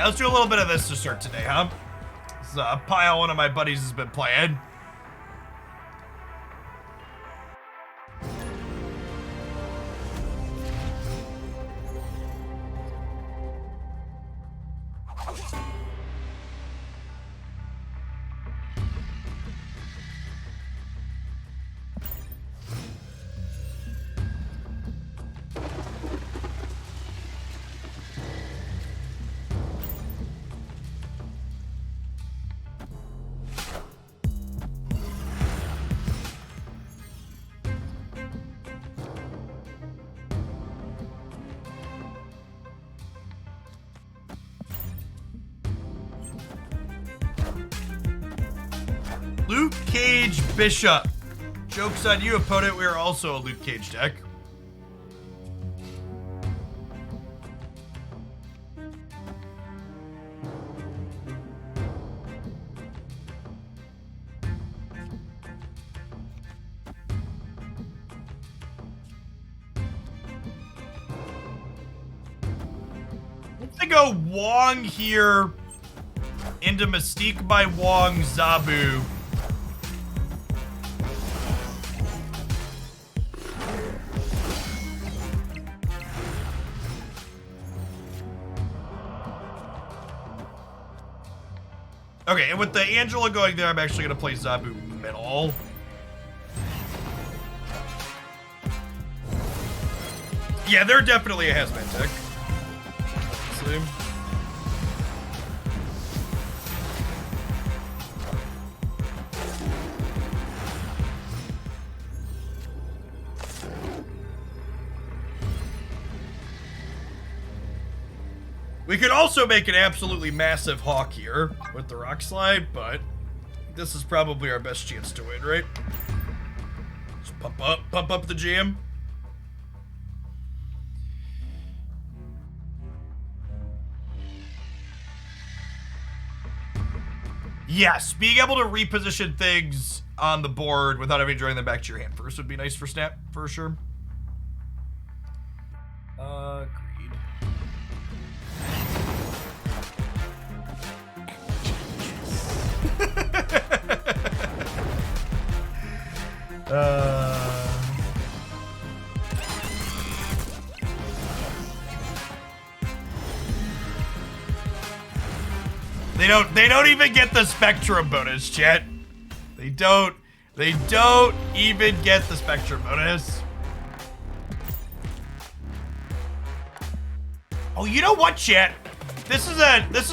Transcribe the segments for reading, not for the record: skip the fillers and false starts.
Alright, let's do a little bit of this to start today, huh? This is a pile one of my buddies has been playing. Luke Cage Bishop. Joke's on you, opponent. We are also a Luke Cage deck. Let's go Wong here into Mystique by Wong Zabu. Okay, and with the Angela going there, I'm actually going to play Zabu middle. Yeah, they're definitely a hazmat tech. Slim. We could also make an absolutely massive hawk here with the rock slide, but this is probably our best chance to win, right? Just pump up the jam. Yes, being able to reposition things on the board without having to drawing them back to your hand first would be nice for Snap, for sure. Agreed. They don't even get the Spectrum bonus, chat. They don't even get the Spectrum bonus. Oh, you know what, chat? This is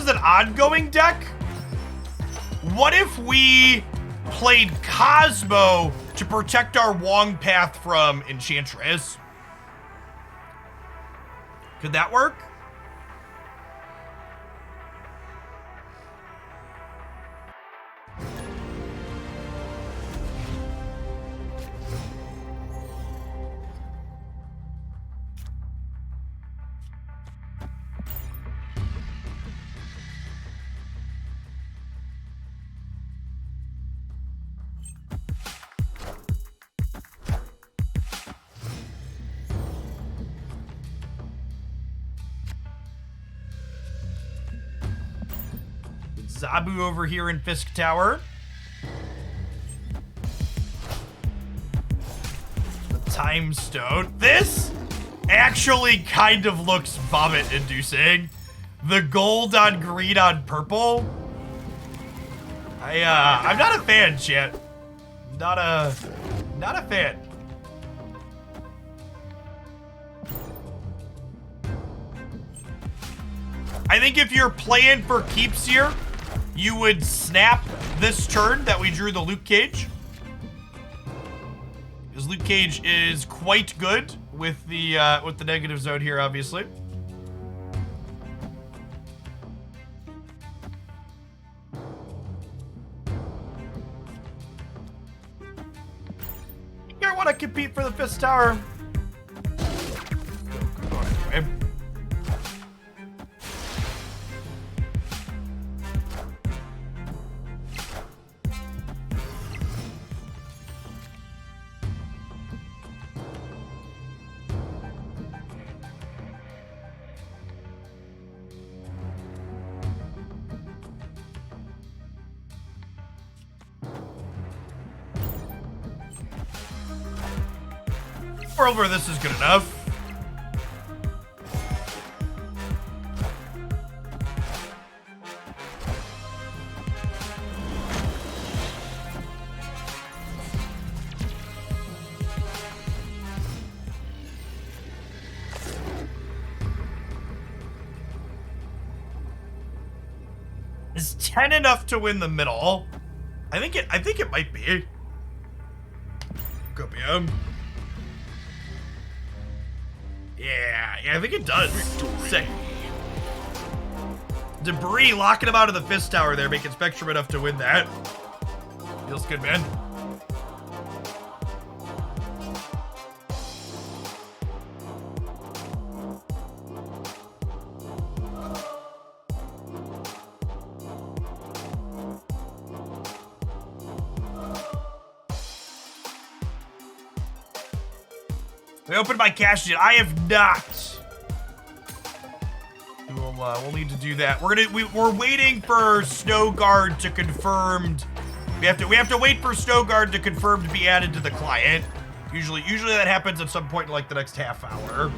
an ongoing deck. What if we played Cosmo to protect our Wong path from Enchantress? Could that work? Zabu over here in Fisk Tower. The Time Stone. This actually kind of looks vomit-inducing. The gold on green on purple. I'm not a fan, chat. Not a fan. I think if you're playing for keeps here, you would snap this turn that we drew the Luke Cage. Because Luke Cage is quite good with the negative zone here, obviously. You want to compete for the Fist Tower? Go anyway. world where this is good enough. Is 10 enough to win the middle? I think it might be. Could be him. Yeah, I think it does. Sick. Debris locking him out of the fist tower there, making Spectrum enough to win that. Feels good, man. I opened my cash yet. I have not. We'll need to do that. We're waiting for Snowguard to confirmed. We have to wait for Snowguard to confirm to be added to the client. Usually that happens at some point in like the next half hour.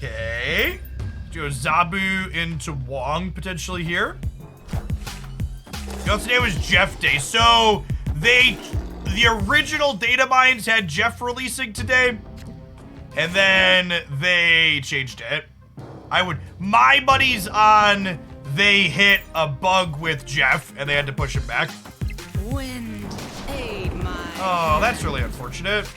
Okay. Do a Zabu into Wong potentially here. You know, today was Jeff Day. So the original data mines had Jeff releasing today, and then they changed it. My buddies on, they hit a bug with Jeff and they had to push it back. Wind aid my. Oh, that's really unfortunate.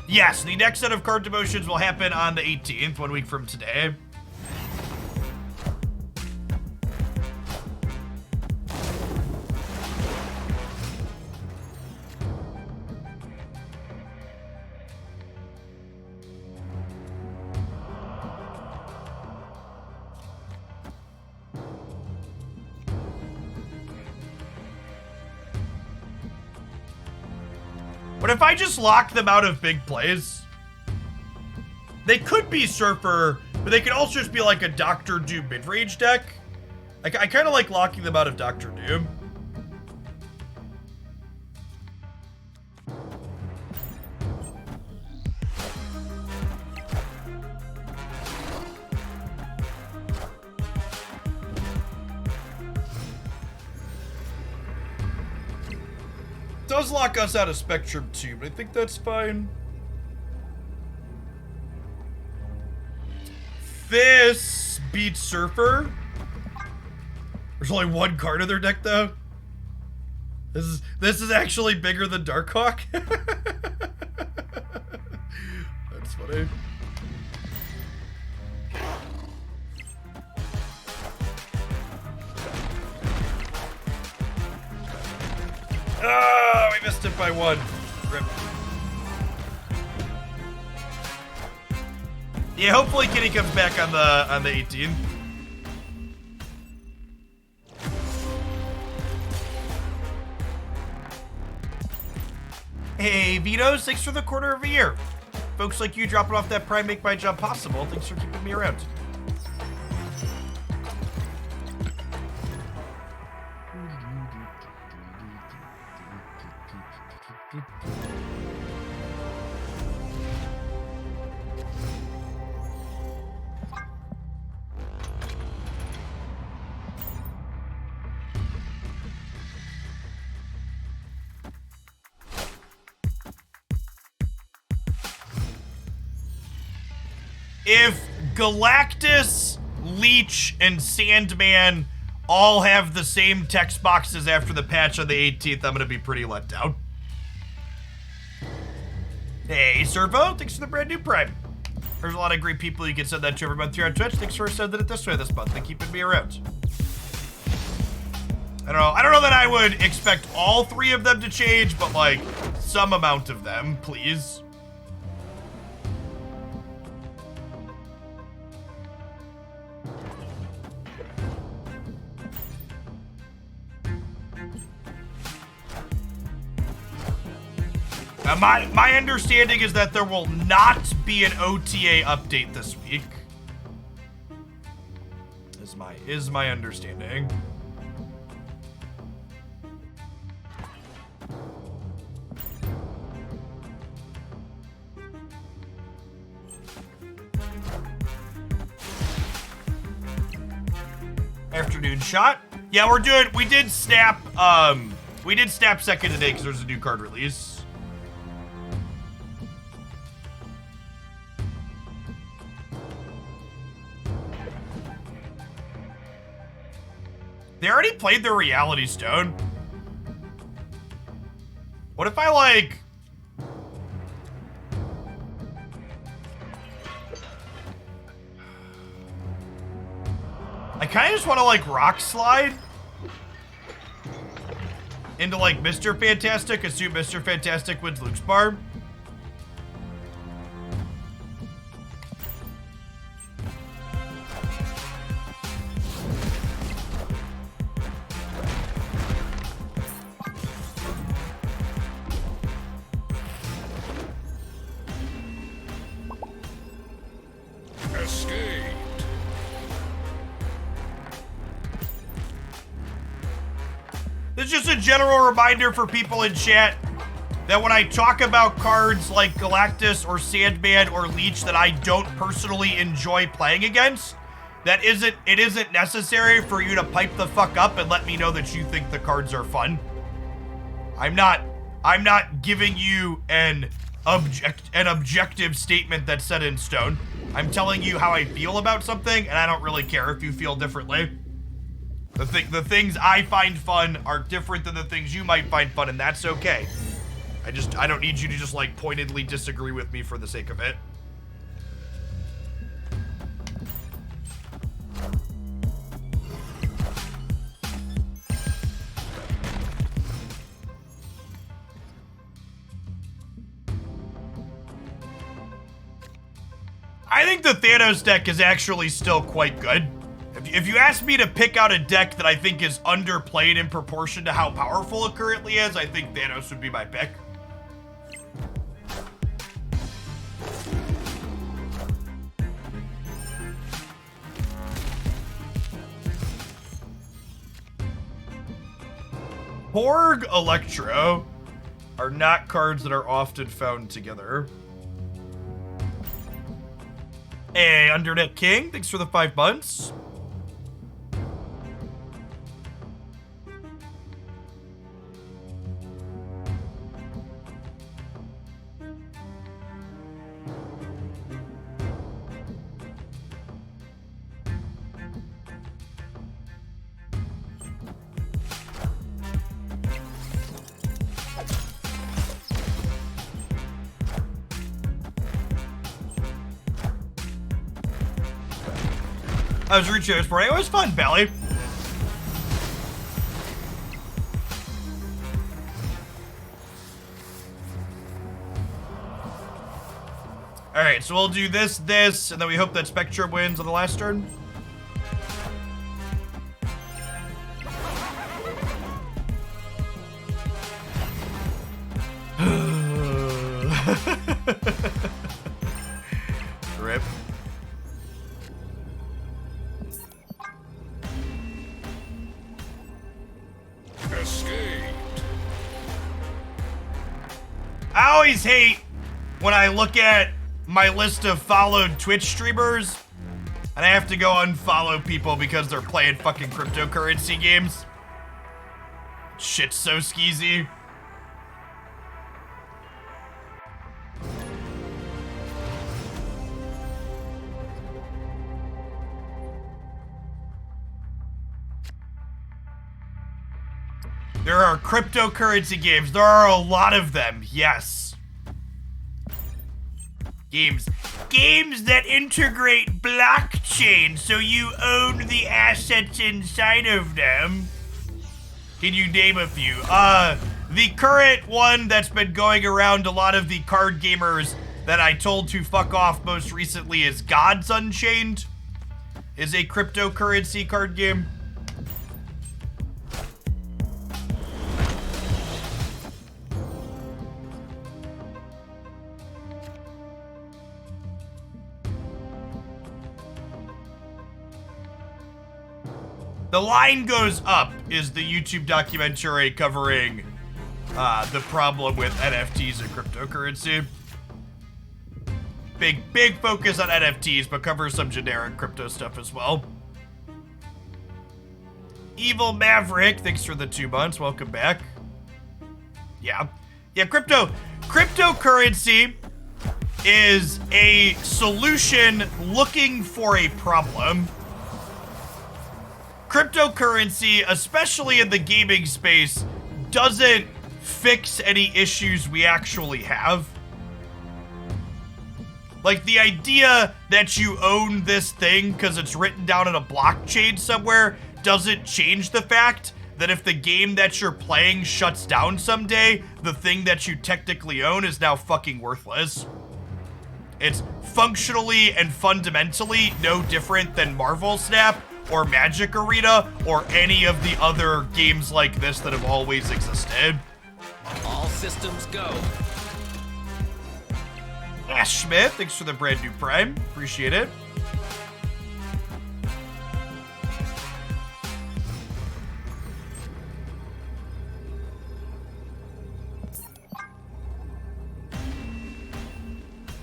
Yes, the next set of card demotions will happen on the 18th, 1 week from today. But if I just lock them out of big plays, they could be Surfer, but they could also just be like a Doctor Doom mid-range deck. I kind of like locking them out of Doctor Doom. Does lock us out of Spectrum too, but I think that's fine. This beats Surfer. There's only one card in their deck though. This is actually bigger than Darkhawk. That's funny. Oh, we missed it by one. Rip. Yeah, hopefully Kitty comes back on the 18th. Hey, Vito's, thanks for the quarter of a year. Folks like you dropping off that Prime make my job possible. Thanks for keeping me around. If Galactus, Leech, and Sandman all have the same text boxes after the patch on the 18th, I'm gonna be pretty let down. Hey, Servo, thanks for the brand new Prime. There's a lot of great people you can send that to every month here on Twitch. Thanks for sending it this way this month and keeping me around. I don't know that I would expect all 3 of them to change, but like some amount of them, please. Now, my understanding is that there will not be an OTA update this week. Is my understanding. Afternoon shot. Yeah, we did snap second today because there's a new card release. They already played their Reality Stone. What if I like... I kind of just want to like rock slide into like Mr. Fantastic, assume Mr. Fantastic wins Luke's bar. This is just a general reminder for people in chat that when I talk about cards like Galactus or Sandman or Leech that I don't personally enjoy playing against, it isn't necessary for you to pipe the fuck up and let me know that you think the cards are fun. I'm not giving you an objective statement that's set in stone. I'm telling you how I feel about something, and I don't really care if you feel differently. The things I find fun are different than the things you might find fun, and that's okay. I don't need you to just like pointedly disagree with me for the sake of it. I think the Thanos deck is actually still quite good. If you ask me to pick out a deck that I think is underplayed in proportion to how powerful it currently is, I think Thanos would be my pick. Porg Electro are not cards that are often found together. Hey, Undernet King, thanks for the 5 months. I was reaching this morning. It was fun, Belly. All right, so we'll do this, and then we hope that Spectrum wins on the last turn. Rip. I always hate when I look at my list of followed Twitch streamers and I have to go unfollow people because they're playing fucking cryptocurrency games. Shit's so skeezy. There are cryptocurrency games. There are a lot of them, yes. Games that integrate blockchain so you own the assets inside of them. Can you name a few? The current one that's been going around a lot of the card gamers that I told to fuck off most recently is Gods Unchained, is a cryptocurrency card game. The Line Goes Up is the YouTube documentary covering the problem with NFTs and cryptocurrency. Big focus on NFTs, but covers some generic crypto stuff as well. Evil Maverick, thanks for the 2 months. Welcome back. Yeah, cryptocurrency is a solution looking for a problem. Cryptocurrency, especially in the gaming space, doesn't fix any issues we actually have. Like, the idea that you own this thing because it's written down in a blockchain somewhere doesn't change the fact that if the game that you're playing shuts down someday, the thing that you technically own is now fucking worthless. It's functionally and fundamentally no different than Marvel Snap or Magic Arena or any of the other games like this that have always existed. All systems go. Ash Smith, thanks for the brand new Prime. Appreciate it.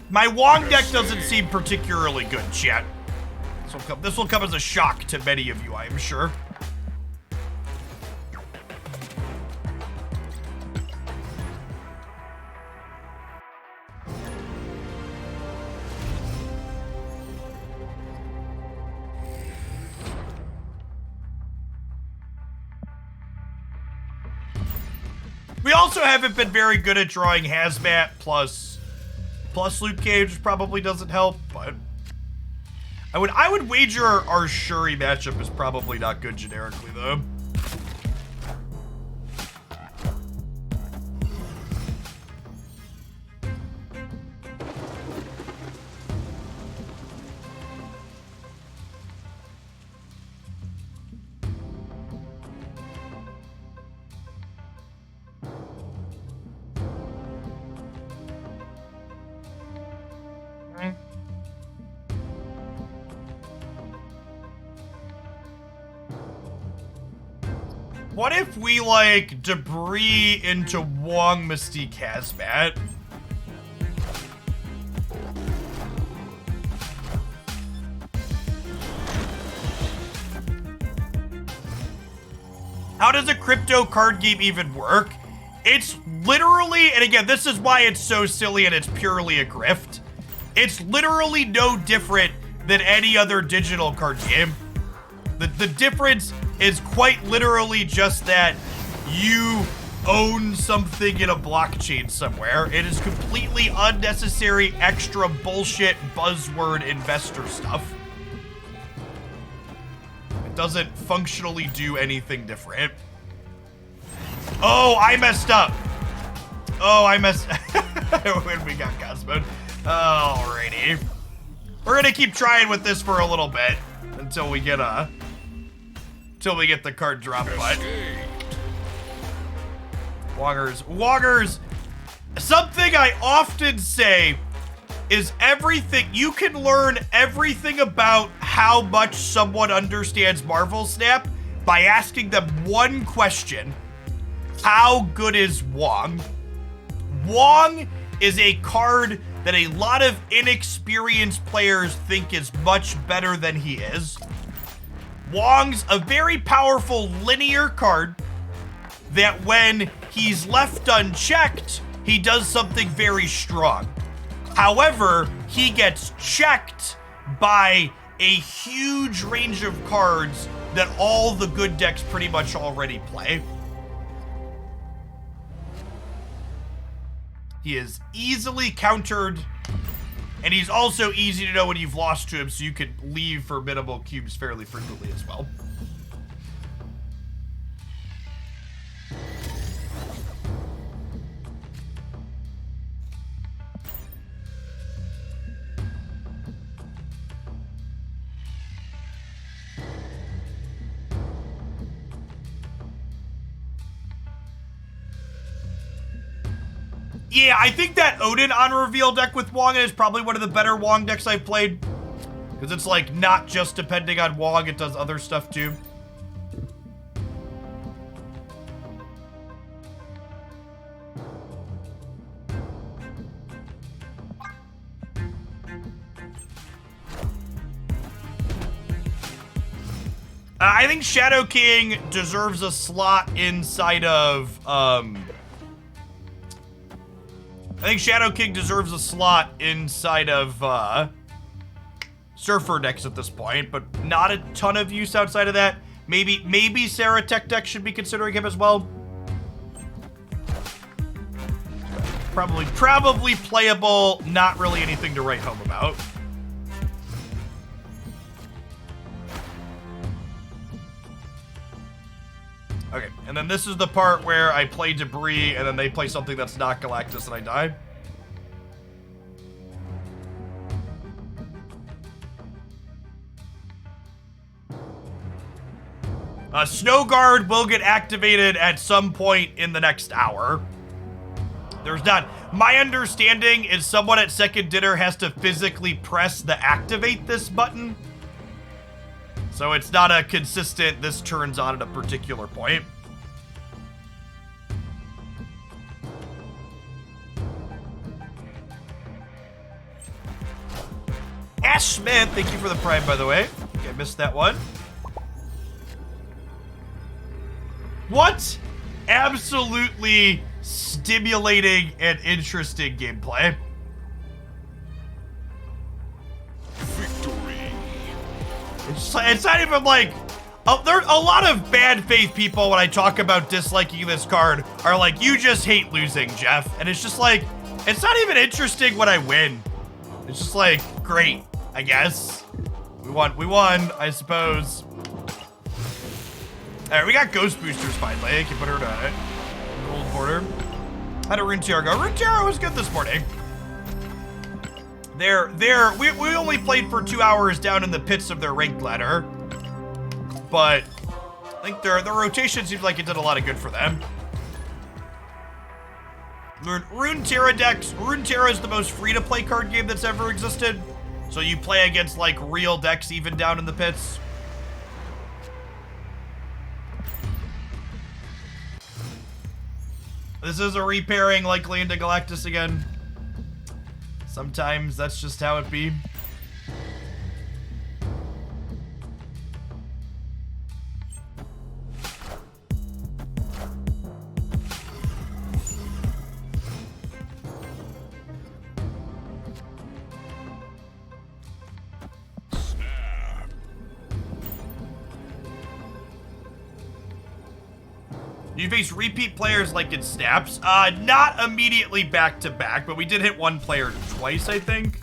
My Wong deck doesn't seem particularly good, chat. This will come as a shock to many of you, I am sure. We also haven't been very good at drawing Hazmat plus Luke Cage, which probably doesn't help, but I would wager our Shuri matchup is probably not good generically, though. What if we, like, debris into Wong Mystique Hazmat? How does a crypto card game even work? It's literally, and again, this is why it's so silly and it's purely a grift. It's literally no different than any other digital card game. The difference is quite literally just that you own something in a blockchain somewhere. It is completely unnecessary, extra bullshit, buzzword investor stuff. It doesn't functionally do anything different. Oh, I messed up. Oh, I messed when we got Cosmo. Alrighty. We're gonna keep trying with this for a little bit until we get the card drop button. Wongers. Something I often say is you can learn everything about how much someone understands Marvel Snap by asking them one question. How good is Wong? Wong is a card that a lot of inexperienced players think is much better than he is. Wong's a very powerful linear card that when he's left unchecked, he does something very strong. However, he gets checked by a huge range of cards that all the good decks pretty much already play. He is easily countered, and he's also easy to know when you've lost to him, so you can leave for minimal cubes fairly frequently as well. Yeah, I think that Odin on reveal deck with Wong is probably one of the better Wong decks I've played. Because it's like not just depending on Wong, it does other stuff too. I think Shadow King deserves a slot inside of, I think Shadow King deserves a slot inside of, Surfer decks at this point, but not a ton of use outside of that. Maybe Sarah Tech deck should be considering him as well. Probably playable, not really anything to write home about. Okay, and then this is the part where I play Debris, and then they play something that's not Galactus, and I die. Snowguard will get activated at some point in the next hour. There's not... My understanding is someone at Second Dinner has to physically press the activate this button. So it's not a consistent, this turns on at a particular point. Ash Smith, thank you for the prime, by the way. Okay, I missed that one. What? Absolutely stimulating and interesting gameplay. It's not even like, there a lot of bad faith people when I talk about disliking this card are like, you just hate losing, Jeff. And it's just like, it's not even interesting when I win. It's just like, great, I guess. We won, I suppose. All right, we got Ghost Boosters finally. I can put her to Gold Border. How did Runeterra go? Runeterra was good this morning. We only played for 2 hours down in the pits of their ranked ladder, but I think their rotation seems like it did a lot of good for them. Runeterra decks. Runeterra is the most free-to-play card game that's ever existed, so you play against like real decks even down in the pits. This is a repairing likely into Galactus again. Sometimes that's just how it be. You face repeat players like in snaps. Not immediately back to back, but we did hit one player twice, I think.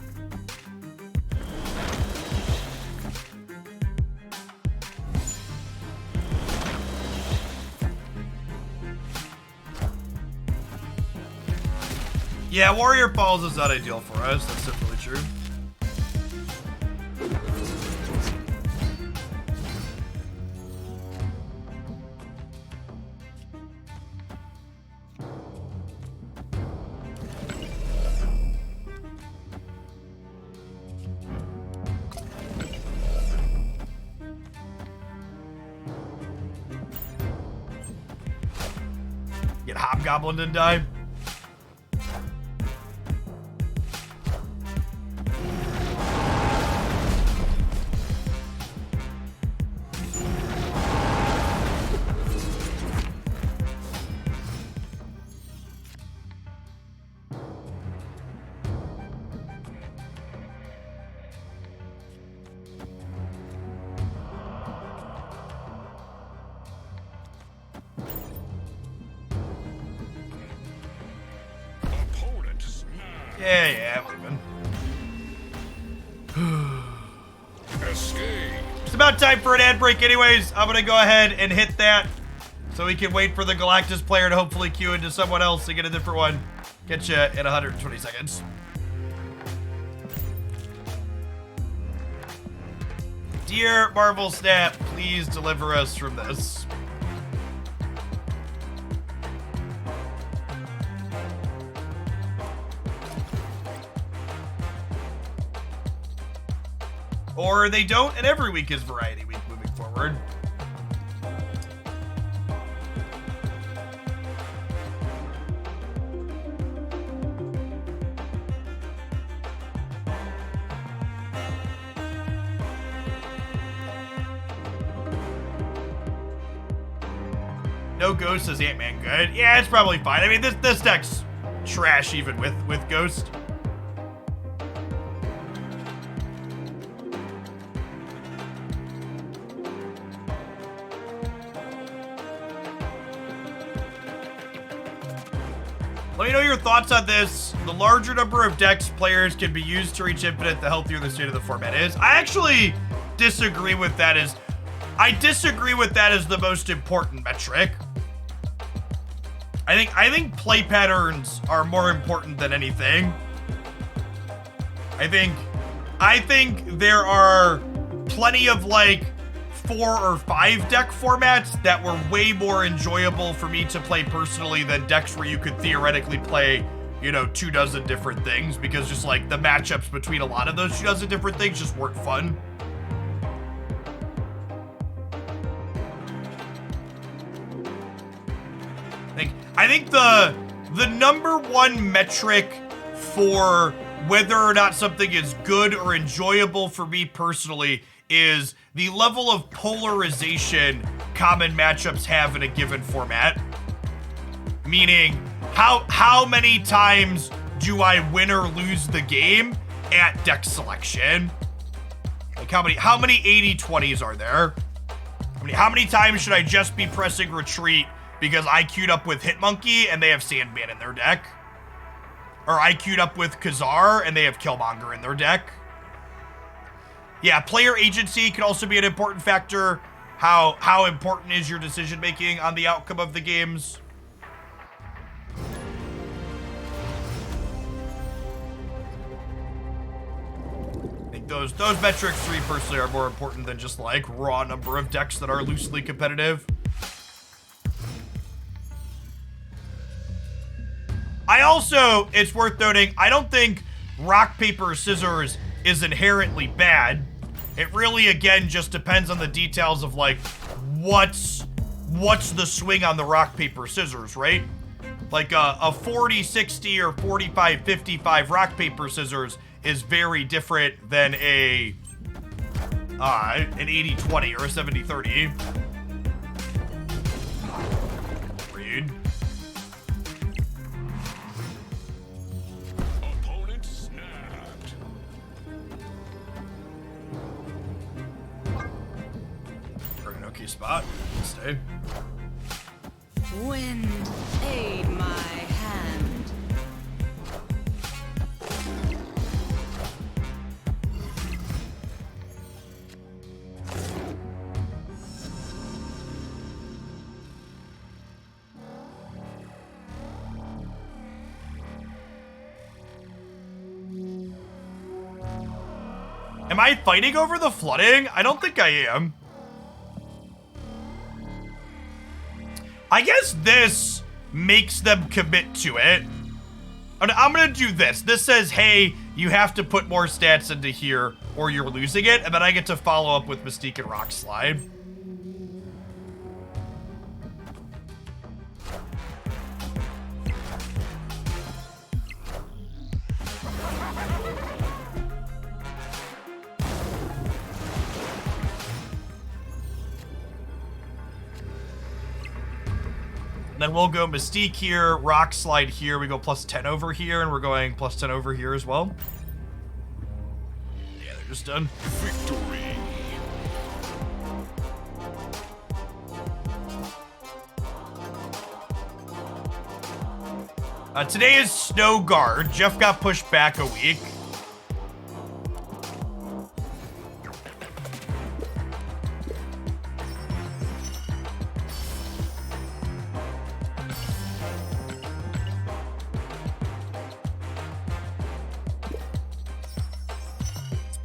Yeah, Warrior Falls is not ideal for us. That's definitely true. Get Hobgoblin and die. Yeah, I'm leaving. Escape. It's about time for an ad break anyways. I'm gonna go ahead and hit that so we can wait for the Galactus player to hopefully queue into someone else to get a different one. Catch you in 120 seconds. Dear Marvel Snap, please deliver us from this. or they don't, and every week is variety week moving forward. No Ghost is Ant-Man good. Yeah, it's probably fine. I mean, this deck's trash even with Ghost. Let me know your thoughts on this. The larger number of decks players can be used to reach infinite, the healthier the state of the format is. I actually disagree with that as the most important metric. I think play patterns are more important than anything. I think there are plenty of like 4 or 5 deck formats that were way more enjoyable for me to play personally than decks where you could theoretically play, you know, 24 different things, because just like the matchups between a lot of those 24 different things just weren't fun. I think the number one metric for whether or not something is good or enjoyable for me personally is the level of polarization common matchups have in a given format. Meaning, how many times do I win or lose the game at deck selection? Like how many 80-20s are there? How many times should I just be pressing retreat because I queued up with Hitmonkey and they have Sandman in their deck? Or I queued up with Khazar and they have Killmonger in their deck? Yeah, player agency can also be an important factor. How important is your decision making on the outcome of the games? I think those metrics for me personally are more important than just like raw number of decks that are loosely competitive. I also, it's worth noting, I don't think rock, paper, scissors is inherently bad. It really, again, just depends on the details of like, what's the swing on the rock, paper, scissors, right? Like a 40-60 or 45-55 rock, paper, scissors is very different than an 80-20 or a 70-30. Read. Spot. Stay. Wind, aid my hand. Am I fighting over the flooding? I don't think I am. I guess this makes them commit to it. I'm gonna do this. This says, hey, you have to put more stats into here or you're losing it, and then I get to follow up with Mystique and Rock Slide. Then we'll go Mystique here, Rock Slide here, we go +10 over here, and we're going +10 over here as well. Yeah, they're just done. Victory. Today is Snowguard. Jeff got pushed back a week.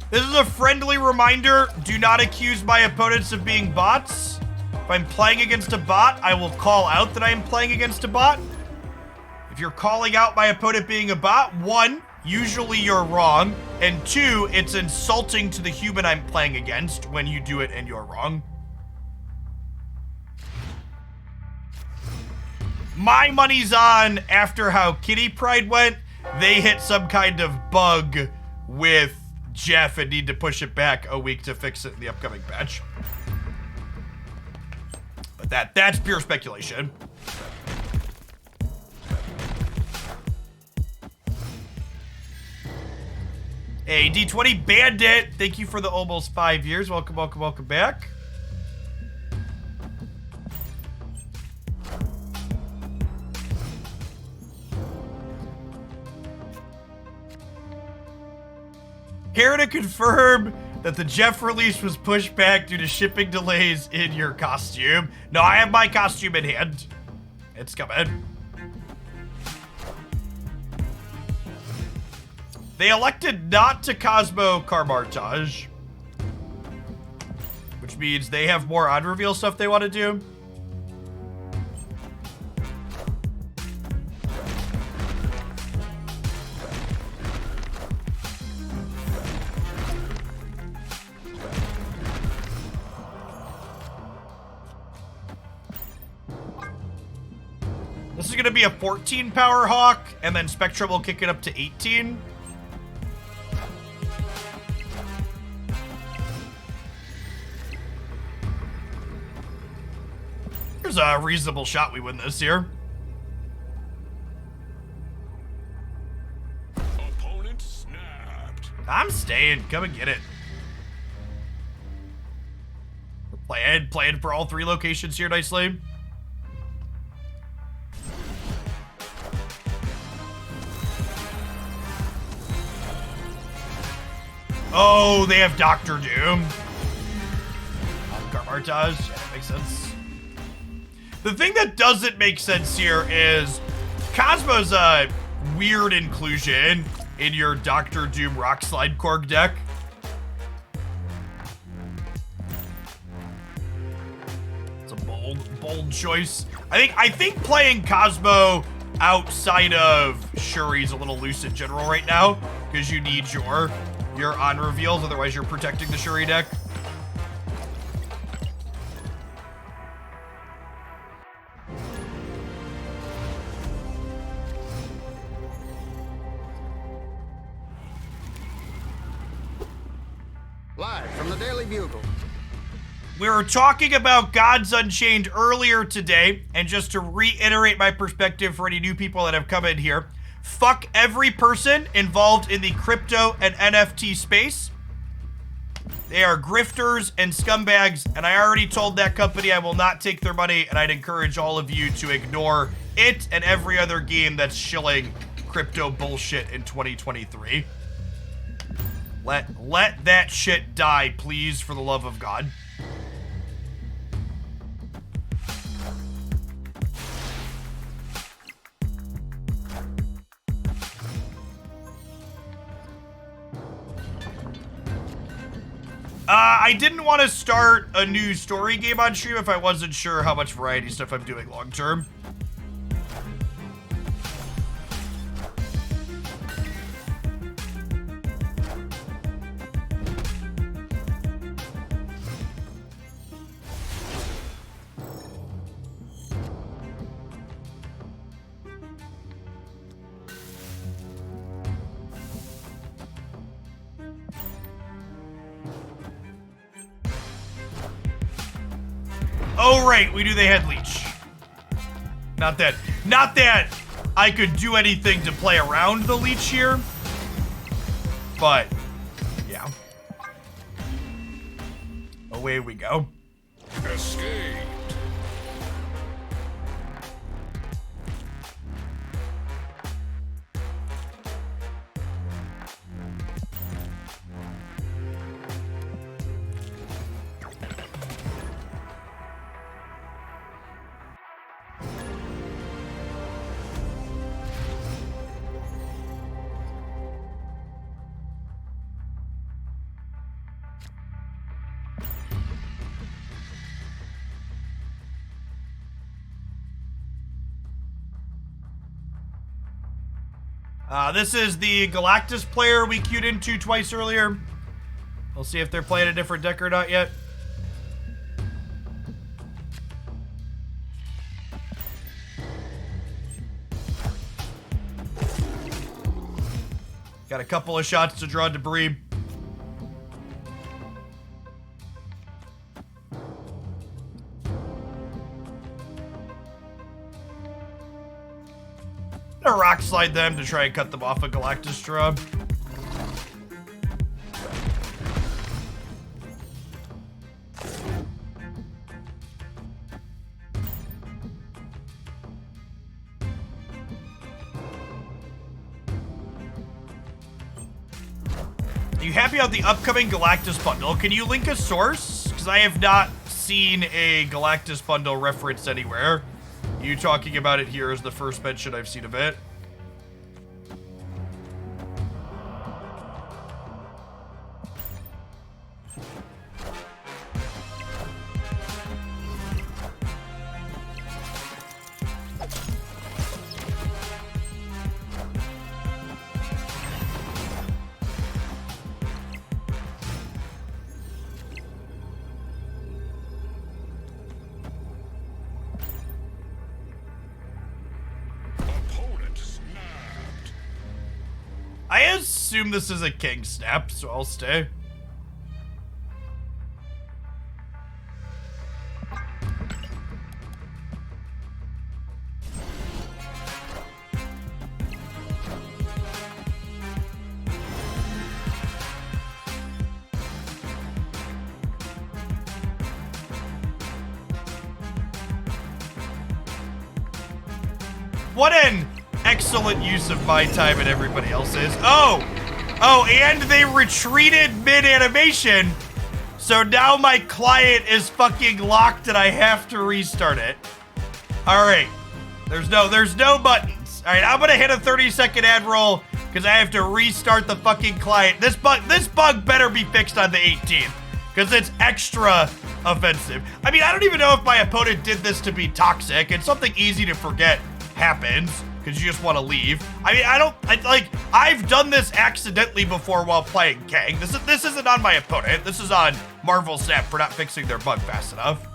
This is a friendly reminder, do not accuse my opponents of being bots. If I'm playing against a bot, I will call out that I am playing against a bot. If you're calling out my opponent being a bot, 1, usually you're wrong. And 2, it's insulting to the human I'm playing against when you do it and you're wrong. My money's on, after how Kitty Pride went, they hit some kind of bug with Jeff and need to push it back a week to fix it in the upcoming patch. But that's pure speculation. Hey, D20 Bandit, thank you for the almost 5 years. Welcome, welcome, welcome back. Here to confirm that the Jeff release was pushed back due to shipping delays in your costume. No, I have my costume in hand. It's coming. They elected not to Cosmo Carmartage, which means they have more on-reveal stuff they want to do. This is going to be a 14 power Hawk, and then Spectrum will kick it up to 18. There's a reasonable shot we win this here. Opponent snapped. I'm staying. Come and get it. We're playing for all 3 locations here nicely. Oh, they have Dr. Doom. Carmartage. Yeah, that makes sense. The thing that doesn't make sense here is Cosmo's a weird inclusion in your Dr. Doom Rock Slide Korg deck. It's a bold choice. I think playing Cosmo outside of Shuri's a little loose in general right now because you need your on reveals, otherwise you're protecting the Shuri deck. Live from the Daily Bugle. We were talking about Gods Unchained earlier today, and just to reiterate my perspective for any new people that have come in here, fuck every person involved in the crypto and NFT space. They are grifters and scumbags, and I already told that company I will not take their money, and I'd encourage all of you to ignore it and every other game that's shilling crypto bullshit in 2023. Let that shit die, please, for the love of God. I didn't want to start a new story game on stream if I wasn't sure how much variety stuff I'm doing long term. Oh, right, we knew they had Leech. Not that I could do anything to play around the Leech here. But, yeah. Away we go. Escape. This is the Galactus player we queued into twice earlier. We'll see if they're playing a different deck or not yet. Got a couple of shots to draw debris. I'm gonna rock slide them to try and cut them off a Galactus draw. Are you happy about the upcoming Galactus bundle? Can you link a source? Because I have not seen a Galactus bundle referenced anywhere. You talking about it here is the first mention I've seen of it. I assume this is a king snap, so I'll stay. What an excellent use of my time and everybody else's. Oh, and they retreated mid-animation, so now my client is fucking locked and I have to restart it. All right, there's no buttons. All right, I'm gonna hit a 30-second ad roll because I have to restart the fucking client. This bug better be fixed on the 18th because it's extra offensive. I mean, I don't even know if my opponent did this to be toxic. It's something easy to forget happens because you just want to leave. I mean, I've done this accidentally before while playing Kang. This isn't on my opponent. This is on Marvel Snap for not fixing their bug fast enough.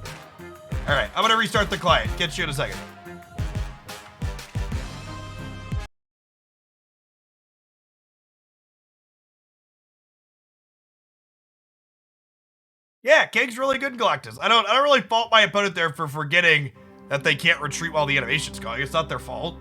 All right, I'm gonna restart the client. Get you in a second. Yeah, Kang's really good in Galactus. I don't really fault my opponent there for forgetting that they can't retreat while the animation's going. It's not their fault.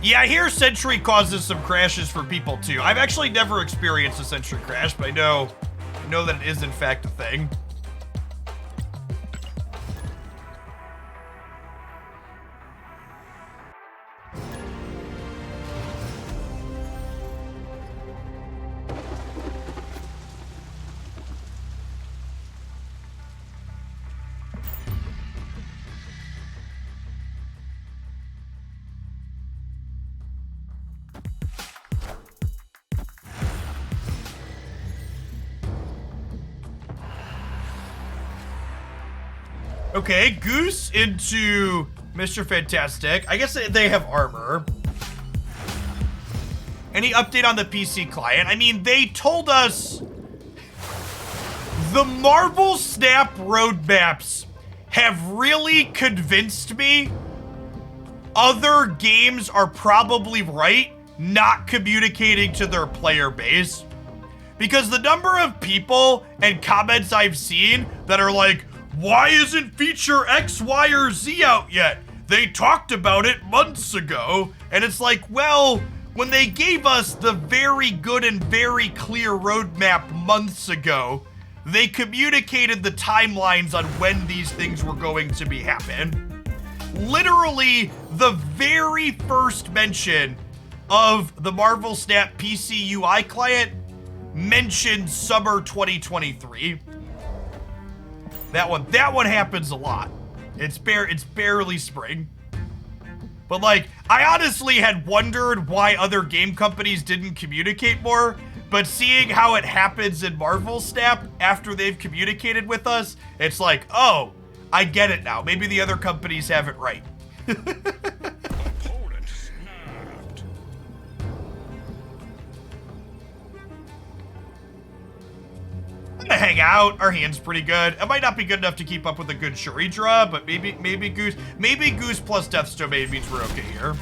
Yeah, I hear Sentry causes some crashes for people too. I've actually never experienced a Sentry crash, but I know that it is in fact a thing. Okay, Goose into Mr. Fantastic. I guess they have armor. Any update on the PC client? I mean, they told us the Marvel Snap roadmaps have really convinced me other games are probably right not communicating to their player base. Because the number of people and comments I've seen that are like, why isn't feature X, Y, or Z out yet? They talked about it months ago. And it's like, well, when they gave us the very good and very clear roadmap months ago, they communicated the timelines on when these things were going to be happen. Literally, the very first mention of the Marvel Snap PC UI client mentioned summer 2023. That one happens a lot. It's barely spring. But like, I honestly had wondered why other game companies didn't communicate more, But seeing how it happens in Marvel Snap after they've communicated with us, it's like, oh, I get it now. Maybe the other companies have it right. Opponent snapped. I'm gonna hang out. Our hand's pretty good. It might not be good enough to keep up with a good Shuri draw, but maybe Goose plus Death's Domain means we're okay here.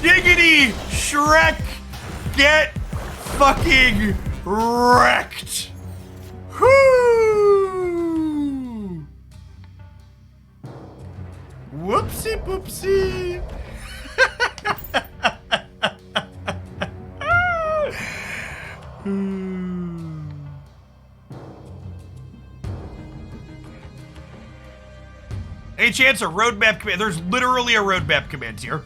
Giggity Shrek, get fucking wrecked. Whoo! Whoopsie poopsie. Any chance a roadmap command? There's literally a roadmap command here.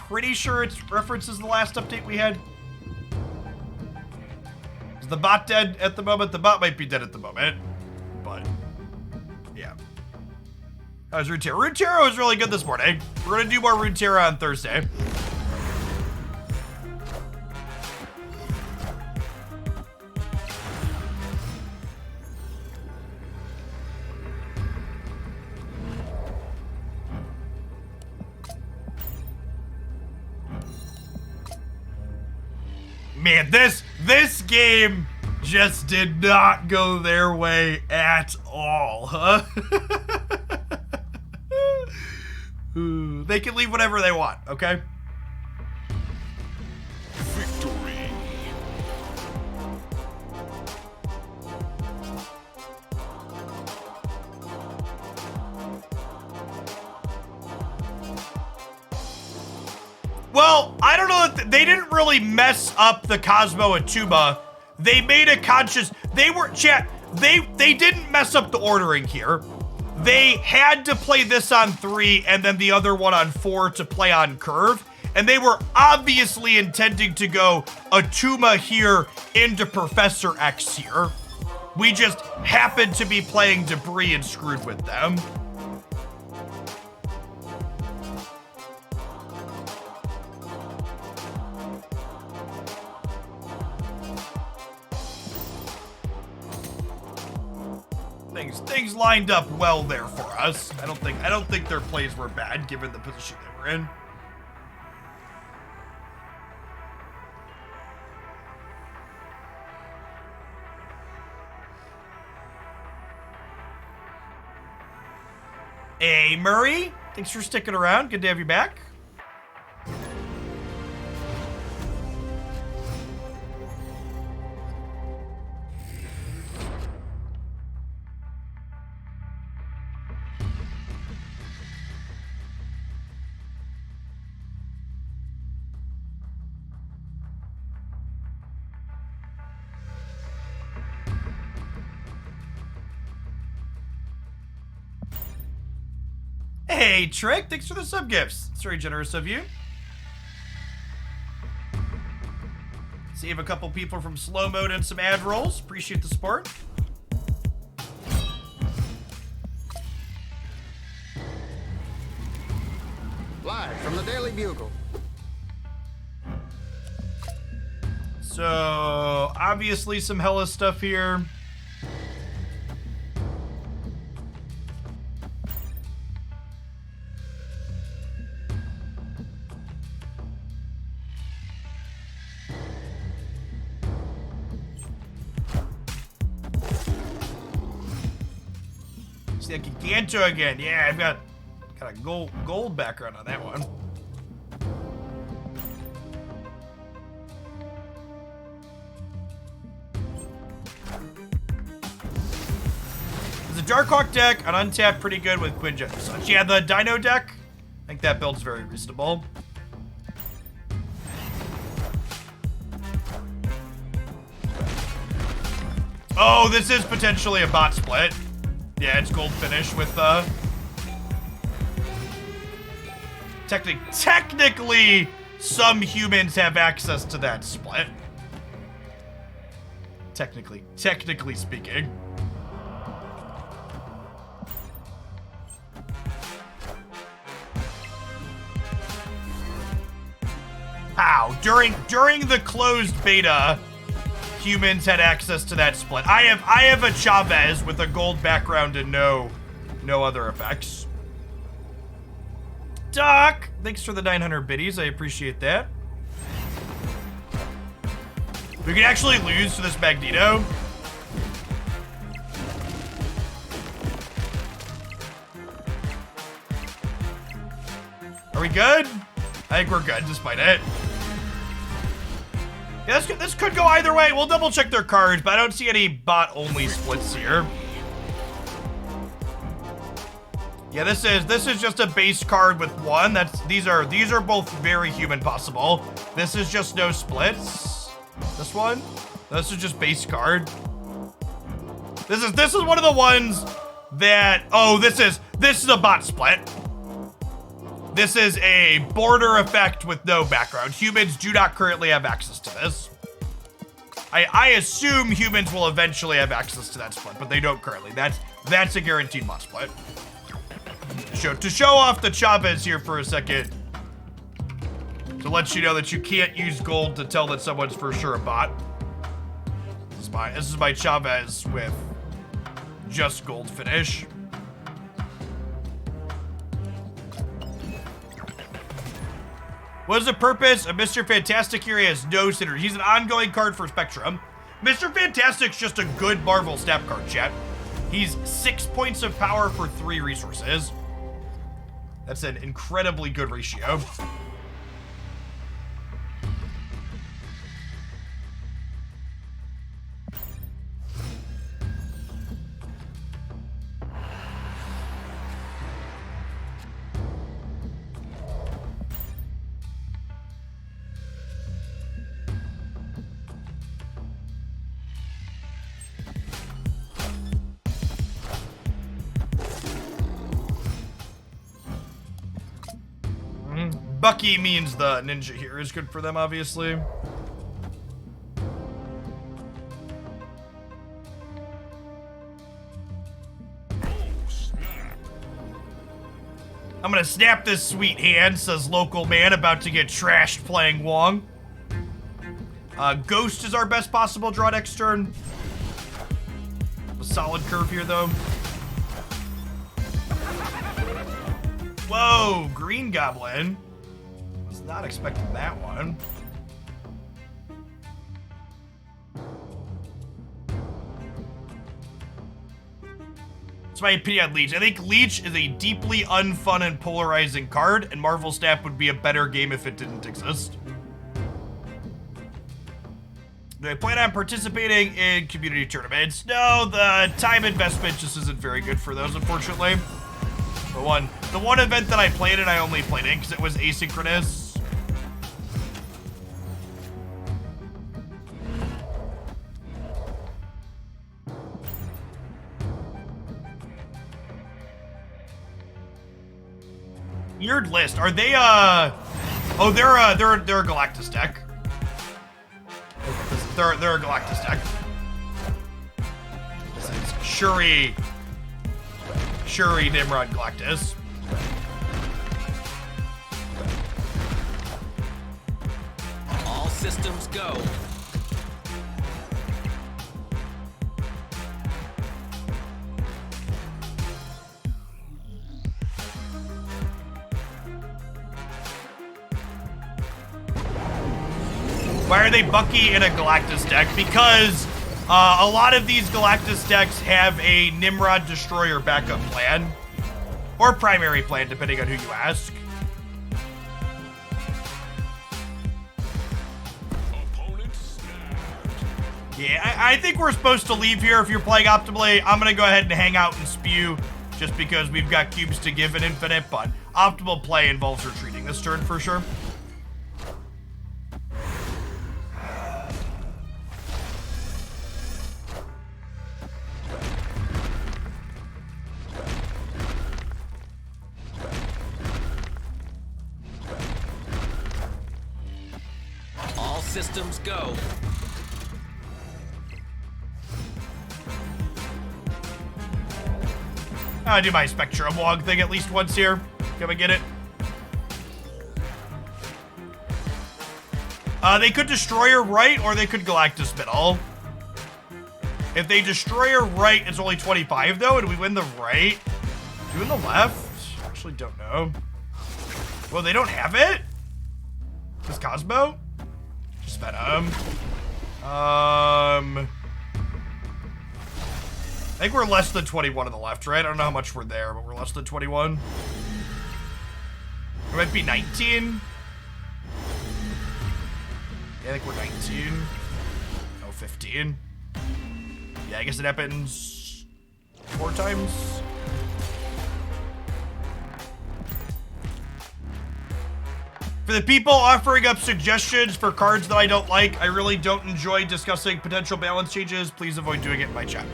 Pretty sure it references the last update we had. Is the bot dead at the moment? The bot might be dead at the moment, but yeah. How's Runeterra? Runeterra was really good this morning. We're gonna do more Runeterra on Thursday. Man, this game just did not go their way at all, huh? Ooh, they can leave whatever they want, okay? Victory. Well, I don't know if they didn't really mess up the Cosmo Atuma. They made a conscious, they didn't mess up the ordering here. They had to play this on 3 and then the other one on 4 to play on curve. And they were obviously intending to go Atuma here into Professor X here. We just happened to be playing Debris and screwed with them. Things lined up well there for us. I don't think their plays were bad given the position they were in. Hey, Murray. Thanks for sticking around. Good to have you back. Hey, Trick, thanks for the sub gifts. It's very generous of you. Save a couple people from slow mode and some ad rolls. Appreciate the support. Live from the Daily Bugle. So, obviously some hella stuff here. See that Giganto again. Yeah, I've got a gold background on that one. There's a Darkhawk deck, an untapped pretty good with Quinjet. So yeah, the Dino deck, I think that build's very reasonable. Oh, this is potentially a bot split. Yeah, it's gold finish with technically some humans have access to that split. Technically speaking. During the closed beta, humans had access to that split. I have a Chavez with a gold background and no other effects. Doc, thanks for the 900 biddies. I appreciate that. We can actually lose to this Magneto. Are we good? I think we're good despite it. Yeah, this could go either way. We'll double check their cards, but I don't see any bot-only splits here. Yeah, this is just a base card with one. These are both very human possible. This is just no splits. This one, this is just base card. This is one of the ones that this is a bot split. This is a border effect with no background. Humans do not currently have access to this. I assume humans will eventually have access to that split, but they don't currently. That's a guaranteed bot split. To show off the Chavez here for a second, to let you know that you can't use gold to tell that someone's for sure a bot. This is my Chavez with just gold finish. What is the purpose of Mr. Fantastic here? He has no synergy. He's an ongoing card for Spectrum. Mr. Fantastic's just a good Marvel snap card, chat. He's 6 points of power for 3 resources. That's an incredibly good ratio. Bucky means the ninja here is good for them, obviously. I'm gonna snap this sweet hand, says local man about to get trashed playing Wong. Ghost is our best possible draw next turn. A solid curve here, though. Whoa, Green Goblin. Was not expecting that one. That's my opinion on Leech. I think Leech is a deeply unfun and polarizing card, and Marvel Snap would be a better game if it didn't exist. Do I plan on participating in community tournaments? No, the time investment just isn't very good for those, unfortunately. The one event that I played in, I only played in because it was asynchronous. Weird list. Are they oh, they're a Galactus deck. They're a Galactus deck. This is Shuri, Nimrod, Galactus. All systems go. Why are they Bucky in a Galactus deck? Because a lot of these Galactus decks have a Nimrod Destroyer backup plan. Or primary plan, depending on who you ask. Yeah, I think we're supposed to leave here if you're playing optimally. I'm going to go ahead and hang out and spew just because we've got cubes to give an infinite, but optimal play involves retreating this turn for sure. Systems go. I'll do my Spectrum Wong thing at least once here. Can we get it? They could Destroyer right, or they could Galactus middle. If they Destroyer right, it's only 25 though, and we win the right. Do we win the left? Actually don't know. Well, they don't have it? Just Cosmo? Just Venom. I think we're less than 21 on the left, right? I don't know how much we're there, but we're less than 21. It might be 19. Yeah, I think we're 19. Oh, 15. Yeah, I guess it happens 4 times. For the people offering up suggestions for cards that I don't like, I really don't enjoy discussing potential balance changes. Please avoid doing it in my chat.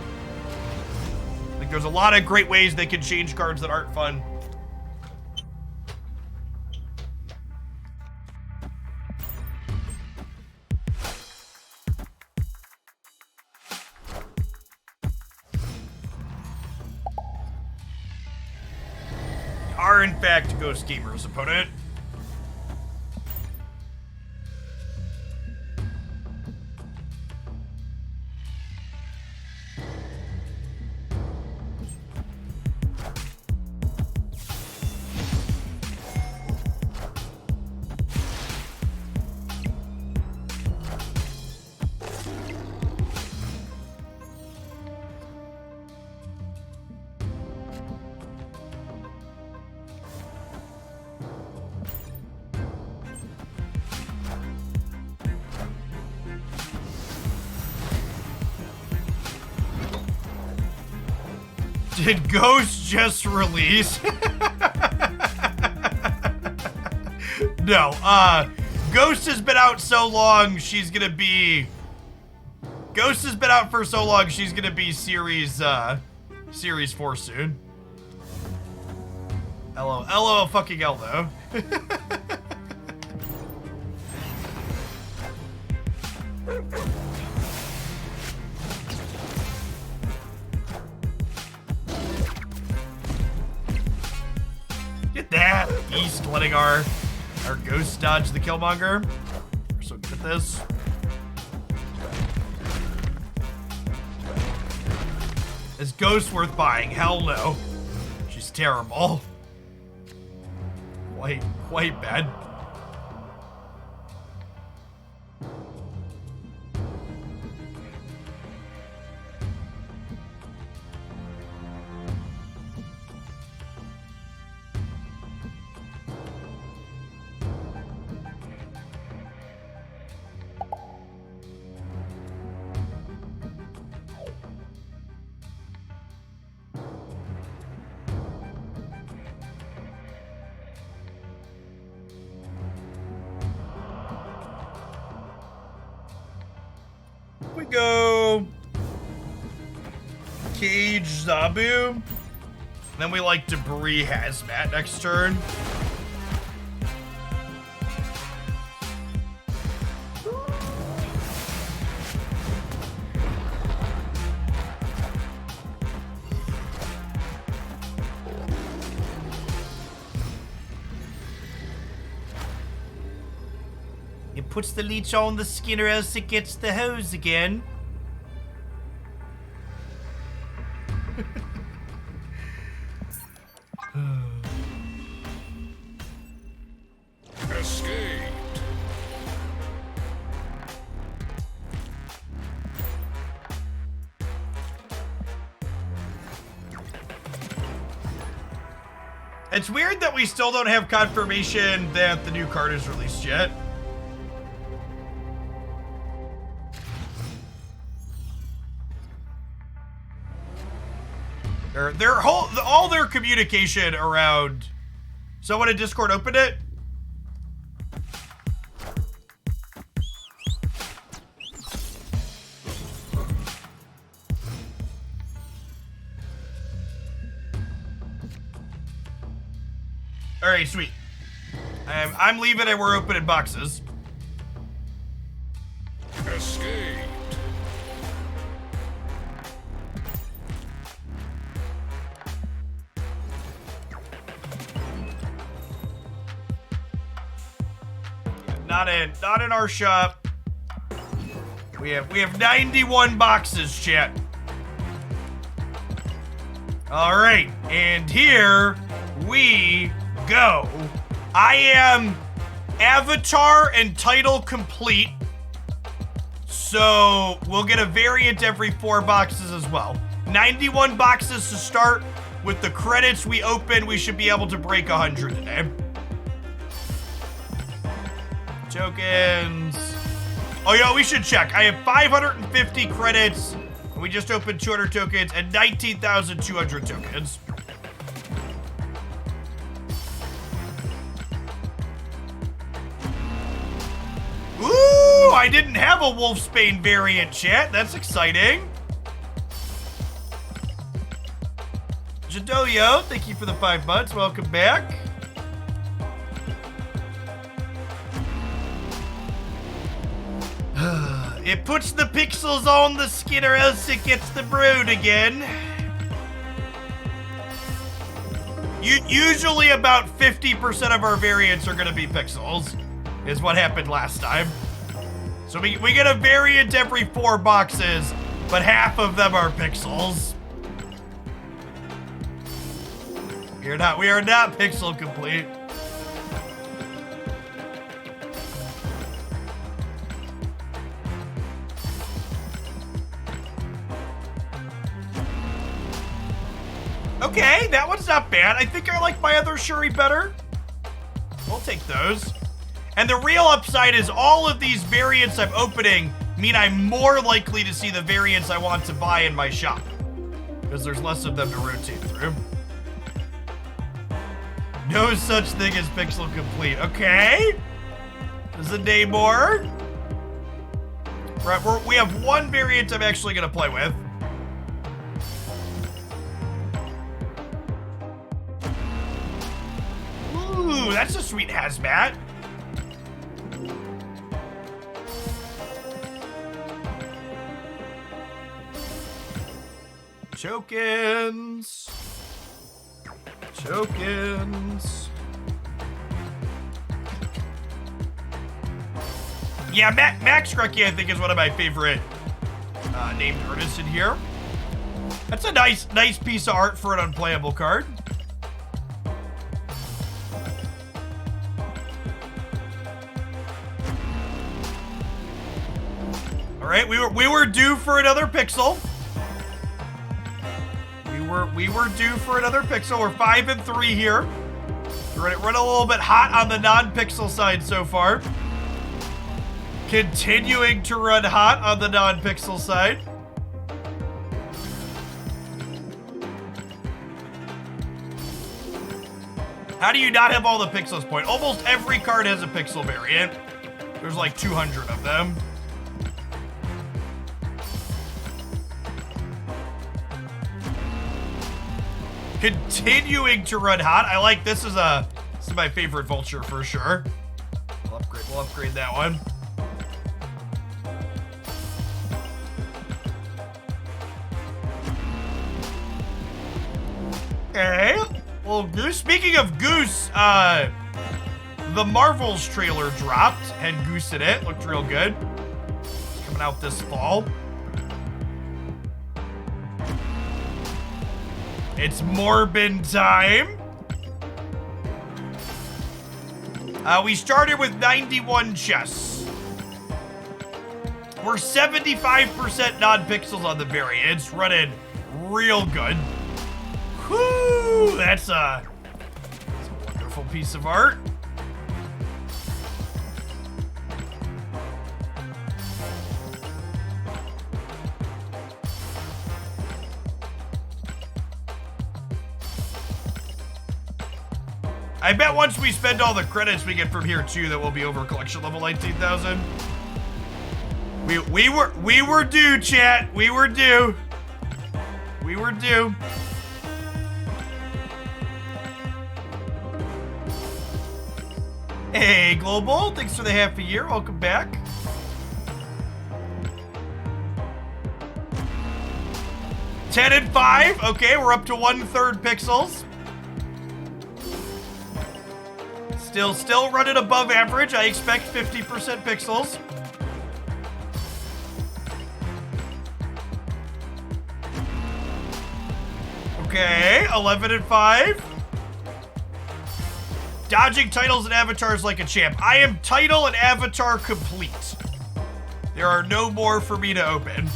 Like, there's a lot of great ways they can change cards that aren't fun. Are in fact Ghost Gamer's opponent. Did Ghost just release? No, Ghost has been out so long, she's gonna be... Ghost has been out for so long, she's gonna be Series 4 soon. LOL fucking L though. Get that! East letting our Ghost dodge the Killmonger. We're so good at this. Is Ghost worth buying? Hell no. She's terrible. Quite bad. We go Cage Zabu. Then we like Debris Hazmat next turn. It puts the leech on the skin or else it gets the hose again. Escaped. It's weird that we still don't have confirmation that the new card is released yet. All their communication around. Someone in Discord opened it. All right, sweet. I'm leaving and we're opening boxes. Escaped. not in our shop. We have 91 boxes, chat. All right, and here we go. I am avatar and title complete, so we'll get a variant every 4 boxes as well. 91 boxes to start. With the credits we open, we should be able to break 100 today. Tokens. Oh, yeah, we should check. I have 550 credits. We just opened 200 tokens and 19,200 tokens. Ooh, I didn't have a Wolfsbane variant, chat. That's exciting. Jadoyo, thank you for the 5 months. Welcome back. It puts the pixels on the skin or else it gets the brood again. Usually about 50% of our variants are gonna be pixels, is what happened last time. So we get a variant every 4 boxes, but half of them are pixels. We are not pixel complete. Okay, that one's not bad. I think I like my other Shuri better. We'll take those. And the real upside is all of these variants I'm opening mean I'm more likely to see the variants I want to buy in my shop, because there's less of them to rotate through. No such thing as pixel complete. Okay. There's a day more. Right, we have 1 variant I'm actually going to play with. Ooh, that's a sweet hazmat. Tokens. Tokens. Yeah, Max Grucky, I think, is one of my favorite named artists in here. That's a nice piece of art for an unplayable card. All right, we were due for another pixel. We were due for another pixel. We're 5 and 3 here. We're running a little bit hot on the non-pixel side so far. Continuing to run hot on the non-pixel side. How do you not have all the pixels point? Almost every card has a pixel variant. There's like 200 of them. Continuing to run hot. I like this. This is my favorite vulture for sure. We'll upgrade that one. Okay. Well, Goose. Speaking of Goose, the Marvels trailer dropped. Had Goose in it. Looked real good. It's coming out this fall. It's Morbin time. We started with 91 chests. We're 75% non-pixels on the variant. It's running real good. Whoo! That's a wonderful piece of art. I bet once we spend all the credits we get from here too, that we'll be over collection level 19,000. We were due, chat. We were due. We were due. Hey, Global. Thanks for the half a year. Welcome back. $10 and $5. Okay, we're up to 1/3 pixels. Still running above average. I expect 50% pixels. Okay, 11 and 5. Dodging titles and avatars like a champ. I am title and avatar complete. There are no more for me to open.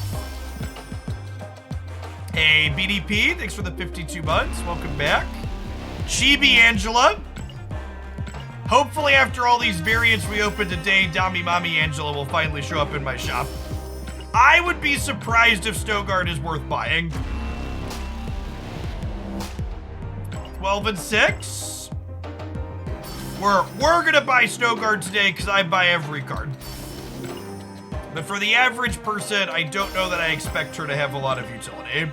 Hey, BDP, thanks for the 52 months. Welcome back. Chibi Angela. Hopefully after all these variants we open today, Dami Mommy Angela will finally show up in my shop. I would be surprised if Snowguard is worth buying. 12 and 6. We're gonna buy Snowguard today because I buy every card. But for the average person, I don't know that I expect her to have a lot of utility.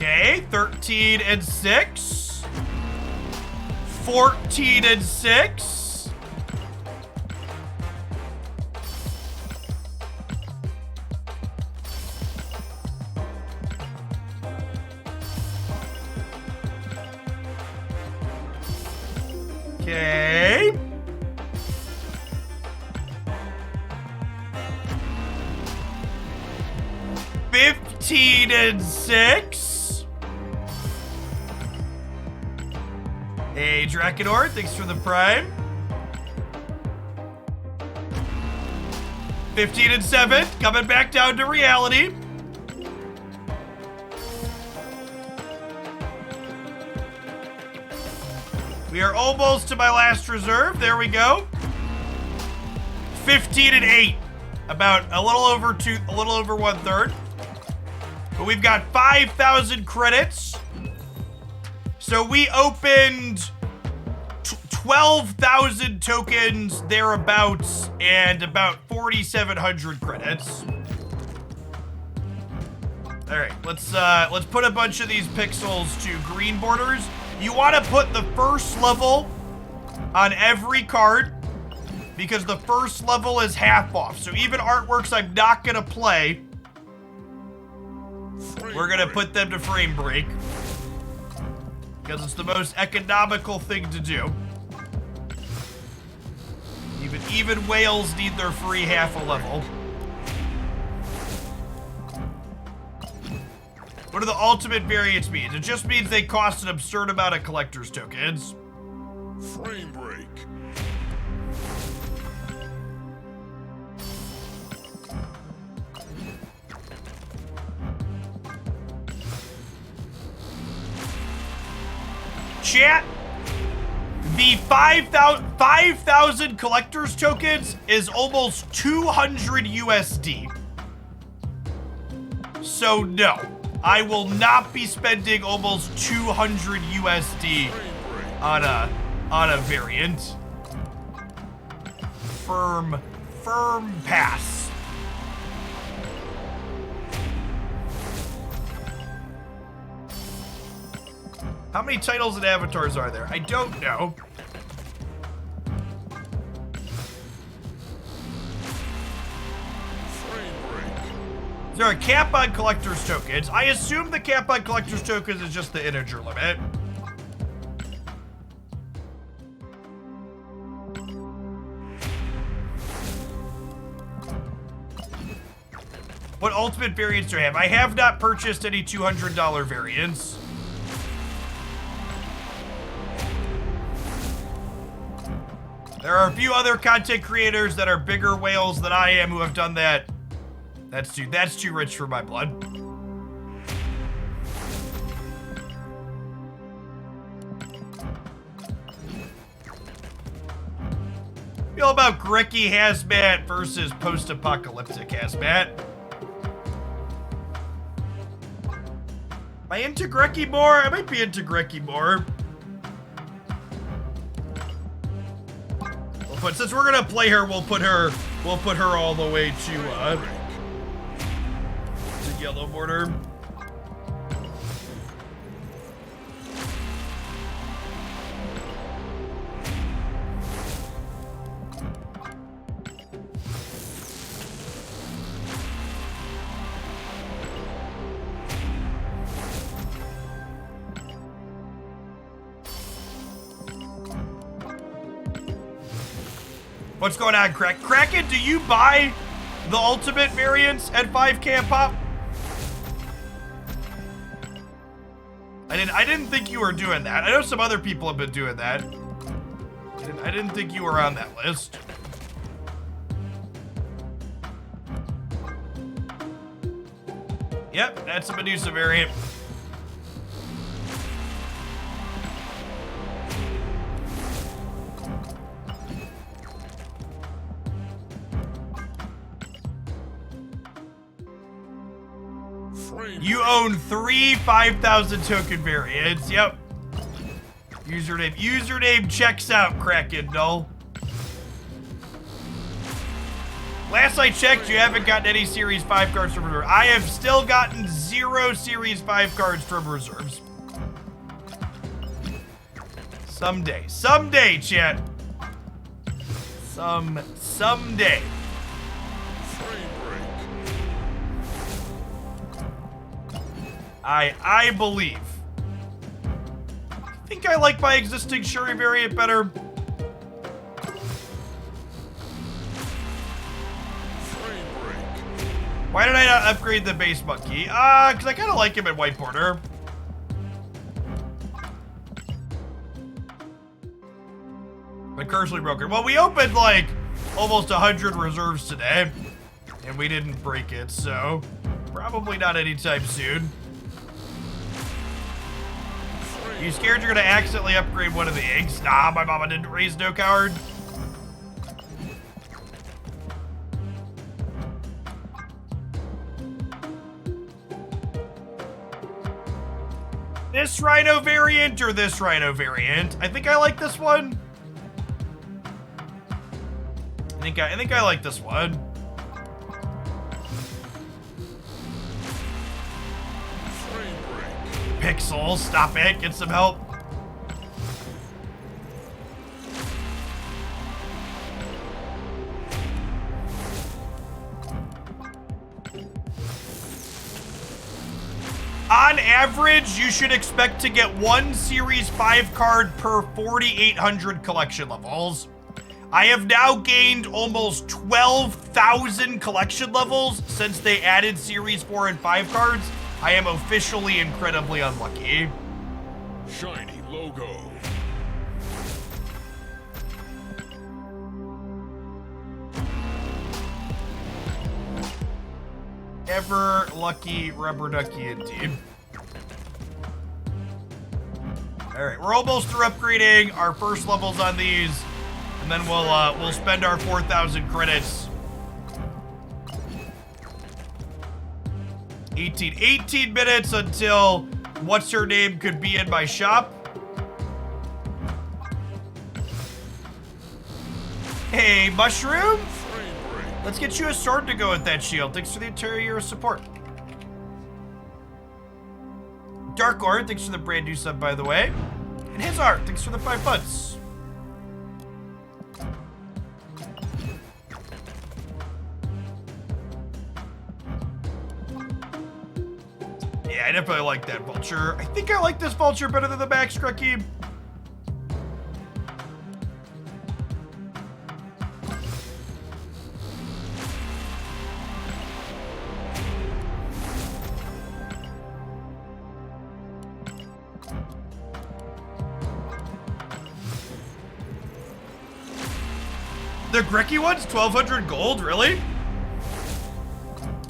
Okay, 13 and 6. 14 and 6. Okay. $15 and 6. Hey, Draconor, thanks for the prime. 15 and 7, coming back down to reality. We are almost to my last reserve. There we go. 15 and 8. About a little over 1/3. But we've got 5,000 credits. So we opened 12,000 tokens thereabouts and about 4,700 credits. All right, let's put a bunch of these pixels to green borders. You want to put the first level on every card because the first level is half off. So even artworks I'm not gonna play, we're gonna put them to frame break because it's the most economical thing to do. Even whales need their free half a level. What do the ultimate variants mean? It just means they cost an absurd amount of collector's tokens. Frame break. Chat, the 5,000 collector's tokens is almost 200 USD. So no, I will not be spending almost 200 USD on a variant. Firm pass. How many titles and avatars are there? I don't know. Is there a cap on collector's tokens? I assume the cap on collector's tokens is just the integer limit. What ultimate variants do I have? I have not purchased any $200 variants. There are a few other content creators that are bigger whales than I am who have done that. That's too rich for my blood. Feel about Grekky Hazmat versus post-apocalyptic Hazmat. Am I into Grekky more? I might be into Grekky more. But since we're gonna play her, we'll put her all the way to yellow border. What's going on, Kraken, do you buy the ultimate variants at 5K a pop? I didn't think you were doing that. I know some other people have been doing that. I didn't think you were on that list. Yep, that's a Medusa variant. You own 3 5,000 token variants. Yep. Username checks out, Kraken, no. Last I checked, you haven't gotten any Series 5 cards from reserve. I have still gotten 0 Series 5 cards from reserves. Someday. Someday, chat. Someday. I believe. I think I like my existing Shuri variant better. Why did I not upgrade the base monkey? Because I kind of like him at white border. But cursorily broken. Well, we opened like almost 100 reserves today, and we didn't break it, so probably not anytime soon. You scared you're gonna accidentally upgrade one of the eggs? Nah, my mama didn't raise no coward. This Rhino variant or this Rhino variant? I think I like this one. I think I like this one. Pixel, stop it, get some help. On average, you should expect to get 1 Series 5 card per 4,800 collection levels. I have now gained almost 12,000 collection levels since they added Series 4 and 5 cards. I am officially incredibly unlucky. Shiny logo. Ever lucky rubber ducky indeed. All right, we're almost through upgrading our first levels on these, and then we'll spend our 4,000 credits. 18 minutes until what's her name could be in my shop. Hey, Mushroom. Let's get you a sword to go with that shield. Thanks for the entire year of support. Dark Lord, thanks for the brand new sub, by the way. And his art, thanks for the 5 months. Yeah, I definitely like that vulture. I think I like this vulture better than the Max Crucky. The Grekky one's 1,200 gold, really?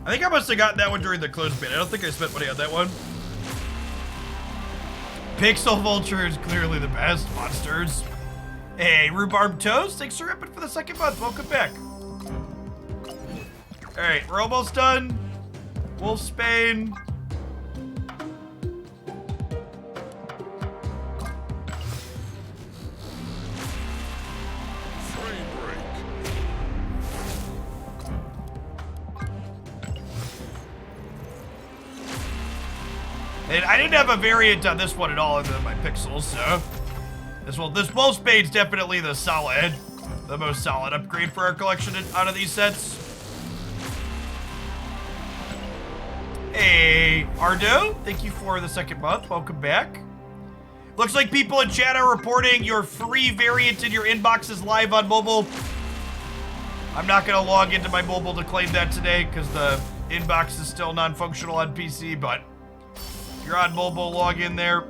I think I must have gotten that one during the close bid. I don't think I spent money on that one. Pixel Vulture is clearly the best. Monsters. Hey, Rhubarb Toast, thanks for ripping for the 2nd month. Welcome back. All right, we're almost done. Wolfsbane. And I didn't have a variant on this one at all other than my pixels, so this Wolfsbane's definitely the most solid upgrade for our collection out of these sets. Hey, Ardo, thank you for the 2nd month. Welcome back. Looks like people in chat are reporting your free variant in your inbox is live on mobile. I'm not gonna log into my mobile to claim that today because the inbox is still non-functional on PC, but if you're on mobile, log in there,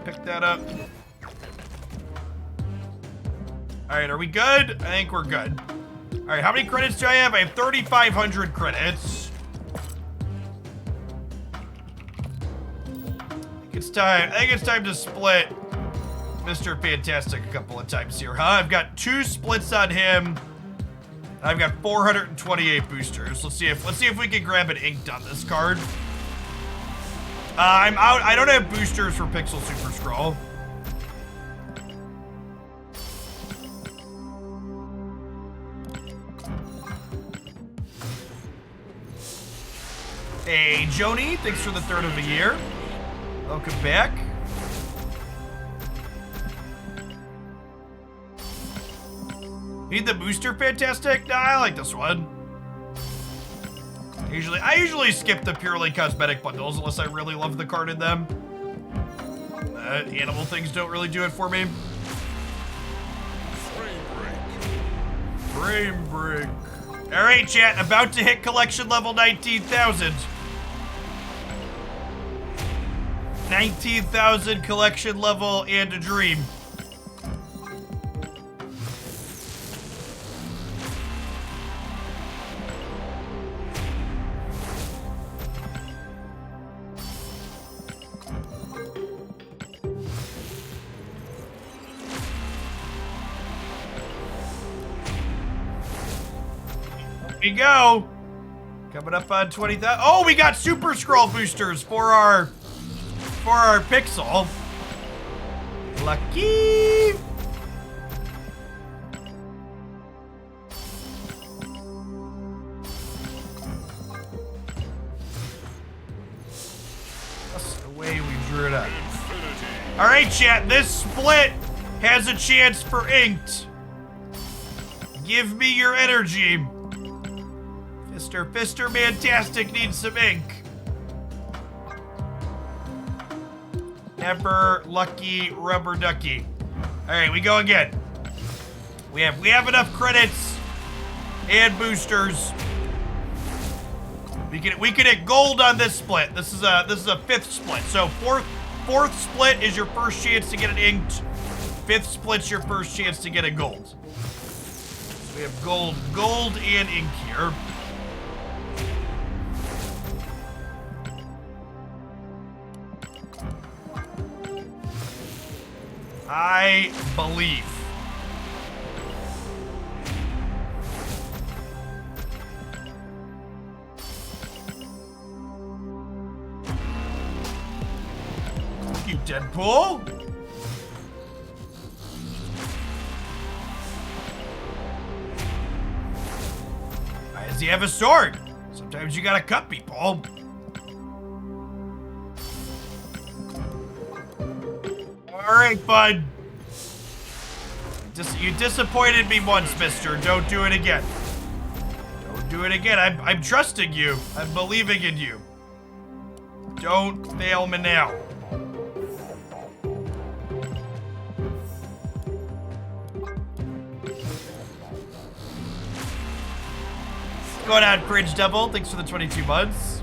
pick that up. All right, are we good? I think we're good. All right, how many credits do I have? I have 3,500 credits. I think it's time to split Mr. Fantastic a couple of times here, huh? I've got 2 splits on him. I've got 428 boosters. Let's see if we can grab an inked on this card. I'm out. I don't have boosters for Pixel Super Scroll. Hey, Joni, thanks for the 3rd of the year. Welcome back. Need the booster, Fantastic? Nah, I like this one. I usually skip the purely cosmetic bundles unless I really love the card in them. Animal things don't really do it for me. Frame break. All right, chat. About to hit collection level 19,000. 19,000 collection level and a dream. Here we go. Coming up on 20,000. Oh, we got Super Scroll boosters for our Pixel. Lucky. That's the way we drew it up. All right, chat. This split has a chance for inked. Give me your energy. Fister Fantastic needs some ink. Never lucky rubber ducky. All right, we go again. We have enough credits and boosters. We can hit gold on this split. This is a 5th split. So fourth split is your first chance to get an inked. 5th split's your first chance to get a gold. We have gold and ink here. I believe. You Deadpool. Why does he have a sword? Sometimes you gotta cut people. All right, bud. You disappointed me once, mister. Don't do it again. Don't do it again. I'm trusting you. I'm believing in you. Don't fail me now. What's going on, Cringe Devil? Thanks for the 22 months.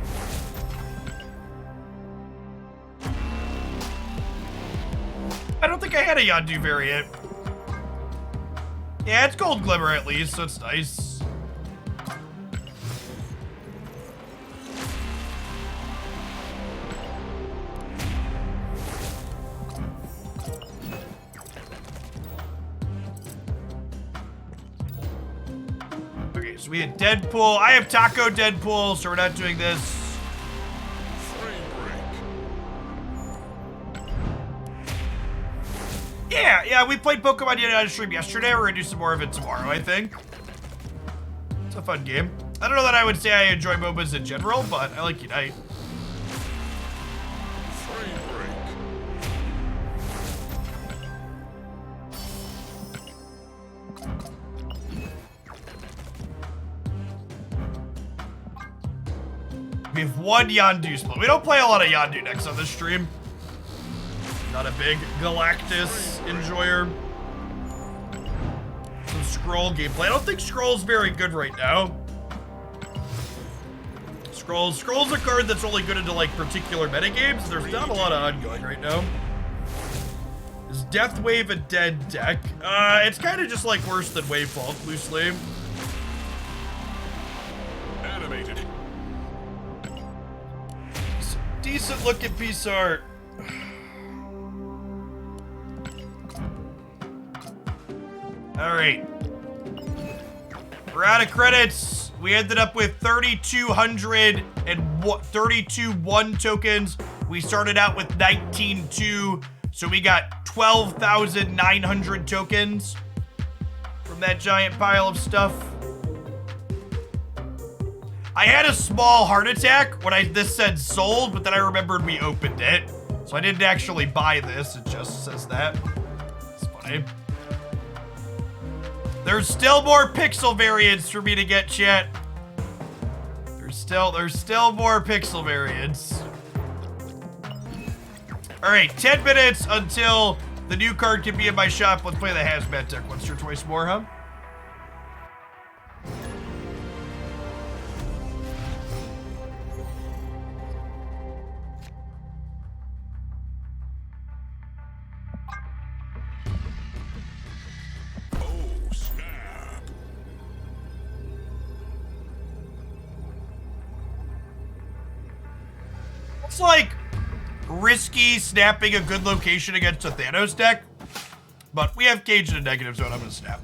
I don't think I had a Yondu variant. Yeah, it's Gold Glimmer at least, so it's nice. Okay, so we had Deadpool. I have Taco Deadpool, so we're not doing this. Yeah, we played Pokemon Unite on stream yesterday. We're gonna do some more of it tomorrow, I think. It's a fun game. I don't know that I would say I enjoy MOBAs in general, but I like Unite. We have one Yondu split. We don't play a lot of Yondu decks on this stream. Not a big Galactus enjoyer. Some Scroll gameplay. I don't think Scroll's very good right now. Scroll's a card that's only good into like particular metagames. There's not a lot of ongoing right now. Is Death Wave a dead deck? It's kind of just like worse than Wavefault, loosely. Animated. Decent looking piece of art. All right. We're out of credits. We ended up with 3,232 1 tokens. We started out with 19.2, so we got 12,900 tokens from that giant pile of stuff. I had a small heart attack when this said sold, but then I remembered we opened it. So I didn't actually buy this, it just says that. It's funny. There's still more pixel variants for me to get, chat. There's still more pixel variants. All right, 10 minutes until the new card can be in my shop. Let's play the Hazmat deck once or twice more, huh? It's like risky snapping a good location against a Thanos deck, but we have Cage in a negative zone. I'm gonna snap.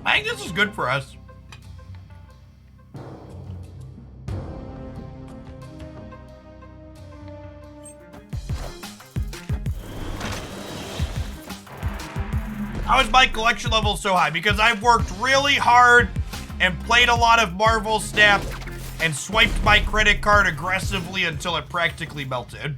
I think this is good for us. How is my collection level so high? Because I've worked really hard and played a lot of Marvel Snap and swiped my credit card aggressively until it practically melted.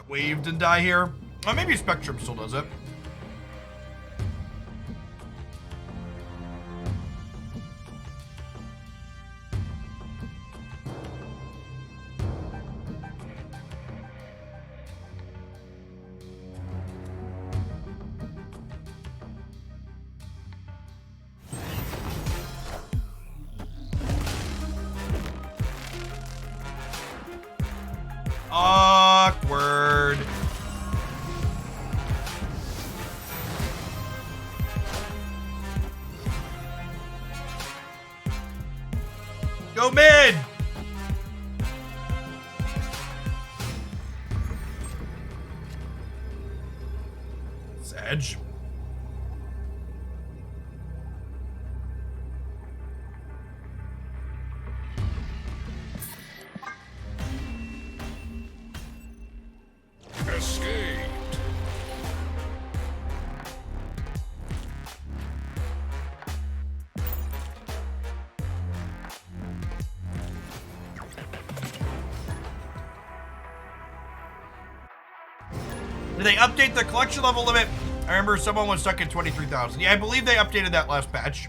Waved and die here. Oh, maybe Spectrum still does it. Awkward. Go mid. Sedge. Escaped. Did they update the collection level limit? I remember someone was stuck at 23,000. Yeah, I believe they updated that last patch.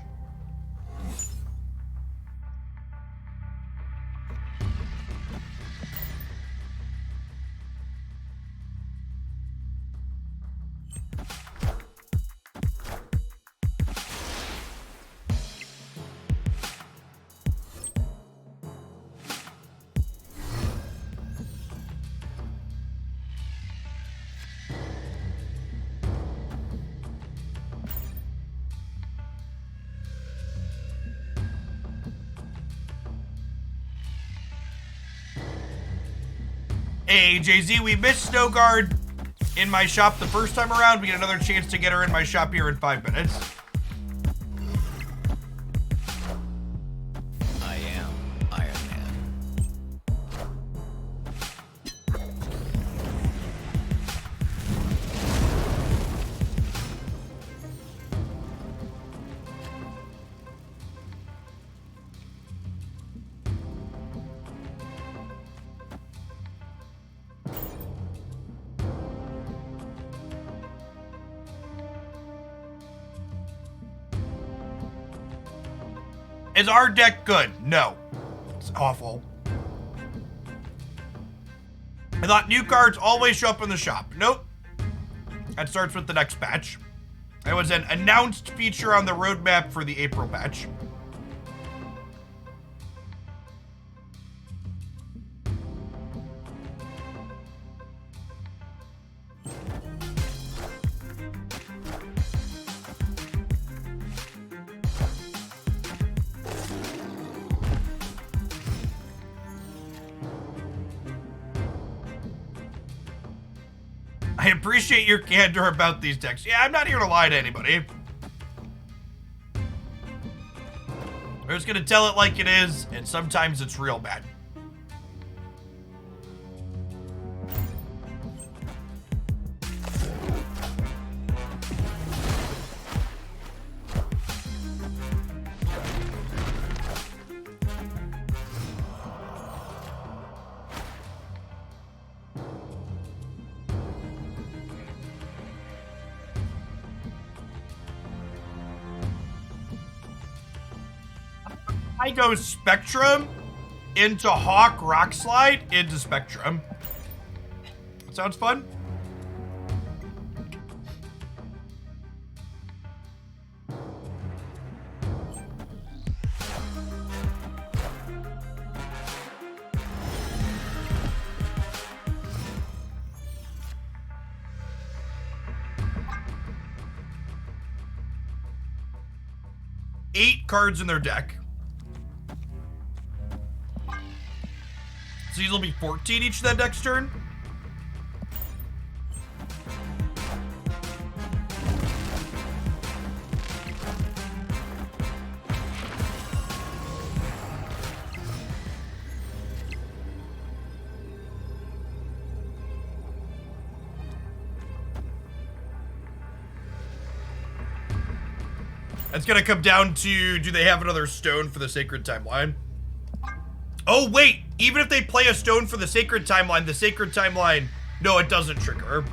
Hey, Jay-Z, we missed Snowguard in my shop the first time around. We get another chance to get her in my shop here in 5 minutes. I am Iron Man. Is our deck good? No. It's awful. I thought new cards always show up in the shop. Nope. That starts with the next patch. It was an announced feature on the roadmap for the April patch. I appreciate your candor about these decks. Yeah, I'm not here to lie to anybody. We're just gonna tell it like it is, and sometimes it's real bad. I go Spectrum into Hawk Rock Slide into Spectrum. That sounds fun. Eight cards in their deck. So these will be 14 each of that next turn. It's gonna come down to, do they have another stone for the Sacred Timeline? Oh, wait! Even if they play a stone for the Sacred Timeline, no, it doesn't trigger.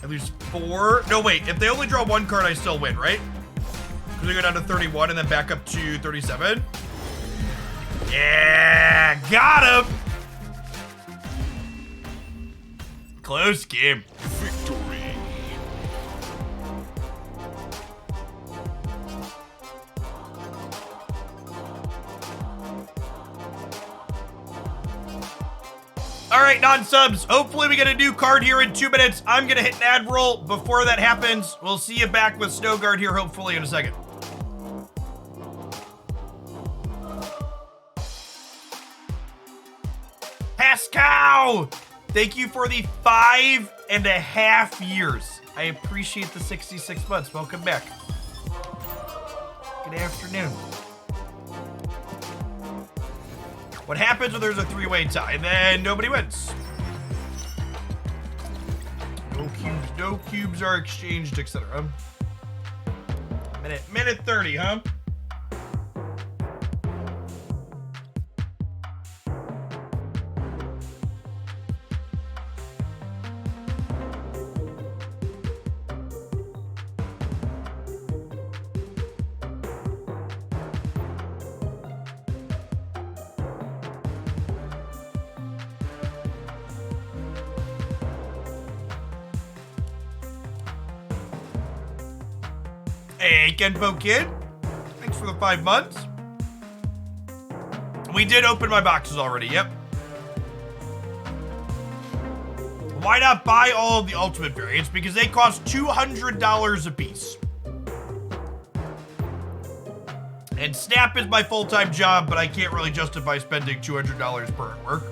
At least 4. No, wait. If they only draw 1 card, I still win, right? Because they go down to 31 and then back up to 37. Yeah! Got him! Close game. Victory. All right, non-subs. Hopefully we get a new card here in 2 minutes. I'm gonna hit an ad roll. Before that happens, we'll see you back with Snowguard here hopefully in a second. Pascal! Thank you for the 5.5 years. I appreciate the 66 months. Welcome back. Good afternoon. What happens when there's a 3-way tie? Then nobody wins. No cubes are exchanged, etc. Minute 30, huh? Hey, Genfo Kid. Thanks for the 5 months. We did open my boxes already, yep. Why not buy all of the Ultimate variants? Because they cost $200 a piece. And Snap is my full-time job, but I can't really justify spending $200 per artwork.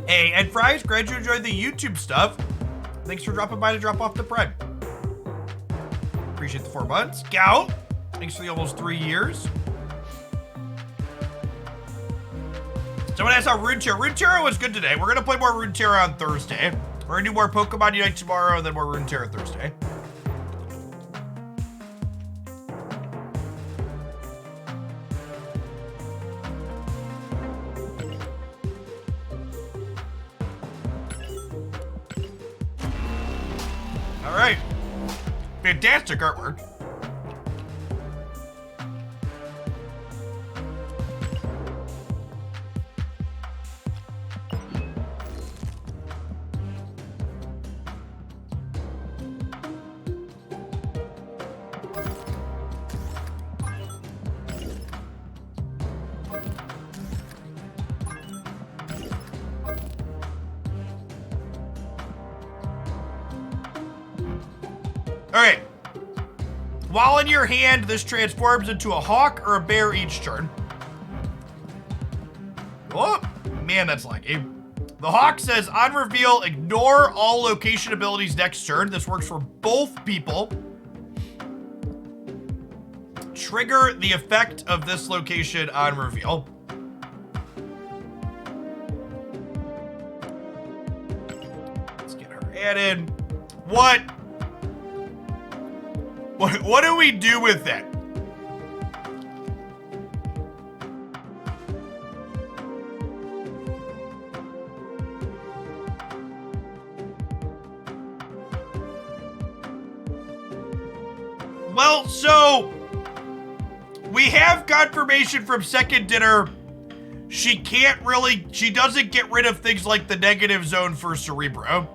Hey, Ed Fries, glad you enjoyed the YouTube stuff. Thanks for dropping by to drop off the Prime. Appreciate the 4 months. Gout, thanks for the almost 3 years. Someone asked how Runeterra. Runeterra was good today. We're going to play more Runeterra on Thursday. We're going to do more Pokemon Unite tomorrow, and then more Runeterra Thursday. All right. Fantastic artwork. All right. While in your hand, this transforms into a hawk or a bear each turn. Oh, man, that's lucky. The hawk says, on reveal, ignore all location abilities next turn. This works for both people. Trigger the effect of this location on reveal. Let's get her added. What do we do with that? Well, so we have confirmation from Second Dinner. She doesn't get rid of things like the negative zone for Cerebro.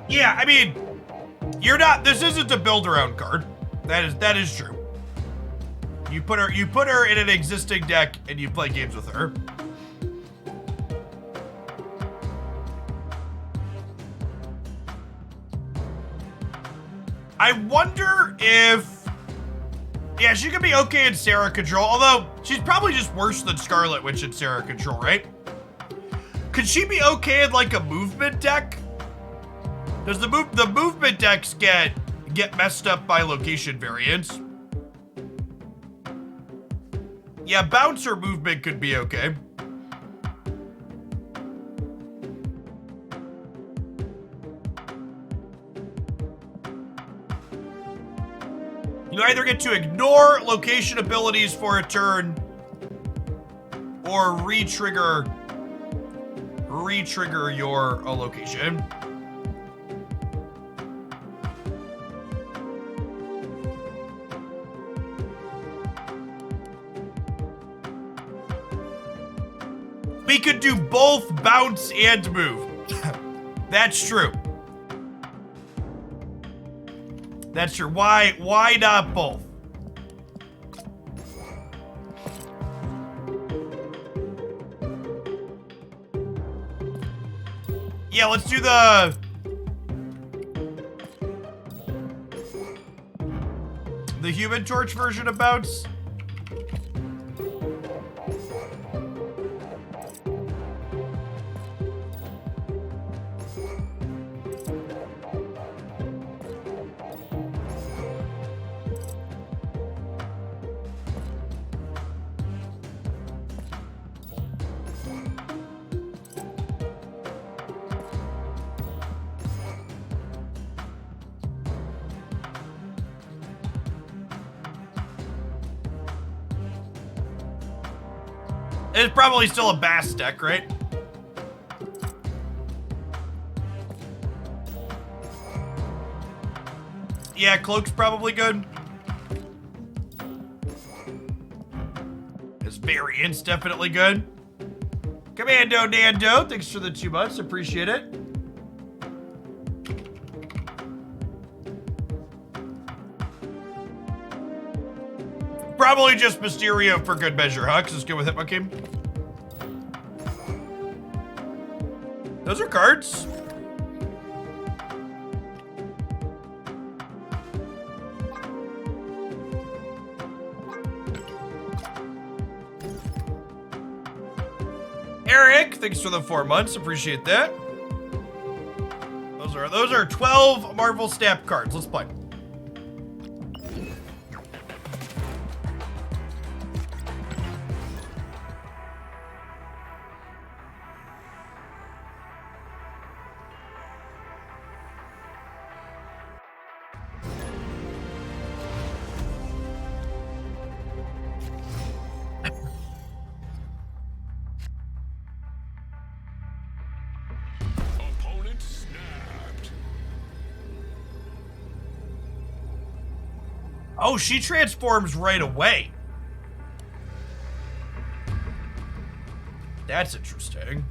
Yeah, I mean, this isn't a build around card. That is true. You put her in an existing deck and you play games with her. I wonder if, yeah, she could be okay in Sarah control, although she's probably just worse than Scarlet Witch in Sarah control, right? Could she be okay in like a movement deck? Does the movement decks get messed up by location variants? Yeah, bouncer movement could be okay. You either get to ignore location abilities for a turn or re-trigger your location. We could do both bounce and move. That's true. That's true. Why not both? Yeah, let's do the Human Torch version of bounce. It's probably still a Bass deck, right? Yeah, Cloak's probably good. His variant's definitely good. Commando Nando, thanks for the 2 months. Appreciate it. Probably just Mysterio for good measure, huh? Because it's good with Hitmonkey. Those are cards. Eric, thanks for the 4 months. Appreciate that. Those are 12 Marvel Snap cards. Let's play. Opponent snapped. Oh, she transforms right away. That's interesting.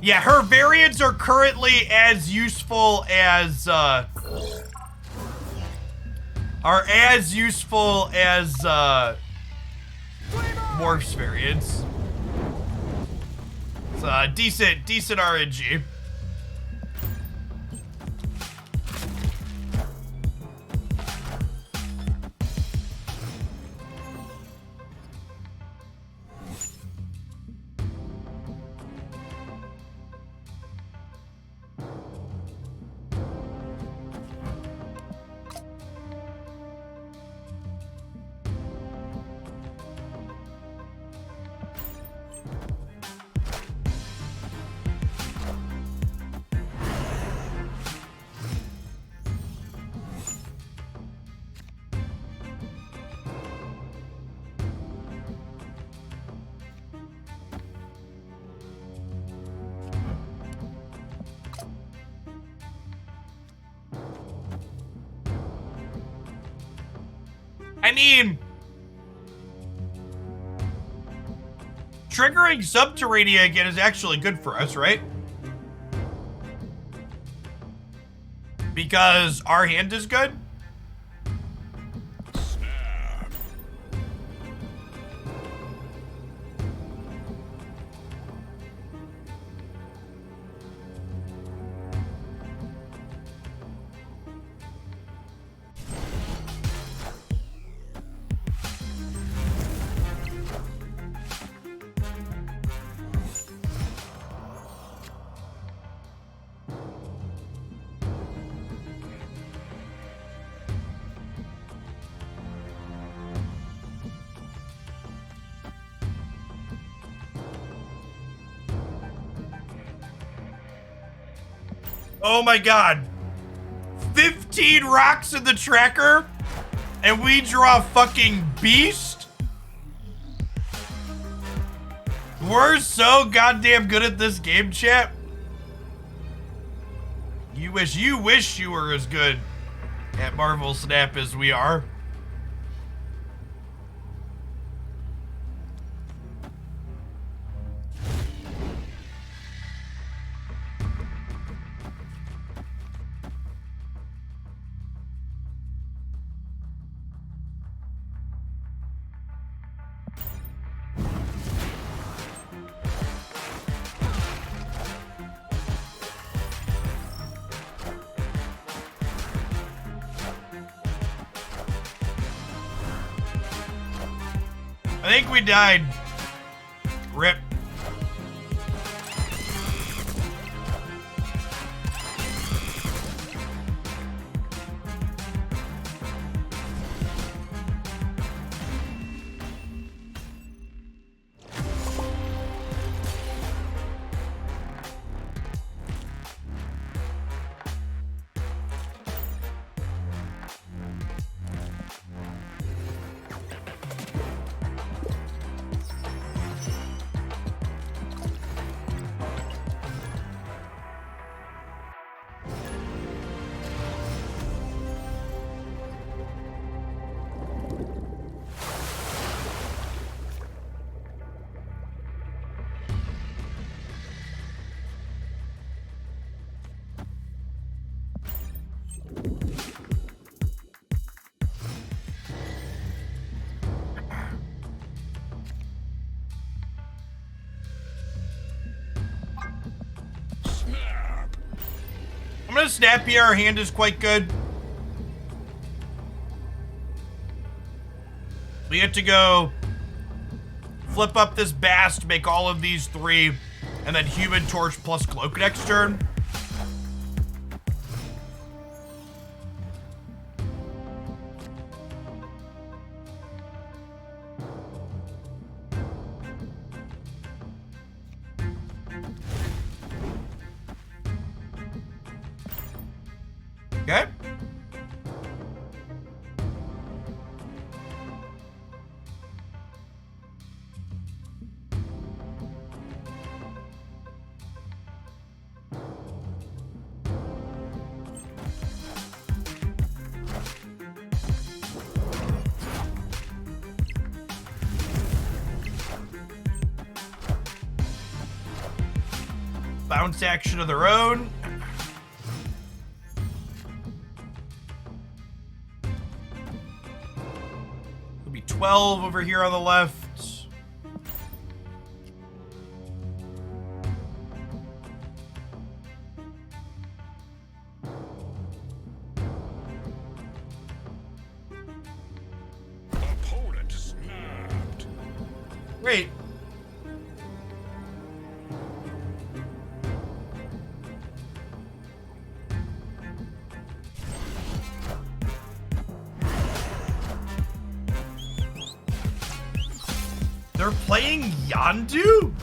Yeah, her variants are currently as useful as Morph's variants. It's decent RNG. I mean, triggering Subterranea again is actually good for us, right? Because our hand is good? Snap. Oh my god. 15 rocks in the tracker, and we draw a fucking beast? We're so goddamn good at this game, chat. You wish you were as good at Marvel Snap as we are. I think we died. Rip. I'm gonna snap here. Our hand is quite good. We get to go flip up this Bast, make all of these 3, and then Human Torch plus Cloak next turn. Okay. Bounce action of their own. It'll be 12 over here on the left. Opponent snapped. Great. They're playing Yondu?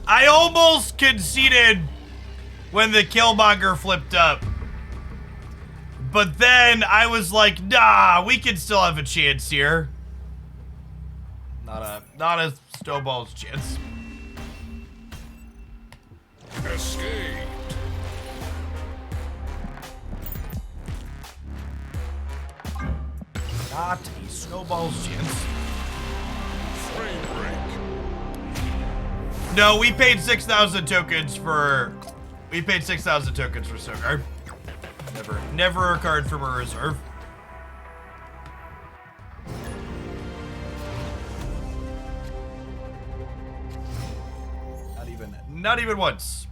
I almost conceded when the Killmonger flipped up. But then I was like, nah, we can still have a chance here. Not a snowball's chance. Escaped. Not a snowball's chance. Frame break. No, we paid 6,000 tokens for... We paid 6,000 tokens for Snowguard. Never a card from a reserve. Not even once.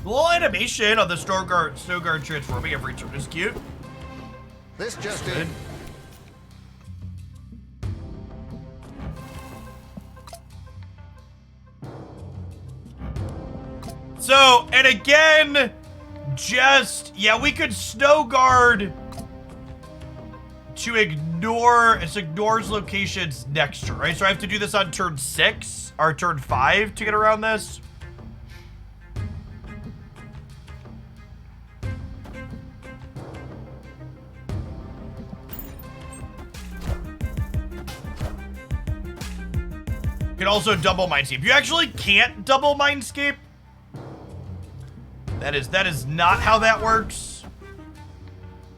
The little animation on the Snowguard transforming every turn is cute. This just Good. in. So, and again, yeah, we could Snowguard to ignore, it ignores locations next turn, right? So I have to do this on turn 6 or turn 5 to get around this. You can also double Mindscape. You actually can't double Mindscape. That is not how that works.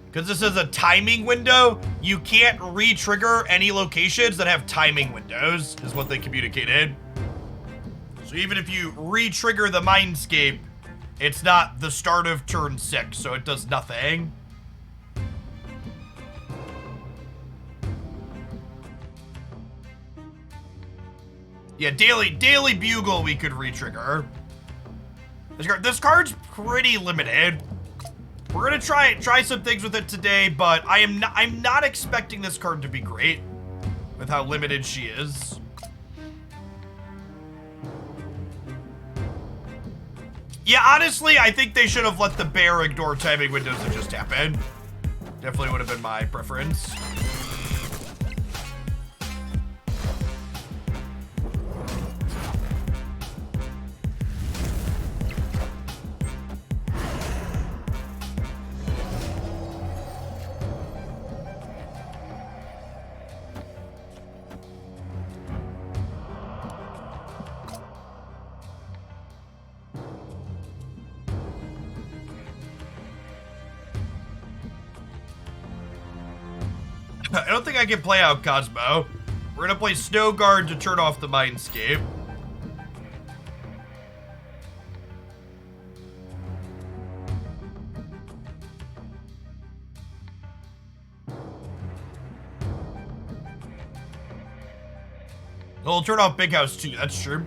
Because this is a timing window, you can't re-trigger any locations that have timing windows, is what they communicated. So even if you re-trigger the Mindscape, it's not the start of turn 6, so it does nothing. Yeah, Daily Bugle we could re-trigger. This card's pretty limited. We're gonna try some things with it today, but I'm not expecting this card to be great with how limited she is. Yeah, honestly, I think they should have let the bear ignore timing windows and just tap in. Definitely would have been my preference. I don't think I can play out Cosmo. We're gonna play Snowguard to turn off the Mindscape. We'll turn off Big House too, that's true.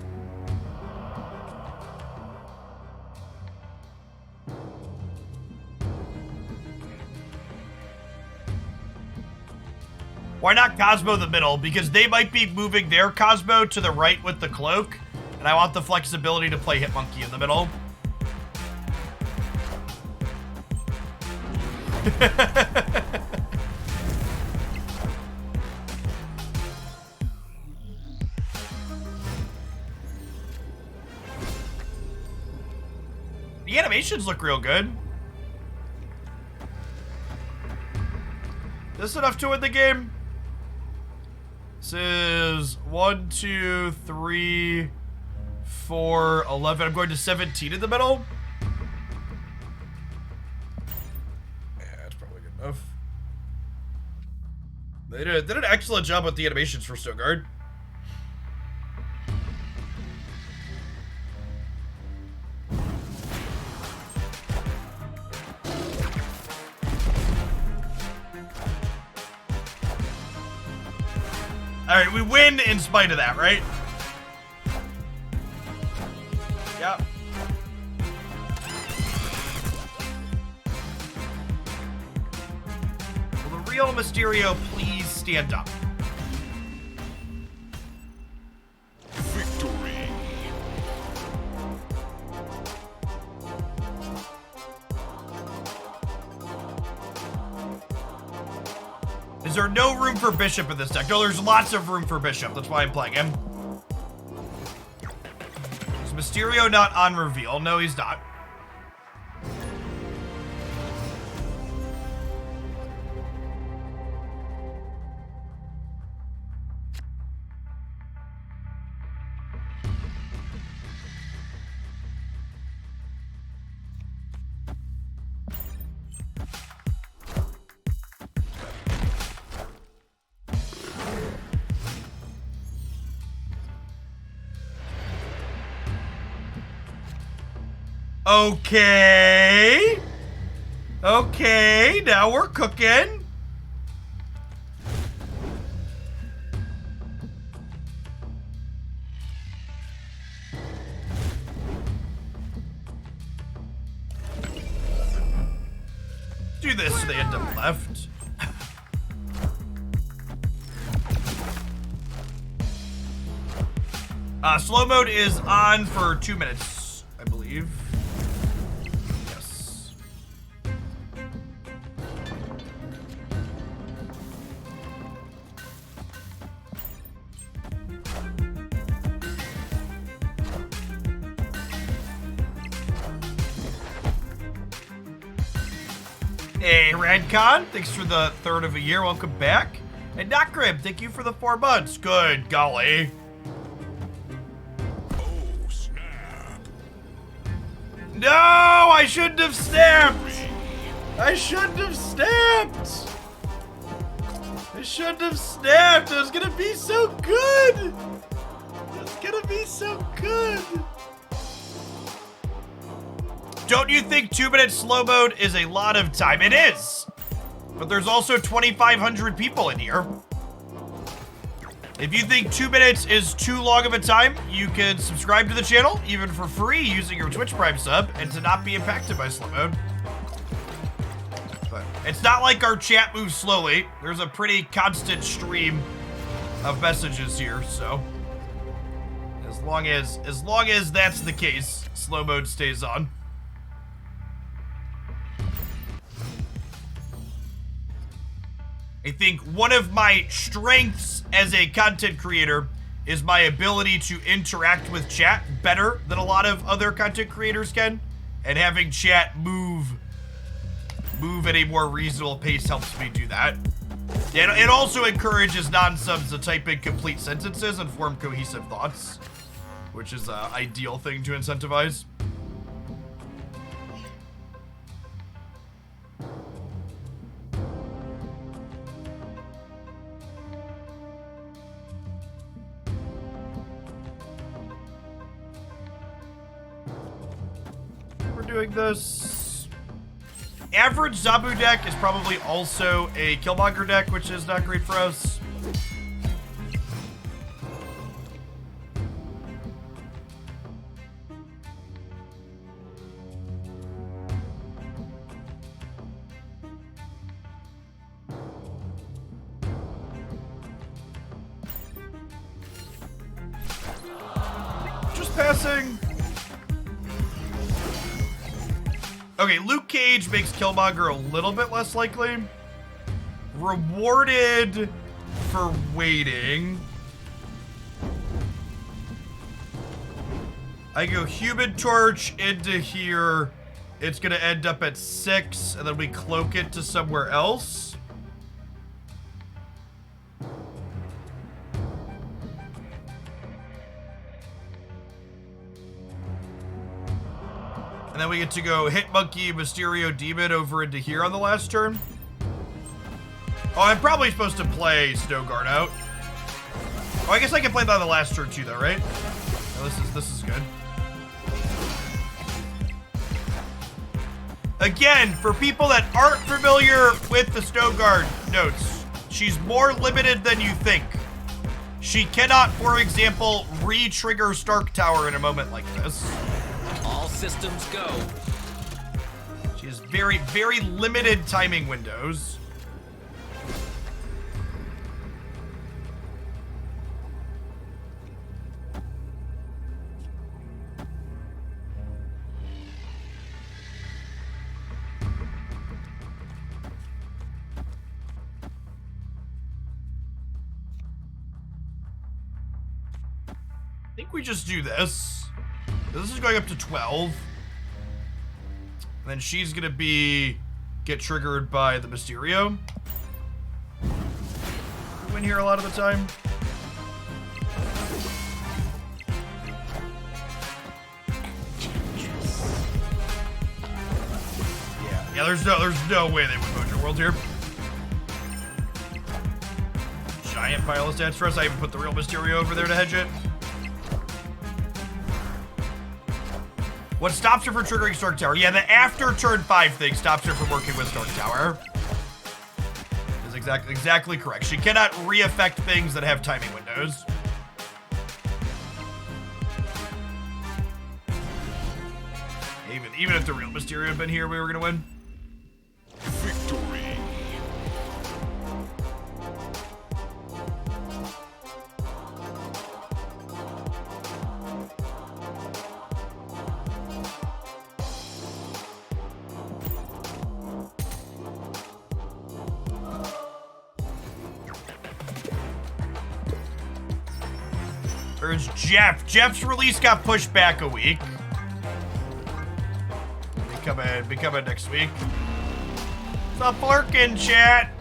Why not Cosmo the middle? Because they might be moving their Cosmo to the right with the cloak, and I want the flexibility to play Hitmonkey in the middle. The animations look real good. This enough to win the game? This is 1, 2, 3, 4, 11. I'm going to 17 in the middle. Yeah, that's probably good enough. They did an excellent job with the animations for Snowguard. Alright, we win in spite of that, right? Yep. Will the real Mysterio please stand up? Victory. Is there no room for Bishop in this deck? No, there's lots of room for Bishop. That's why I'm playing him. Is Mysterio not on reveal? No, he's not. Okay. Okay, now we're cooking. Do this so they end up left. Slow mode is on for 2 minutes, I believe. Yes. Hey, Radcon, thanks for the third of a year. Welcome back. And Doc Grib, thank you for the 4 months. Good golly. Oh, snap. No, I shouldn't have snapped. I shouldn't have snapped. I shouldn't have snapped. It was gonna be so good. It was gonna be so good. Don't you think 2 minute slow mode is a lot of time? It is. But there's also 2,500 people in here. If you think 2 minutes is too long of a time, you can subscribe to the channel, even for free, using your Twitch Prime sub, and to not be impacted by slow mode. But it's not like our chat moves slowly. There's a pretty constant stream of messages here, so as long as that's the case, slow mode stays on. I think one of my strengths as a content creator is my ability to interact with chat better than a lot of other content creators can, and having chat move at a more reasonable pace helps me do that. And it also encourages non-subs to type in complete sentences and form cohesive thoughts, which is an ideal thing to incentivize. Doing this. Average Zabu deck is probably also a Killmonger deck, which is not great for us. Just passing. Okay, Luke Cage makes Killmonger a little bit less likely. Rewarded for waiting. I go Human Torch into here. It's gonna end up at 6, and then we cloak it to somewhere else. And then we get to go Hit Monkey, Mysterio, Demon over into here on the last turn. Oh, I'm probably supposed to play Snowguard out. Oh, I guess I can play that on the last turn too, though, right? Oh, this is good. Again, for people that aren't familiar with the Snowguard notes, she's more limited than you think. She cannot, for example, re-trigger Stark Tower in a moment like this. All systems go. She has very, very limited timing windows. I think we just do this. This is going up to 12. And then she's gonna get triggered by the Mysterio. We win here a lot of the time. Yeah, there's no way they win Mojo World here. Giant pile of stats for us. I even put the real Mysterio over there to hedge it. What stops her from triggering Stark Tower? Yeah, the after turn 5 thing stops her from working with Stark Tower. Is exactly correct. She cannot re-affect things that have timing windows. Even if the real Mysterio had been here, we were gonna win. Victory. There's Jeff. Jeff's release got pushed back a week. Be coming next week. Stop lurking, chat.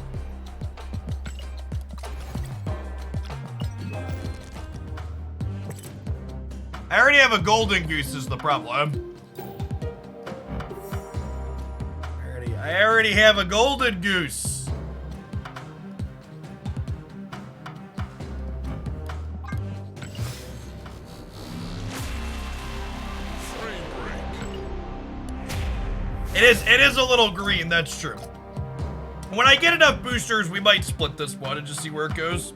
I already have a golden goose is the problem. I already have a golden goose. It is a little green, that's true. When I get enough boosters, we might split this one and just see where it goes.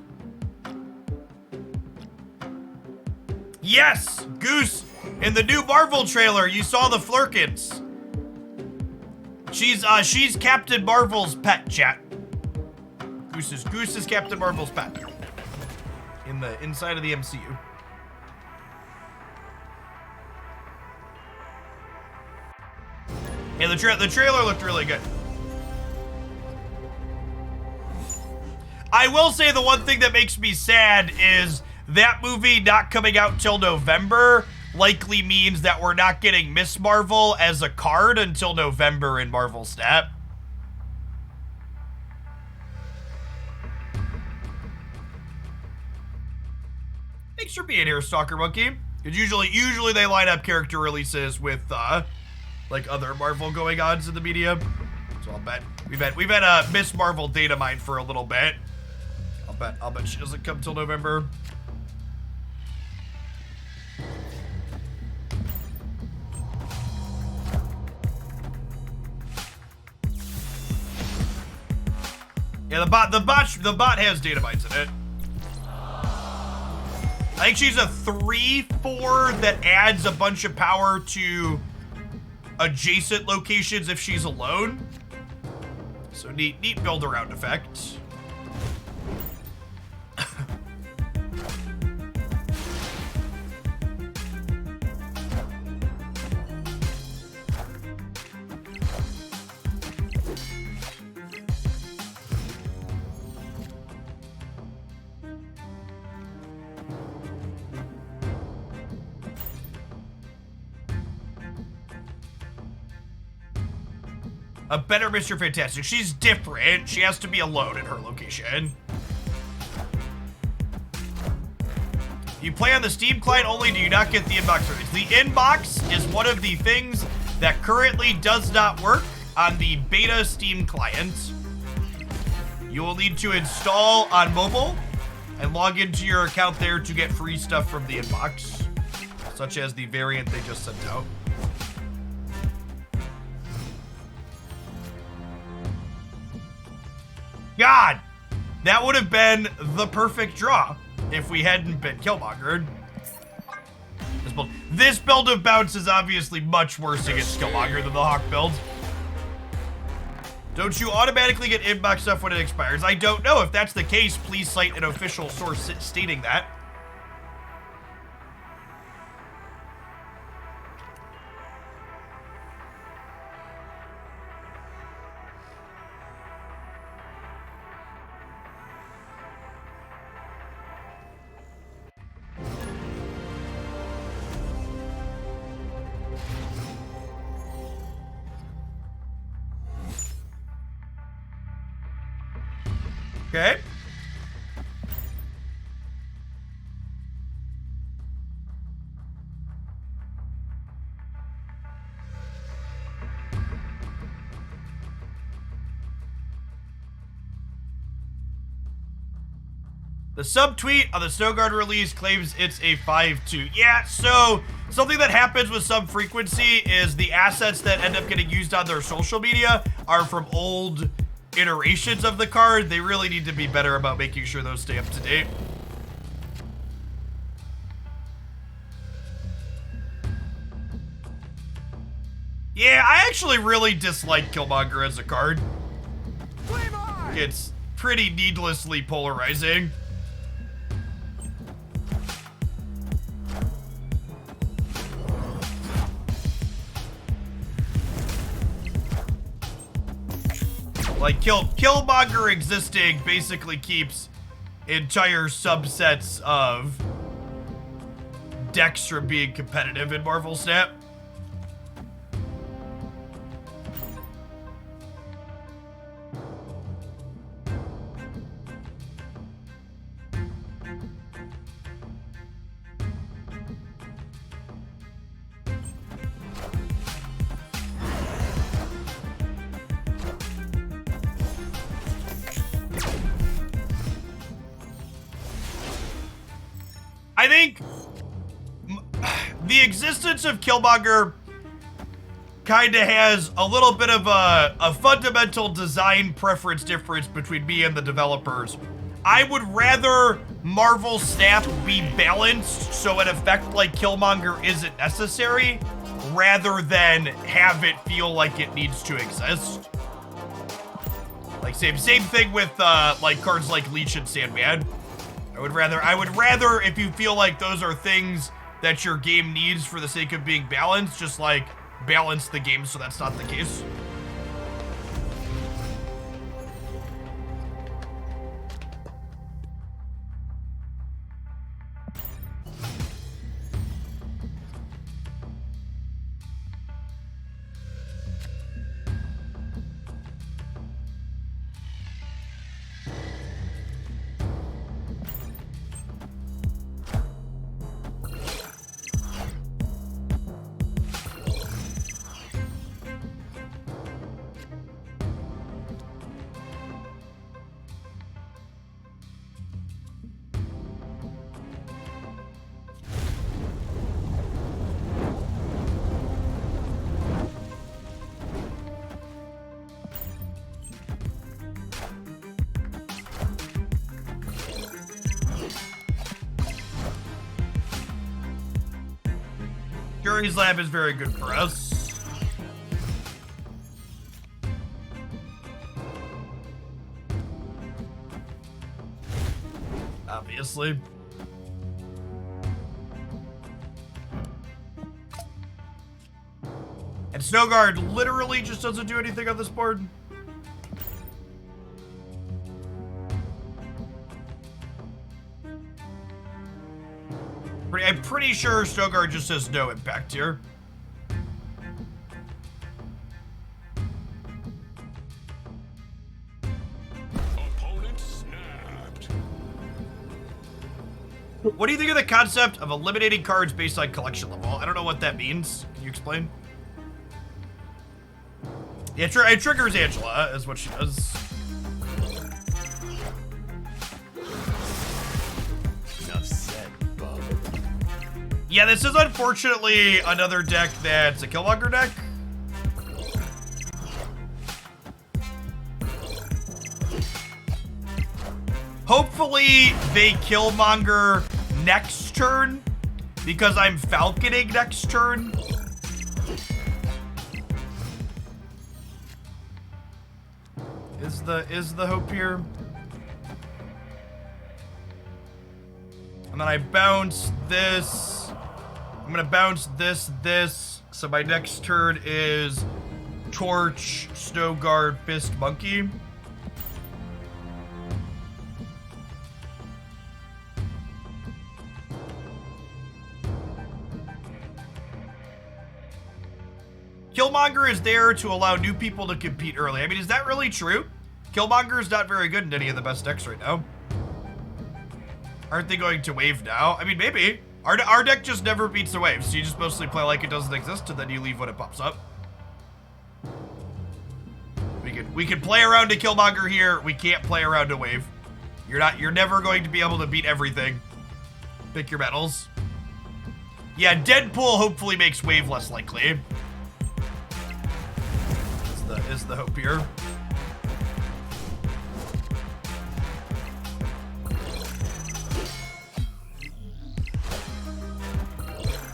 Yes, Goose. In the new Marvel trailer, you saw the Flurkins. She's Captain Marvel's pet, chat. Goose is Captain Marvel's pet. In the inside of the MCU. Yeah, the trailer looked really good. I will say the one thing that makes me sad is that movie not coming out till November likely means that we're not getting Miss Marvel as a card until November in Marvel Snap. Thanks for being here, Stalker Monkey. Because usually they line up character releases with like other Marvel going ons in the media. So I'll bet we've had a Miss Marvel data mine for a little bit. I'll bet she doesn't come till November. Yeah, the bot has data mines in it. I think she's a 3/4 that adds a bunch of power to adjacent locations if she's alone. So neat build around effect. A better Mr. Fantastic. She's different. She has to be alone in her location. You play on the Steam client only, do you not get the inbox service? The inbox is one of the things that currently does not work on the beta Steam client. You will need to install on mobile and log into your account there to get free stuff from the inbox, such as the variant they just sent out. God, that would have been the perfect draw if we hadn't been Killmongered. This build of bounce is obviously much worse against Killmonger than the Hawk build. Don't you automatically get inbox stuff when it expires? I don't know. If that's the case, please cite an official source stating that. Okay. The subtweet on the Snowguard release claims it's a 5.2. Yeah, so something that happens with some frequency is the assets that end up getting used on their social media are from old iterations of the card. They really need to be better about making sure those stay up to date. Yeah, I actually really dislike Killmonger as a card. It's pretty needlessly polarizing. Like, Killmonger existing basically keeps entire subsets of decks from being competitive in Marvel Snap. I think the existence of Killmonger kind of has a little bit of a fundamental design preference difference between me and the developers. I would rather Marvel's staff be balanced so an effect like Killmonger isn't necessary, rather than have it feel like it needs to exist. Like same thing with like cards like Leech and Sandman. I would rather if you feel like those are things that your game needs for the sake of being balanced, just like balance the game so that's not the case. Jury's Lab is very good for us. Obviously. And Snowguard literally just doesn't do anything on this board. I'm pretty sure Snowguard just has no impact here. Opponent snapped. What do you think of the concept of eliminating cards based on collection level? I don't know what that means. Can you explain? Yeah, it triggers Angela, is what she does. Enough said, bub. Yeah, this is unfortunately another deck that's a Killmonger deck. Hopefully they Killmonger next turn, because I'm Falconing next turn. Is the hope here? And then I bounce this. I'm gonna bounce this. So my next turn is Torch, Snowguard, Fist, Monkey. Killmonger is there to allow new people to compete early. I mean, is that really true? Killmonger is not very good in any of the best decks right now. Aren't they going to wave now? I mean, maybe. Our deck just never beats the wave, so you just mostly play like it doesn't exist, and then you leave when it pops up. We can play around to Killmonger here. We can't play around to wave. You're never going to be able to beat everything. Pick your battles. Yeah, Deadpool hopefully makes wave less likely. Is the hope here.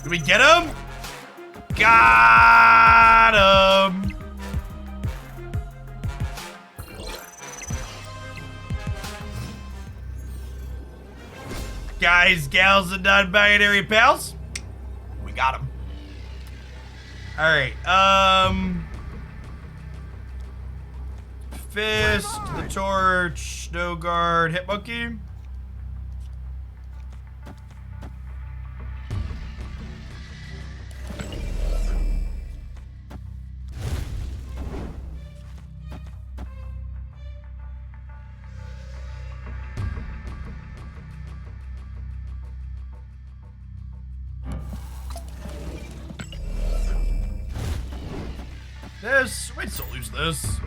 Did we get him? Got him. Guys, gals, and non-binary pals, we got him. All right, Fist, the Torch, Snowguard, Hit Monkey. This, we'd still lose this.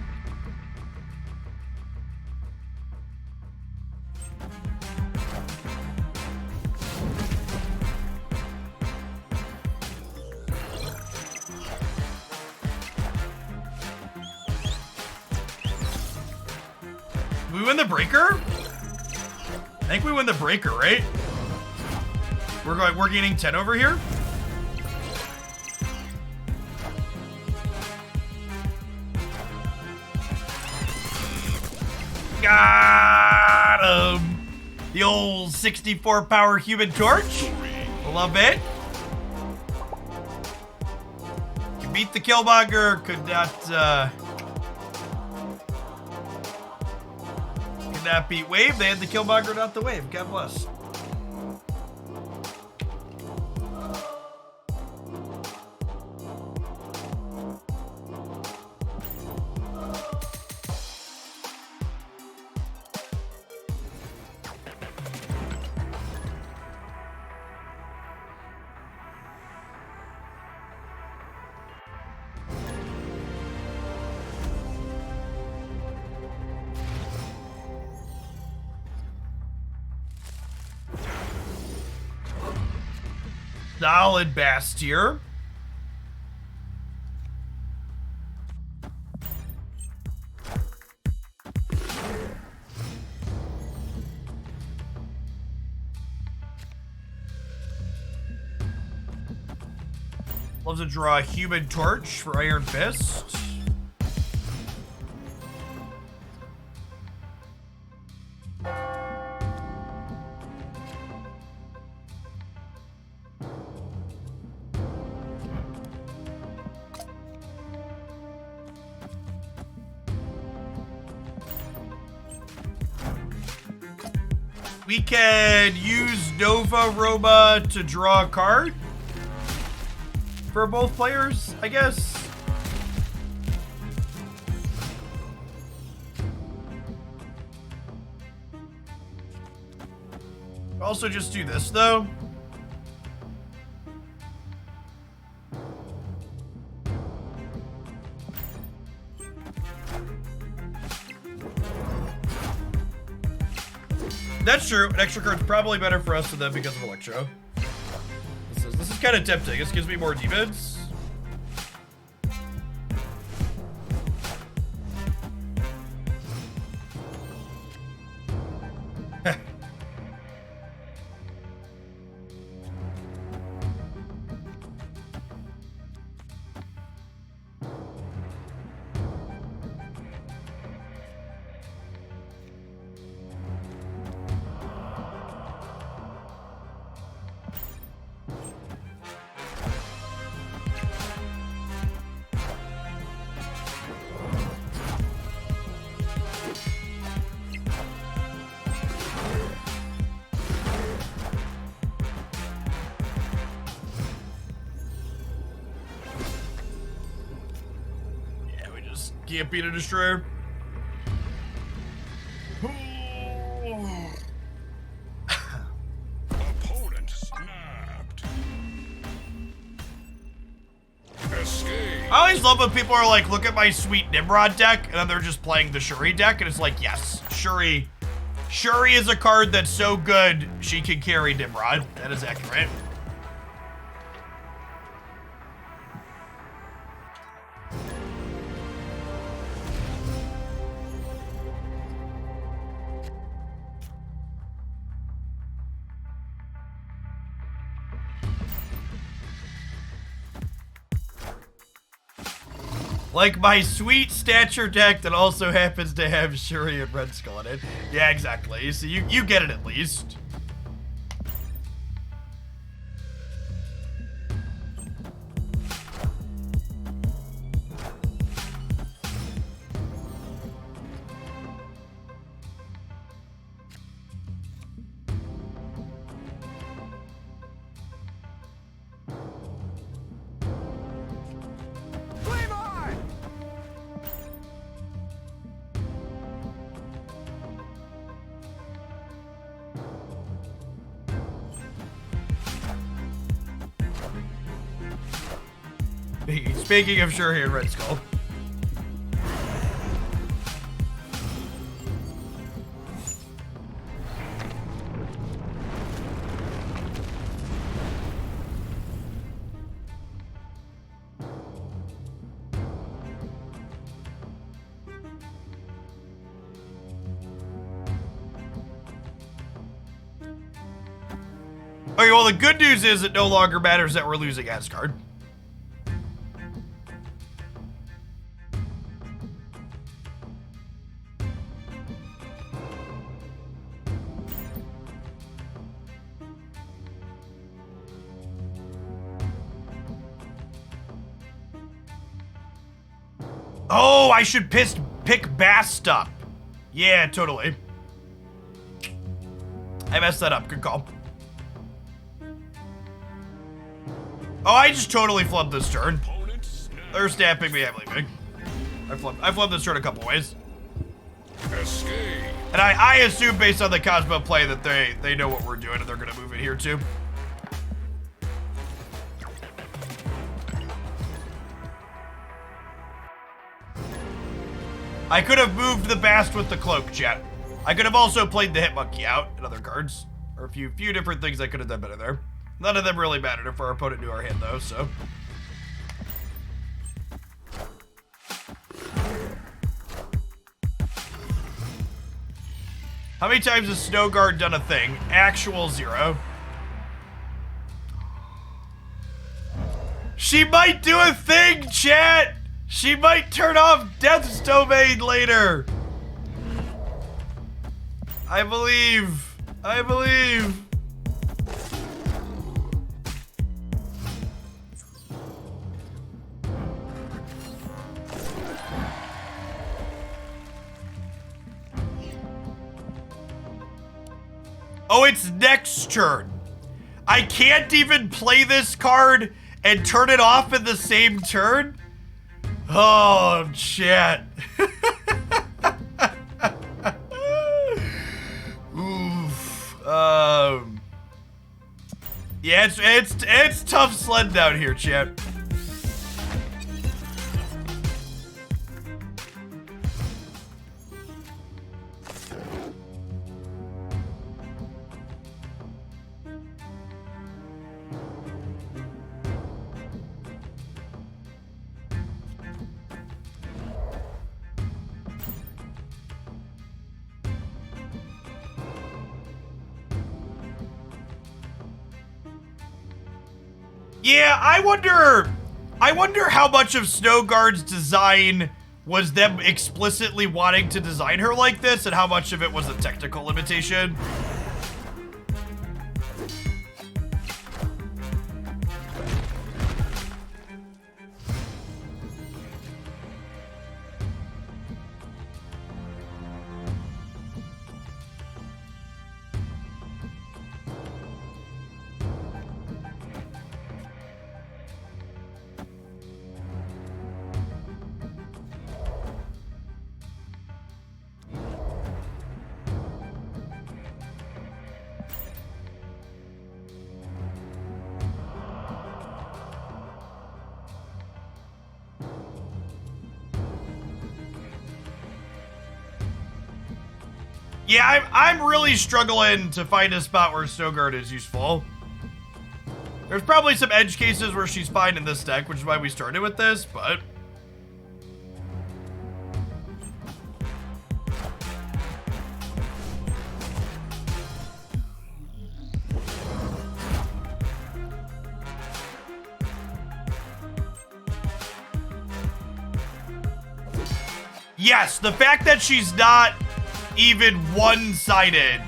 We win the breaker? think we win the breaker, right? We're gaining 10 over here. Got him. The old 64 power human torch. Love it. Can beat the Killmonger. Could not beat Wave. They had the Killmonger, not the Wave. God bless. Solid Bastier. Loves to draw a human torch for Iron Fist. We can use Nova Roma to draw a card for both players, I guess. Also just do this though. That's true. An extra card's probably better for us than them because of Electro. This is kind of tempting. This gives me more demons. Can't beat a destroyer. Opponent snapped. Escape. I always love when people are like, look at my sweet Nimrod deck, and then they're just playing the Shuri deck, and it's like, yes, Shuri is a card that's so good, she can carry Nimrod. That is accurate. Like my sweet stature deck that also happens to have Shuri and Red Skull in it. Yeah, exactly. So you get it at least. Speaking of Shuri and Red Skull. Okay, well, the good news is it no longer matters that we're losing Asgard. Oh, I should pick Bast up. Yeah, totally. I messed that up. Good call. Oh, I just totally flubbed this turn. They're snapping me. I'm leaving. I flubbed this turn a couple ways. Escape. And I assume based on the Cosmo play that they know what we're doing and they're gonna move it here too. I could have moved the Bast with the cloak, chat. I could have also played the Hit Monkey out and other cards. Or a few different things I could have done better there. None of them really mattered if our opponent knew our hand though, so. How many times has Snowguard done a thing? Actual 0. She might do a thing, chat! She might turn off Death's Domain later! I believe. I believe. Oh, it's next turn. I can't even play this card and turn it off in the same turn? Oh, shit. Oof. Yeah, it's tough sledding down here, chat. Yeah, I wonder how much of Snowguard's design was them explicitly wanting to design her like this and how much of it was a technical limitation. Yeah, I'm really struggling to find a spot where Snowguard is useful. There's probably some edge cases where she's fine in this deck, which is why we started with this, but... Yes, the fact that she's not even one-sided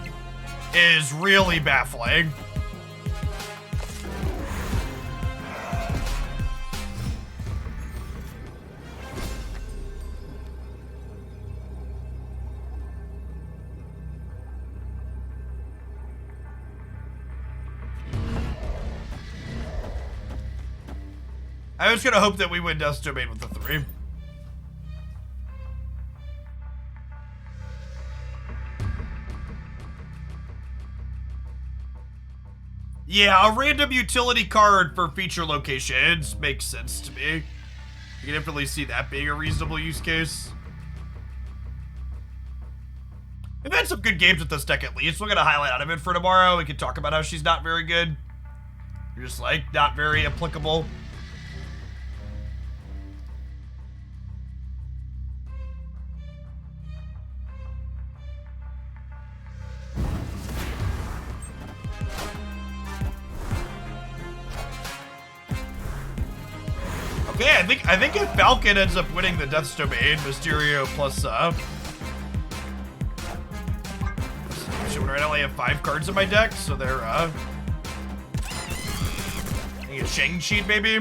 is really baffling. I was gonna hope that we win Death's Domain with the 3. Yeah, a random utility card for feature locations makes sense to me. You can definitely see that being a reasonable use case. We've had some good games with this deck at least. We're gonna highlight out of it for tomorrow. We can talk about how she's not very good. You're just like, not very applicable. Yeah, I think if Falcon ends up winning the Death's Domain, Mysterio plus I only have 5 cards in my deck, so they're I think a Shang cheat maybe.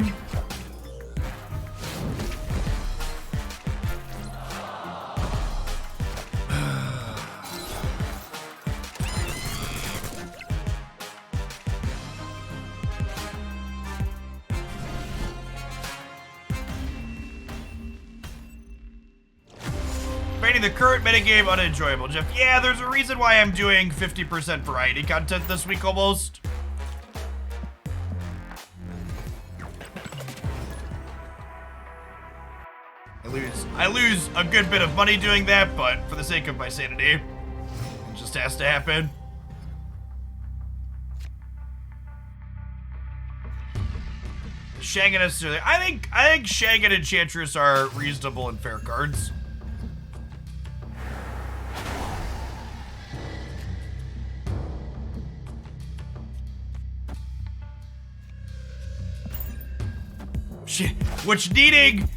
Finding the current metagame unenjoyable, Jeff. Yeah, there's a reason why I'm doing 50% variety content this week almost. I lose a good bit of money doing that, but for the sake of my sanity, it just has to happen. Shang and necessarily. I think Shang and Enchantress are reasonable and fair cards. Which needing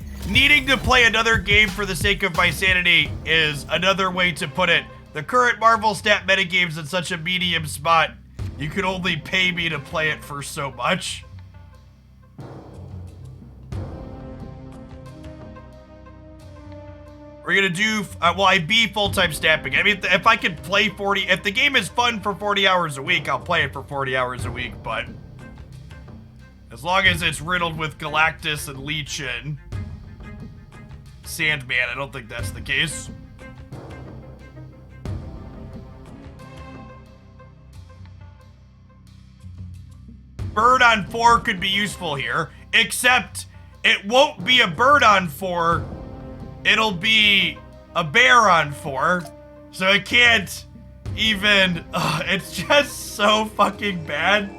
to play another game for the sake of my sanity is another way to put it. The current Marvel stat metagame's in such a medium spot, you can only pay me to play it for so much. We're gonna do, well, I be full-time staffing. I mean, if I could play 40, if the game is fun for 40 hours a week, I'll play it for 40 hours a week, but as long as it's riddled with Galactus and Leech and Sandman, I don't think that's the case. Bird on 4 could be useful here, except it won't be a bird on 4, it'll be a bear on 4, so it can't even, it's just so fucking bad.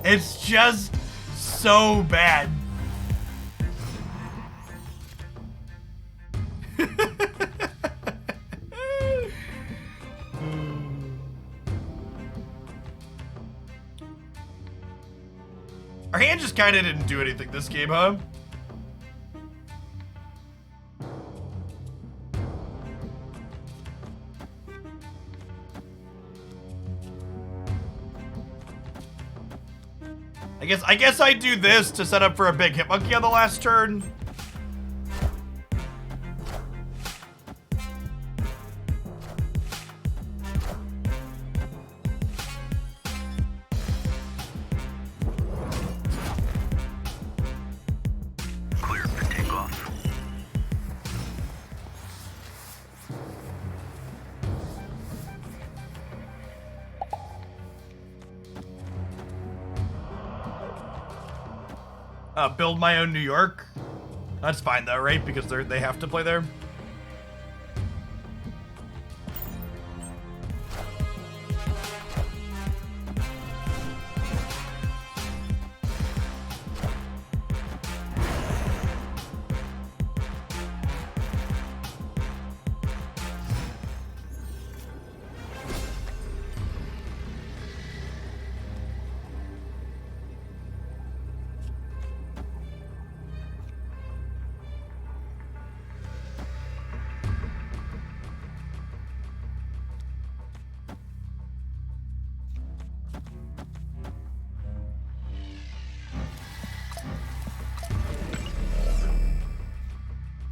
It's just so bad. Our hand just kind of didn't do anything this game, huh? I guess I do this to set up for a big Hitmonkey on the last turn. Clear for takeoff. Build my own New York. That's fine though, right? Because they have to play there.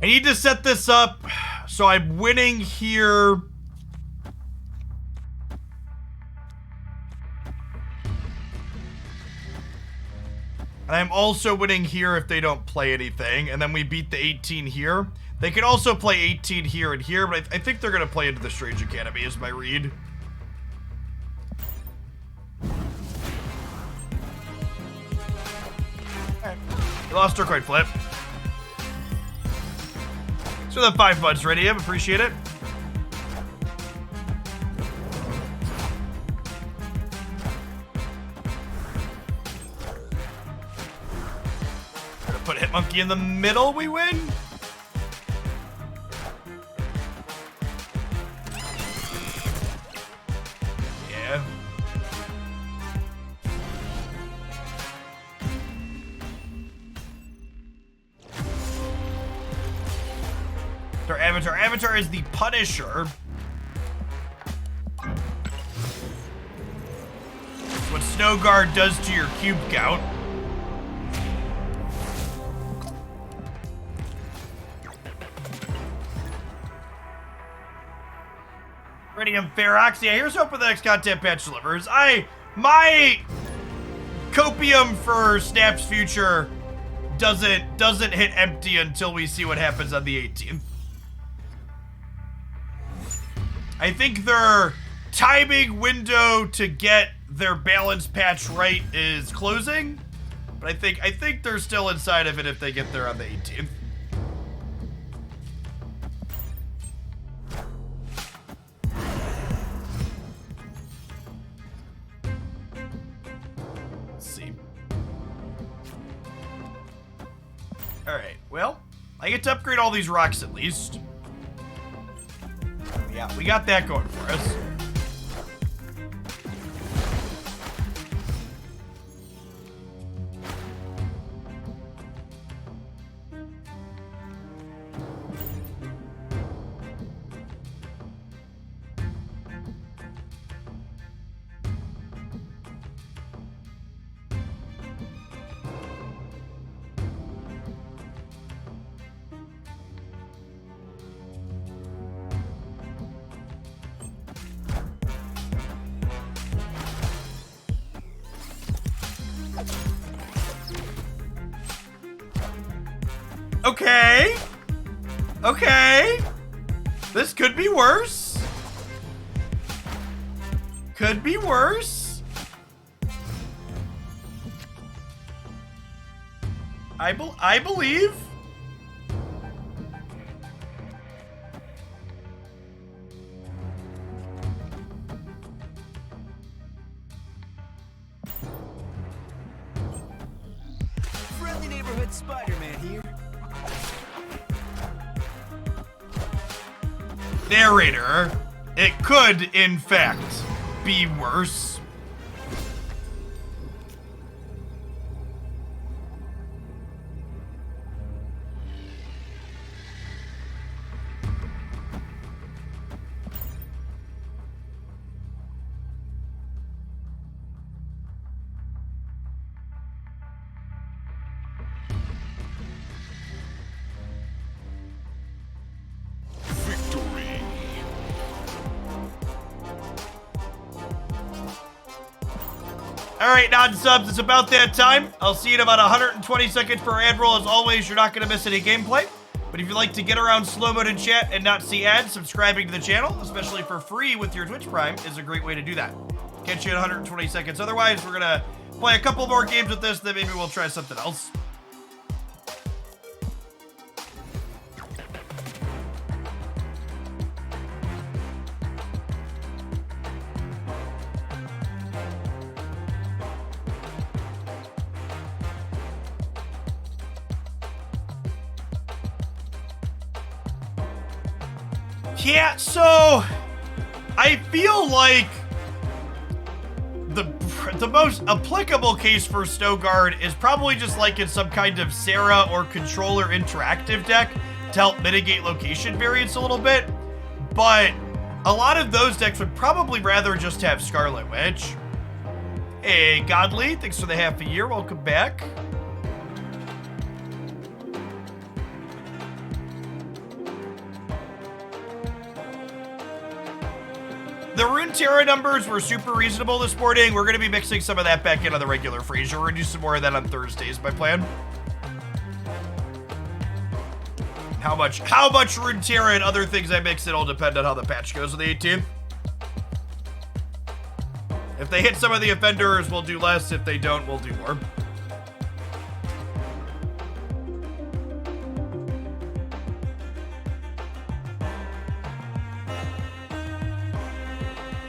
I need to set this up so I'm winning here. And I'm also winning here if they don't play anything, and then we beat the 18 here. They could also play 18 here and here, but I think they're going to play into the Strange Academy is my read. Right. You lost our coin flip. So the 5 buds ready, appreciate it. Gonna put Hitmonkey in the middle, we win. Yeah. Avatar? Avatar is the Punisher. What Snowguard does to your cube count. Radium Ferox. Yeah, here's hoping the next content patch delivers. My copium for Snap's future doesn't hit empty until we see what happens on the 18th. I think their timing window to get their balance patch right is closing, but I think they're still inside of it if they get there on the 18th. Let's see. All right, well, I get to upgrade all these rocks at least. Yeah, we got that going for us. Okay. Okay. This could be worse. Could be worse. I believe. Friendly neighborhood Spider-Man here. Narrator, it could, in fact, be worse. All right, non-subs, it's about that time. I'll see you in about 120 seconds per ad roll. As always, you're not going to miss any gameplay. But if you'd like to get around slow mode in chat and not see ads, subscribing to the channel, especially for free with your Twitch Prime, is a great way to do that. Catch you in 120 seconds. Otherwise, we're going to play a couple more games with this, then maybe we'll try something else. Yeah, so I feel like the most applicable case for Snowguard is probably just like in some kind of Sarah or controller interactive deck to help mitigate location variance a little bit. But a lot of those decks would probably rather just have Scarlet Witch. Hey, Godly, thanks for the half a year. Welcome back. The Runeterra numbers were super reasonable this morning. We're going to be mixing some of that back into the regular Fraser. We're going to do some more of that on Thursdays, my plan. How much Runeterra and other things I mix, it'll depend on how the patch goes on the 18th. If they hit some of the offenders, we'll do less. If they don't, we'll do more.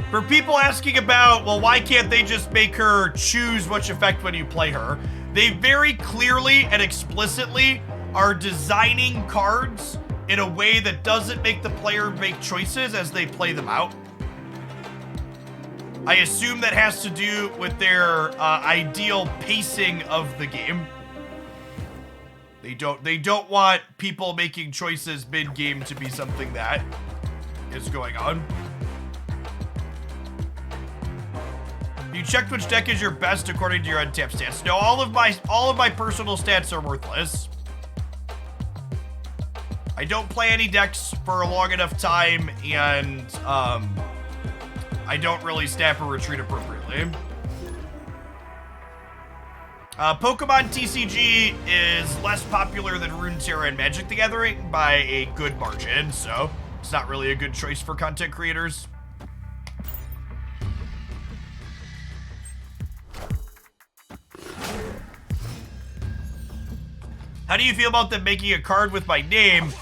For people asking about, well, why can't they just make her choose which effect when you play her? They very clearly and explicitly are designing cards in a way that doesn't make the player make choices as they play them out. I assume that has to do with their ideal pacing of the game. They don't want people making choices mid-game to be something that is going on. You checked which deck is your best according to your untapped stats. No, all of my personal stats are worthless. I don't play any decks for a long enough time, and I don't really snap or retreat appropriately. Pokemon TCG is less popular than Runeterra and Magic the Gathering by a good margin, so it's not really a good choice for content creators. How do you feel about them making a card with my name?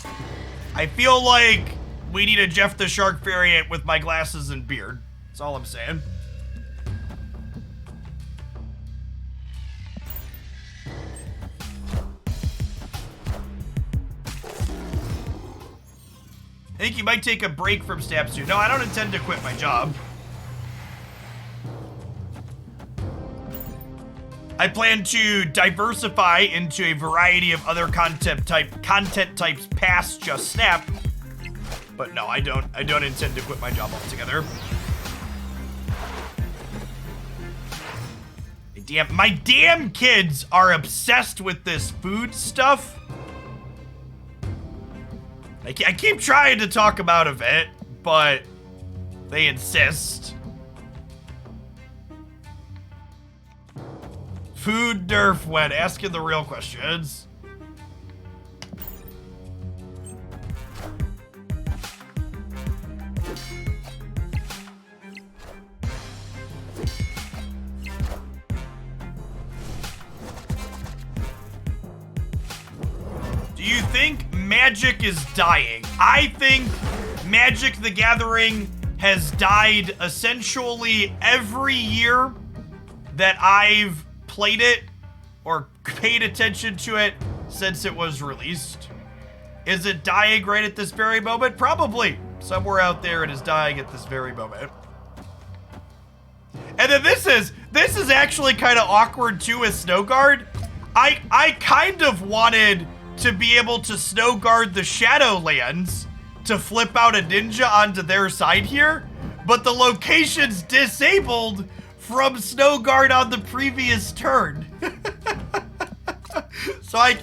I feel like we need a Jeff the Shark variant with my glasses and beard. That's all I'm saying. I think you might take a break from stab soon. No, I don't intend to quit my job. I plan to diversify into a variety of other content types past just Snap. But no, I don't intend to quit my job altogether. My damn kids are obsessed with this food stuff. I keep trying to talk them out of it, but they insist. Food nerf when asking the real questions. Do you think Magic is dying? I think Magic the Gathering has died essentially every year that I've played it or paid attention to it since it was released. Is it dying right at this very moment? Probably. Somewhere out there it is dying at this very moment. And then this is actually kind of awkward too with Snowguard. I kind of wanted to be able to Snowguard the Shadowlands to flip out a ninja onto their side here, but the location's disabled from Snowguard on the previous turn. So I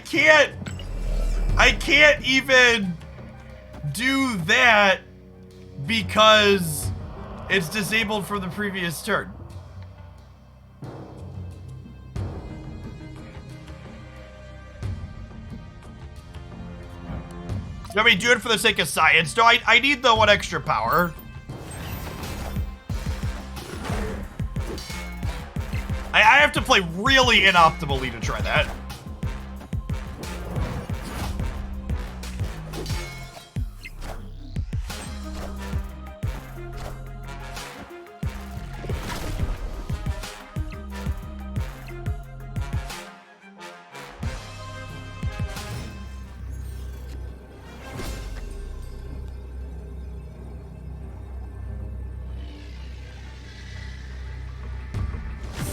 can't even do that because it's disabled from the previous turn. I mean, do it for the sake of science. No, I need the one extra power. I have to play really inoptimally to try that.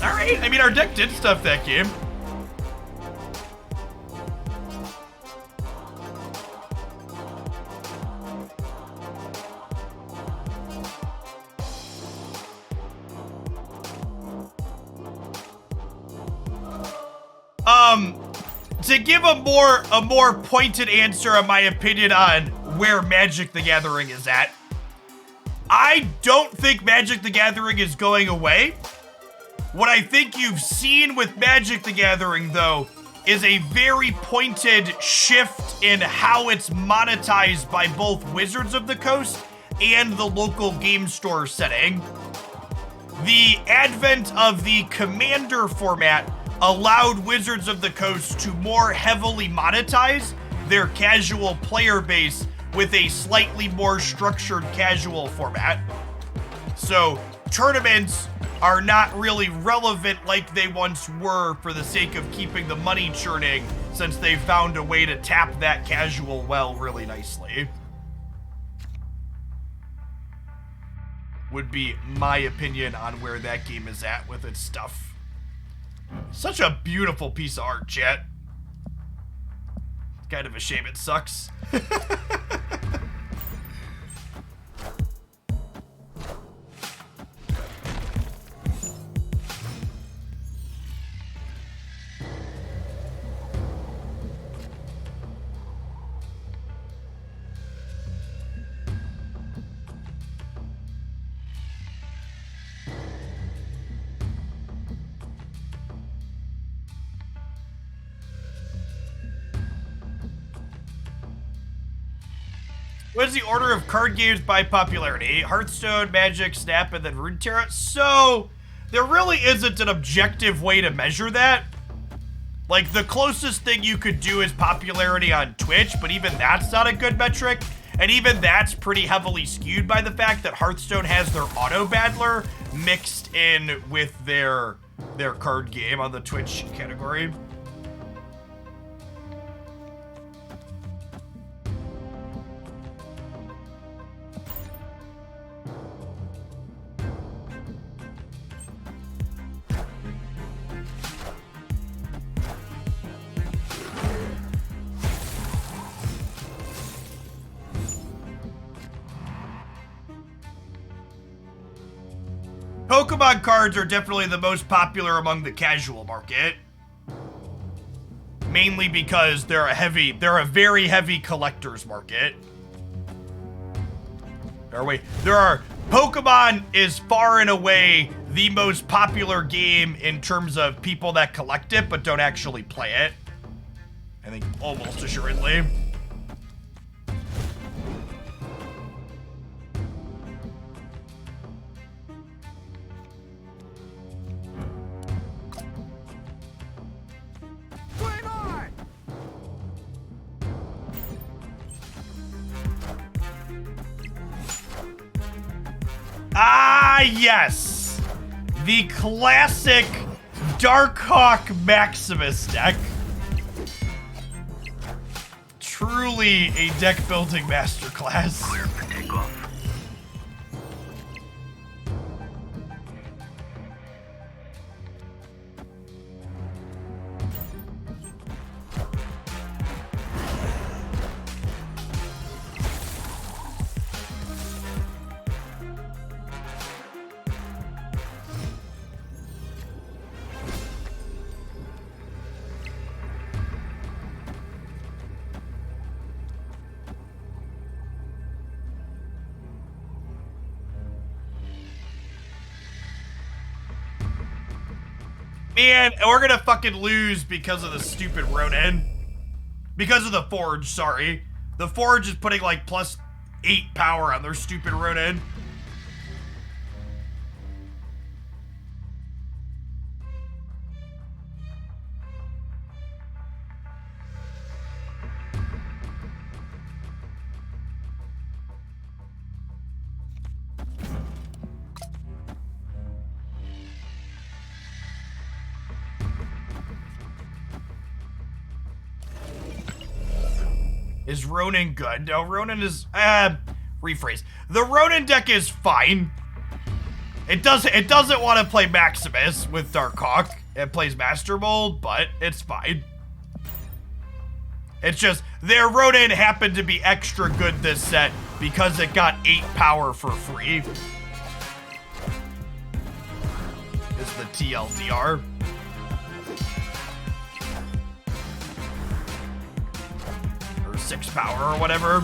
Alright, I mean, our deck did stuff that game. To give a more pointed answer on my opinion on where Magic the Gathering is at, I don't think Magic the Gathering is going away. What I think you've seen with Magic the Gathering, though, is a very pointed shift in how it's monetized by both Wizards of the Coast and the local game store setting. The advent of the Commander format allowed Wizards of the Coast to more heavily monetize their casual player base with a slightly more structured casual format. So tournaments are not really relevant like they once were for the sake of keeping the money churning, since they found a way to tap that casual well really nicely. Would be my opinion on where that game is at with its stuff. Such a beautiful piece of art, chat. Kind of a shame it sucks. What is the order of card games by popularity? Hearthstone, Magic, Snap, and then Runeterra? So, there really isn't an objective way to measure that. Like, the closest thing you could do is popularity on Twitch, but even that's not a good metric. And even that's pretty heavily skewed by the fact that Hearthstone has their auto battler mixed in with their card game on the Twitch category. Pokemon cards are definitely the most popular among the casual market. Mainly because they're a very heavy collector's market. Pokemon is far and away the most popular game in terms of people that collect it but don't actually play it. I think almost assuredly. Ah, yes! The classic Darkhawk Maximus deck. Truly a deck building masterclass. Clear for takeoff. Man, we're gonna fucking lose because of the stupid Ronin. Because of the Forge, sorry. The Forge is putting like +8 power on their stupid Ronin. Is Ronin good? No, Ronin is, rephrase. The Ronin deck is fine. It doesn't want to play Maximus with Darkhawk. It plays Master Mold, but it's fine. It's just, their Ronin happened to be extra good this set because it got 8 power for free. Is the TLDR. Or 6 power or whatever.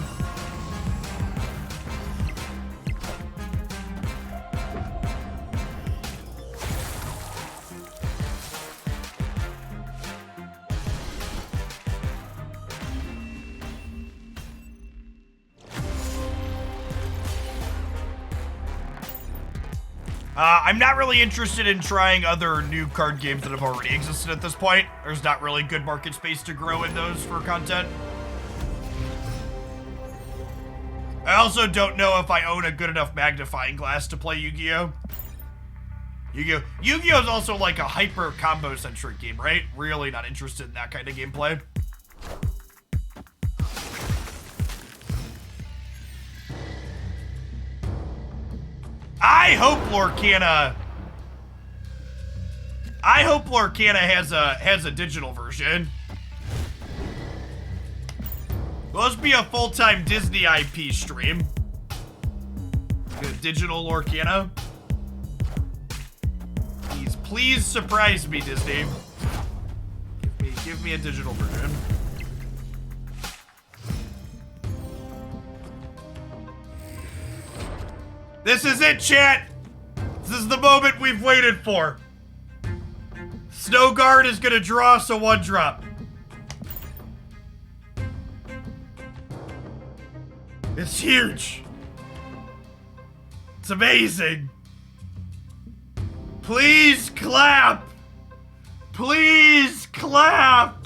I'm not really interested in trying other new card games that have already existed at this point. There's not really good market space to grow in those for content. I also don't know if I own a good enough magnifying glass to play Yu-Gi-Oh! Yu-Gi-Oh! Is also like a hyper combo-centric game, right? Really not interested in that kind of gameplay. I hope Lorcana has a digital version. Must be a full-time Disney IP stream. Like a digital Lorcana. Please surprise me, Disney. Give me a digital version. This is it, chat. This is the moment we've waited for. Snowguard is gonna draw us a 1-drop. It's huge. It's amazing. Please clap. Please clap.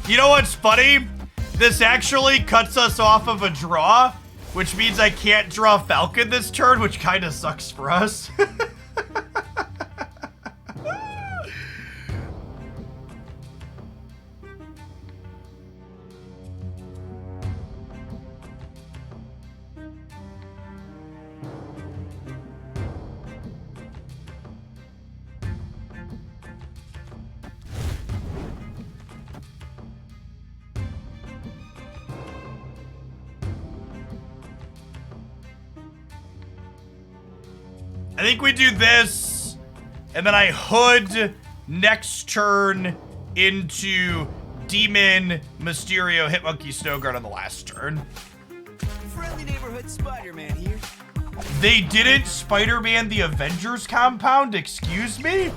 You know what's funny? This actually cuts us off of a draw, which means I can't draw Falcon this turn, which kind of sucks for us. I think we do this, and then I hood next turn into Demon, Mysterio, Hitmonkey, Snowguard on the last turn. Friendly neighborhood Spider-Man here. They didn't Spider-Man the Avengers compound? Excuse me?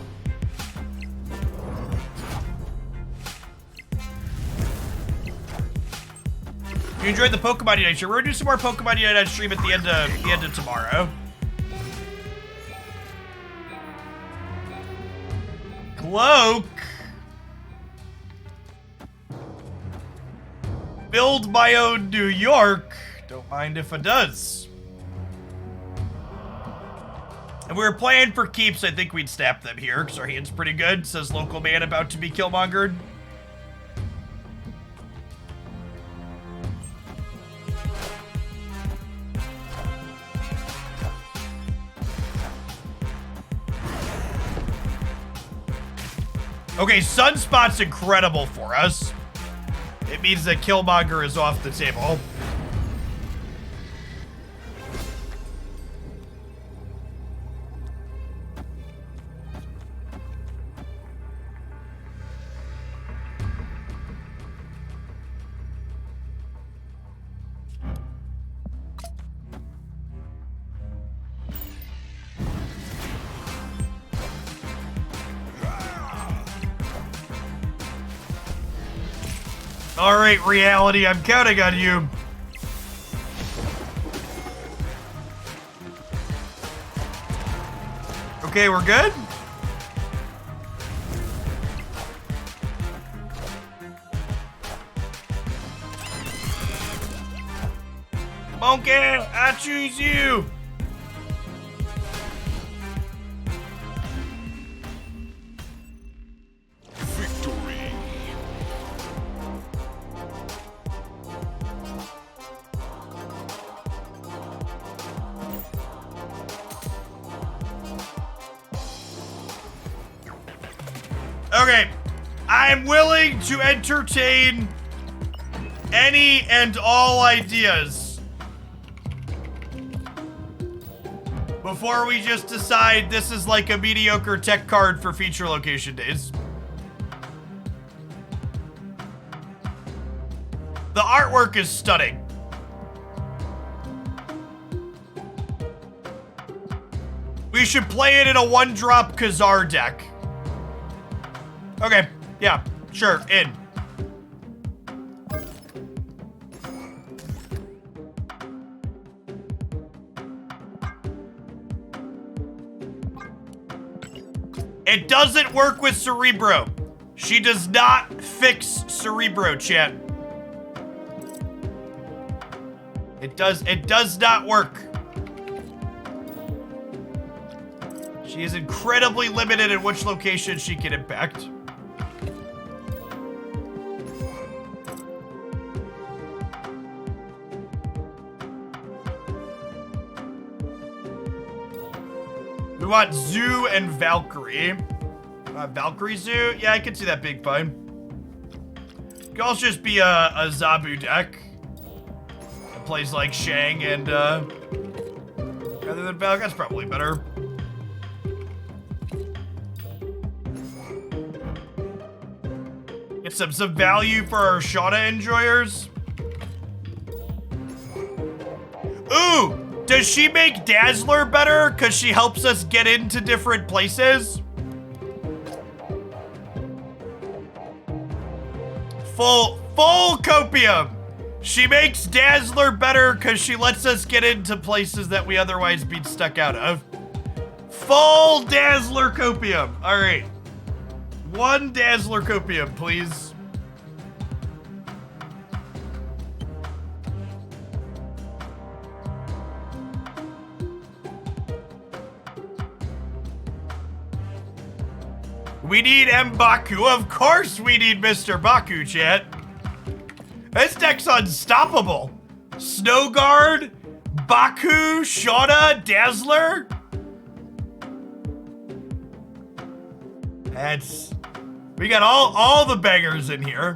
You enjoyed the Pokemon Unite stream. We're gonna do some more Pokemon Unite stream at the end of tomorrow. Cloak. Build my own New York. Don't mind if it does. And we were playing for keeps. I think we'd snap them here because our hand's pretty good. Says local man about to be Killmongered. Okay, Sunspot's incredible for us. It means that Killmonger is off the table. All right, reality, I'm counting on you. Okay, we're good? Monkey, I choose you. Okay, I'm willing to entertain any and all ideas before we just decide this is like a mediocre tech card for feature location days. The artwork is stunning. We should play it in a 1-drop Khazar deck. Okay, yeah, sure, in. It doesn't work with Cerebro. She does not fix Cerebro, chat. It does not work. She is incredibly limited in which location she can impact. We want Zoo and Valkyrie. Valkyrie Zoo? Yeah, I could see that being fine. Could also just be a Zabu deck. That plays like Shang and, rather than Valkyrie, that's probably better. Get some value for our Shauna enjoyers. Ooh! Does she make Dazzler better because she helps us get into different places? Full copium. She makes Dazzler better because she lets us get into places that we otherwise be stuck out of. Full Dazzler copium. All right. 1 Dazzler copium, please. We need M'Baku. Of course we need Mr. Baku, chat. This deck's unstoppable. Snowguard, Baku, Shauna, Dazzler. We got all the bangers in here.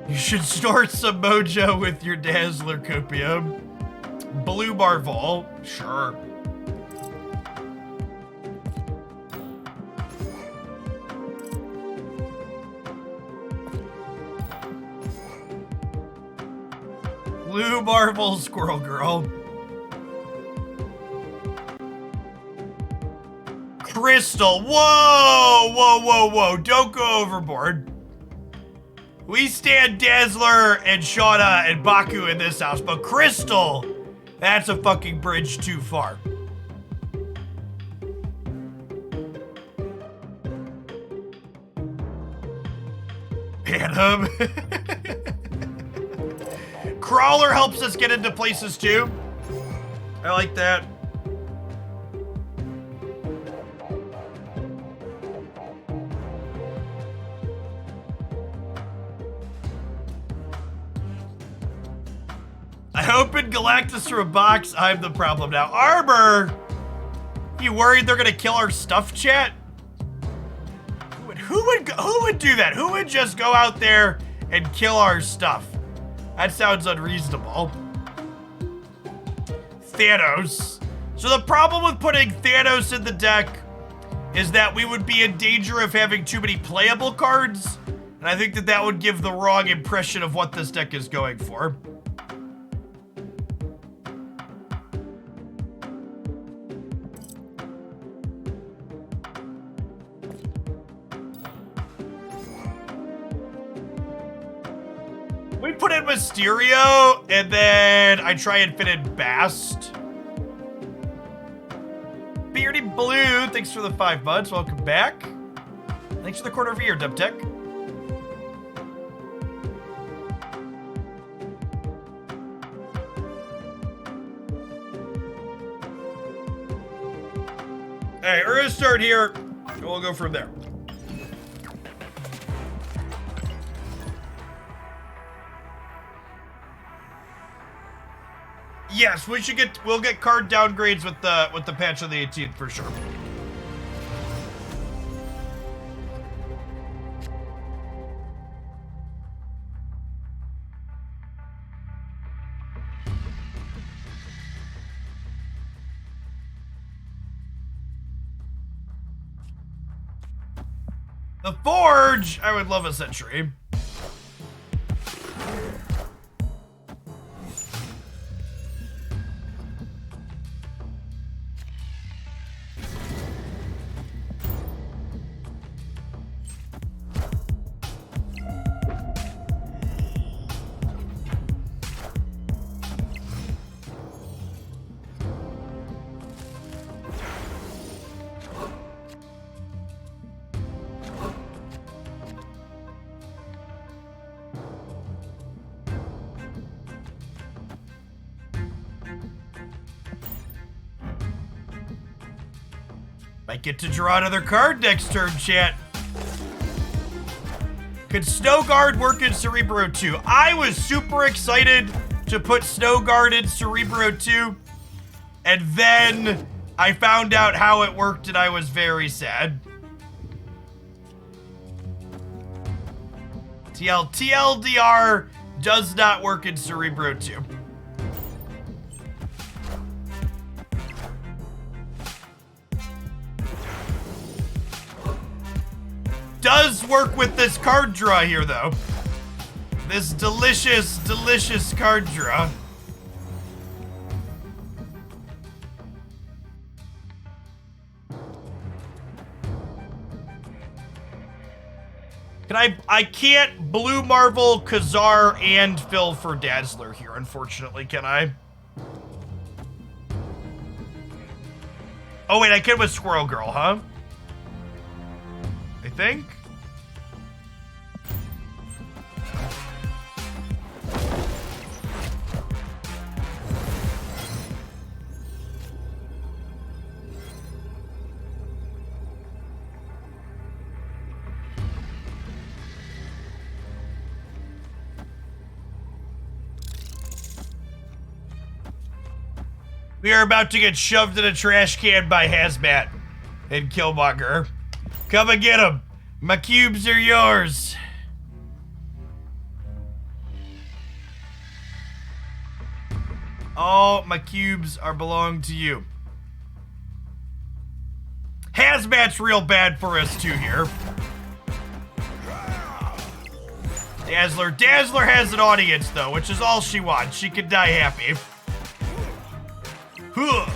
You should snort some mojo with your Dazzler copium. Blue Marvel, sure. Blue Marvel Squirrel Girl. Crystal. Whoa. Don't go overboard. We stand Dazzler and Shauna and Baku in this house, but Crystal, that's a fucking bridge too far. Phantom. Crawler helps us get into places too. I like that. I opened Galactus through a box. I'm the problem now. Armor! You worried they're gonna kill our stuff, chat? Who would do that? Who would just go out there and kill our stuff? That sounds unreasonable. Thanos. So the problem with putting Thanos in the deck is that we would be in danger of having too many playable cards. And I think that would give the wrong impression of what this deck is going for. We put in Mysterio, and then I try and fit in Bast. Beardy Blue, thanks for the 5 months. Welcome back. Thanks for the quarter of a year, Dubtech. All right, we're gonna start here, and we'll go from there. Yes, we'll get card downgrades with the patch of the 18th for sure. The Forge, I would love a Century. Might get to draw another card next turn, chat. Could Snowguard work in Cerebro 2? I was super excited to put Snowguard in Cerebro 2. and then I found out how it worked and I was very sad. TLDR does not work in Cerebro 2. Does work with this card draw here, though. This delicious, delicious card draw. I can't Blue Marvel, Kazar, and Phil for Dazzler here, unfortunately, can I? Oh wait, I can with Squirrel Girl, huh? I think? We are about to get shoved in a trash can by Hazmat and Killmonger. Come and get him. My cubes are yours. All my cubes are belong to you. Hazmat's real bad for us too here. Dazzler has an audience though, which is all she wants. She can die happy. Huh.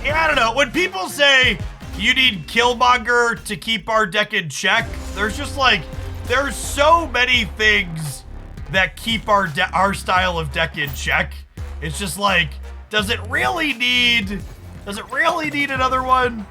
Yeah, I don't know. When people say you need Killmonger to keep our deck in check, there's just like, there's so many things that keep our style of deck in check. It's just like, does it really need another one?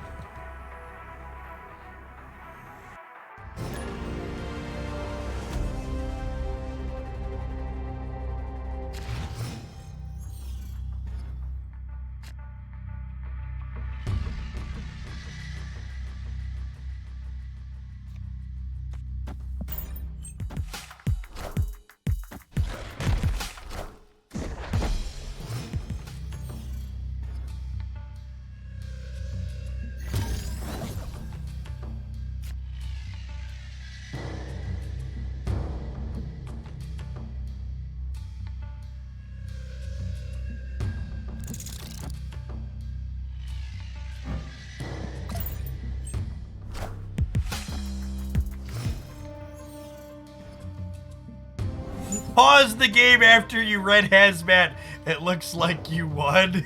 Pause the game after you read Hazmat. It looks like you won.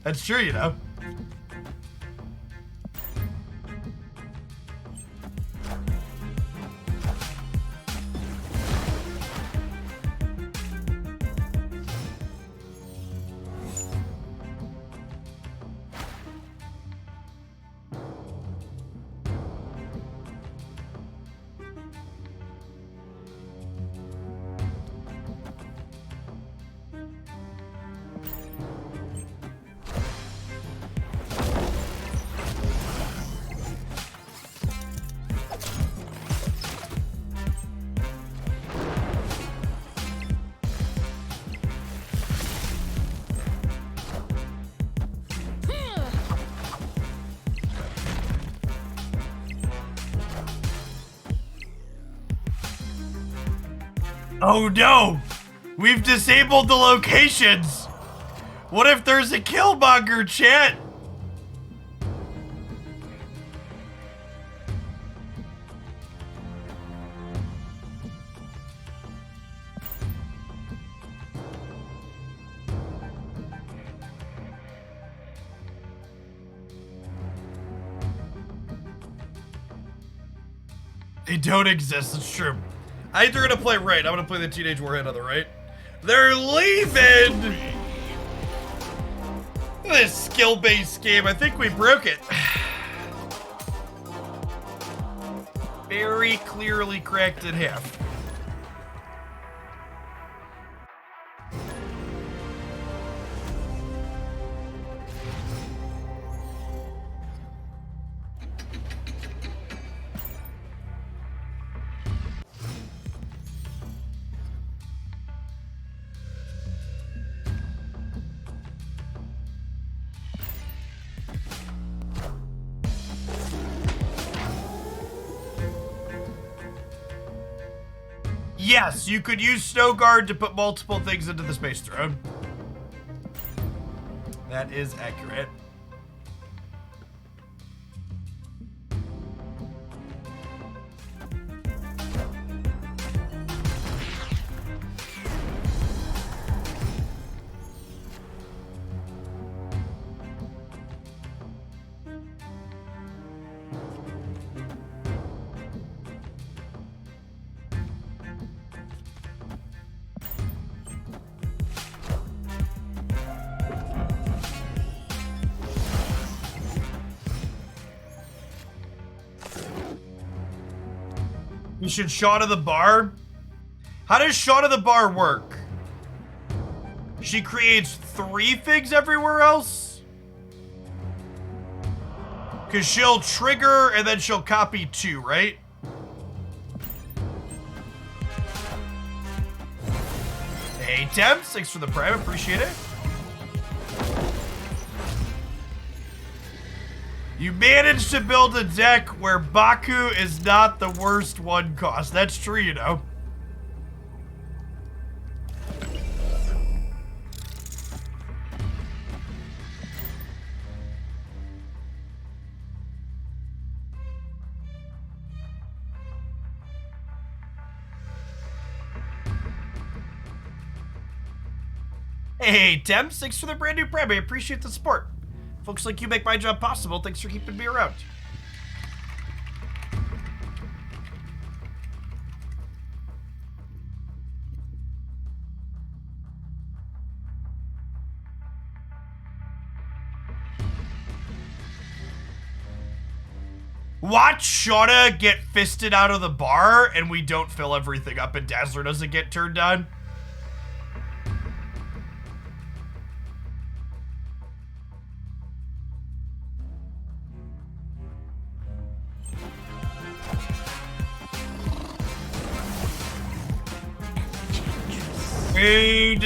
That's true, you know. Oh no! We've disabled the locations! What if there's a Killmonger, chat? They don't exist, it's true. I think they're gonna play right. I'm gonna play the Teenage Warhead on the right. They're leaving! This skill-based game, I think we broke it. Very clearly cracked in half. Yes, you could use Snowguard to put multiple things into the space throne. That is accurate. You should shot of the bar? How does shot of the bar work? She creates 3 figs everywhere else? Because she'll trigger and then she'll copy 2, right? Hey, Temps, thanks for the prime, appreciate it. You managed to build a deck where Baku is not the worst one cost. That's true, you know. Hey, Temps, thanks for the brand new prem. I appreciate the support. Folks like you make my job possible. Thanks for keeping me around. Watch Shauna get fisted out of the bar and we don't fill everything up and Dazzler doesn't get turned on. Aid.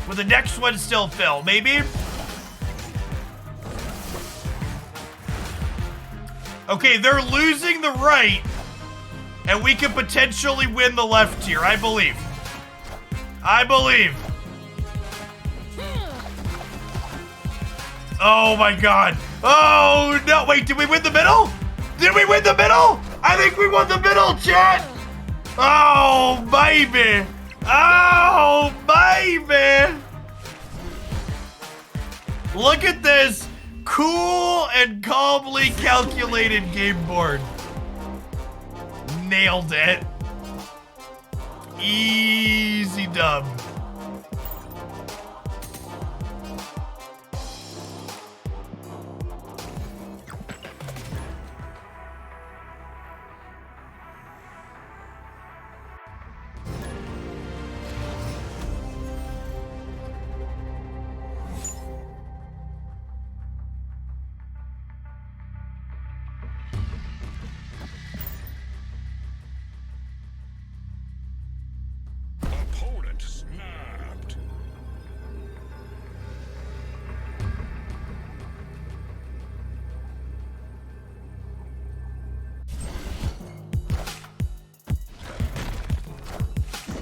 Will the next one still fill? Maybe? Okay, they're losing the right, and we could potentially win the left here, I believe. I believe. Oh my god. Oh no, wait, did we win the middle? Did we win the middle? I think we won the middle, chat. Oh, baby. Oh, baby. Look at this cool and calmly calculated game board. Nailed it. Easy dub. Opponent snapped.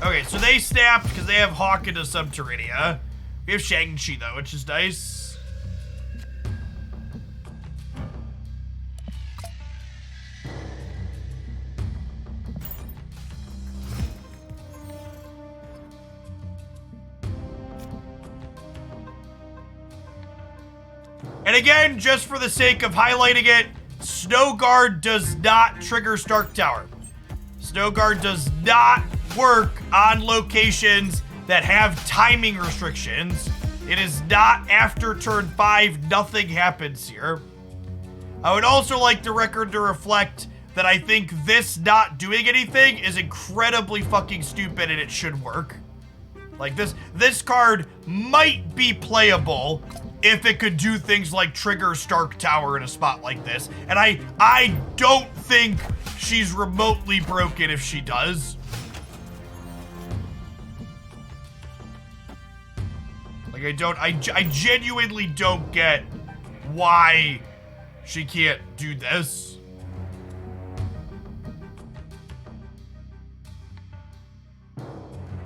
Okay, so they snapped because they have Hawk into Subterranea. We have Shang-Chi though, which is nice. And again, just for the sake of highlighting it, Snowguard does not trigger Stark Tower. Snowguard does not work on locations that have timing restrictions. It is not after turn 5, nothing happens here. I would also like the record to reflect that I think this not doing anything is incredibly fucking stupid and it should work. Like this card might be playable if it could do things like trigger Stark Tower in a spot like this. And I don't think she's remotely broken if she does. Like I genuinely don't get why she can't do this.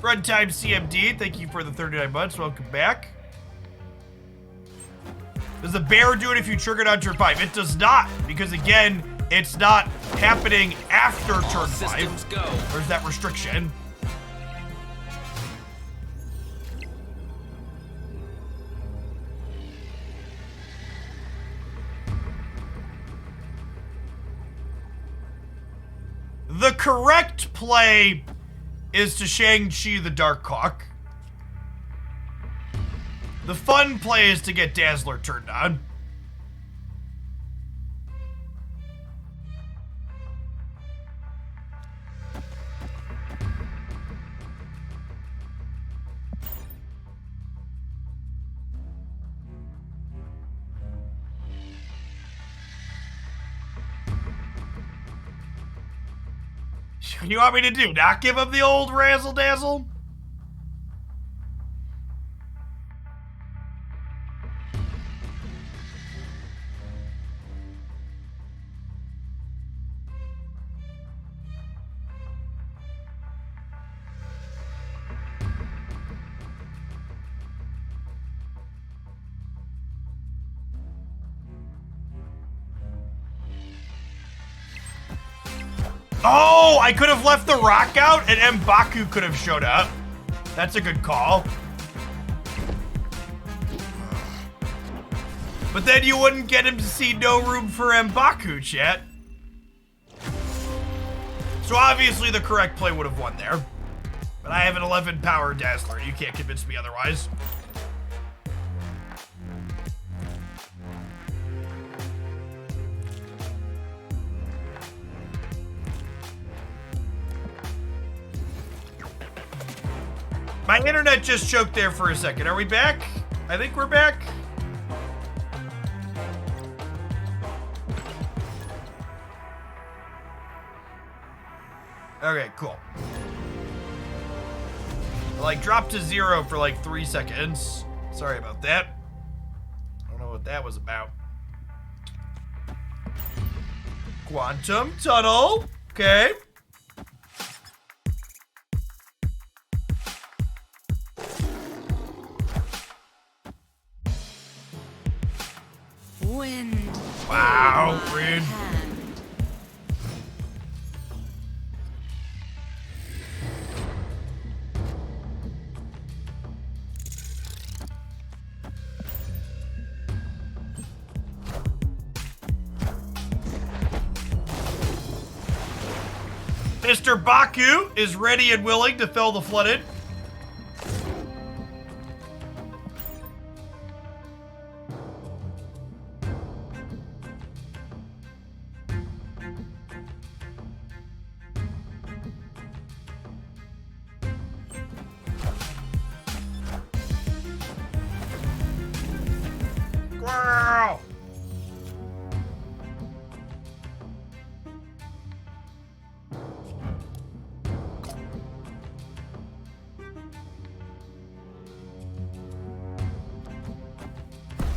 Runtime CMD, thank you for the 39 months. Welcome back. Does the bear do it if you trigger it on turn 5? It does not, because again, it's not happening after turn 5. Go. There's that restriction. The correct play is to Shang-Chi the Dark Hawk. The fun play is to get Dazzler turned on. What do you want me to do? Not give him the old razzle-dazzle? Oh, I could have left the rock out and M'Baku could have showed up. That's a good call. But then you wouldn't get him to see no room for M'Baku, chat. So obviously the correct play would have won there. But I have an 11 power Dazzler. You can't convince me otherwise. My internet just choked there for a second. Are we back? I think we're back. Okay, cool. Like, dropped to 0 for like 3 seconds. Sorry about that. I don't know what that was about. Quantum Tunnel. Okay. Wind. Wow, in my Rin. hand. Mr. Baku is ready and willing to fill the flooded. Wow.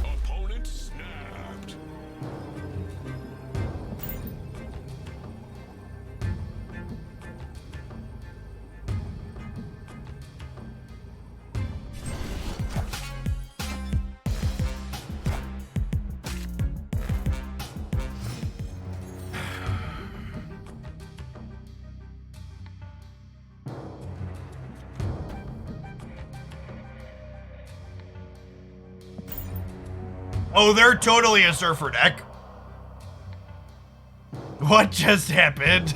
Opponent snapped. Oh, they're totally a surfer deck. What just happened?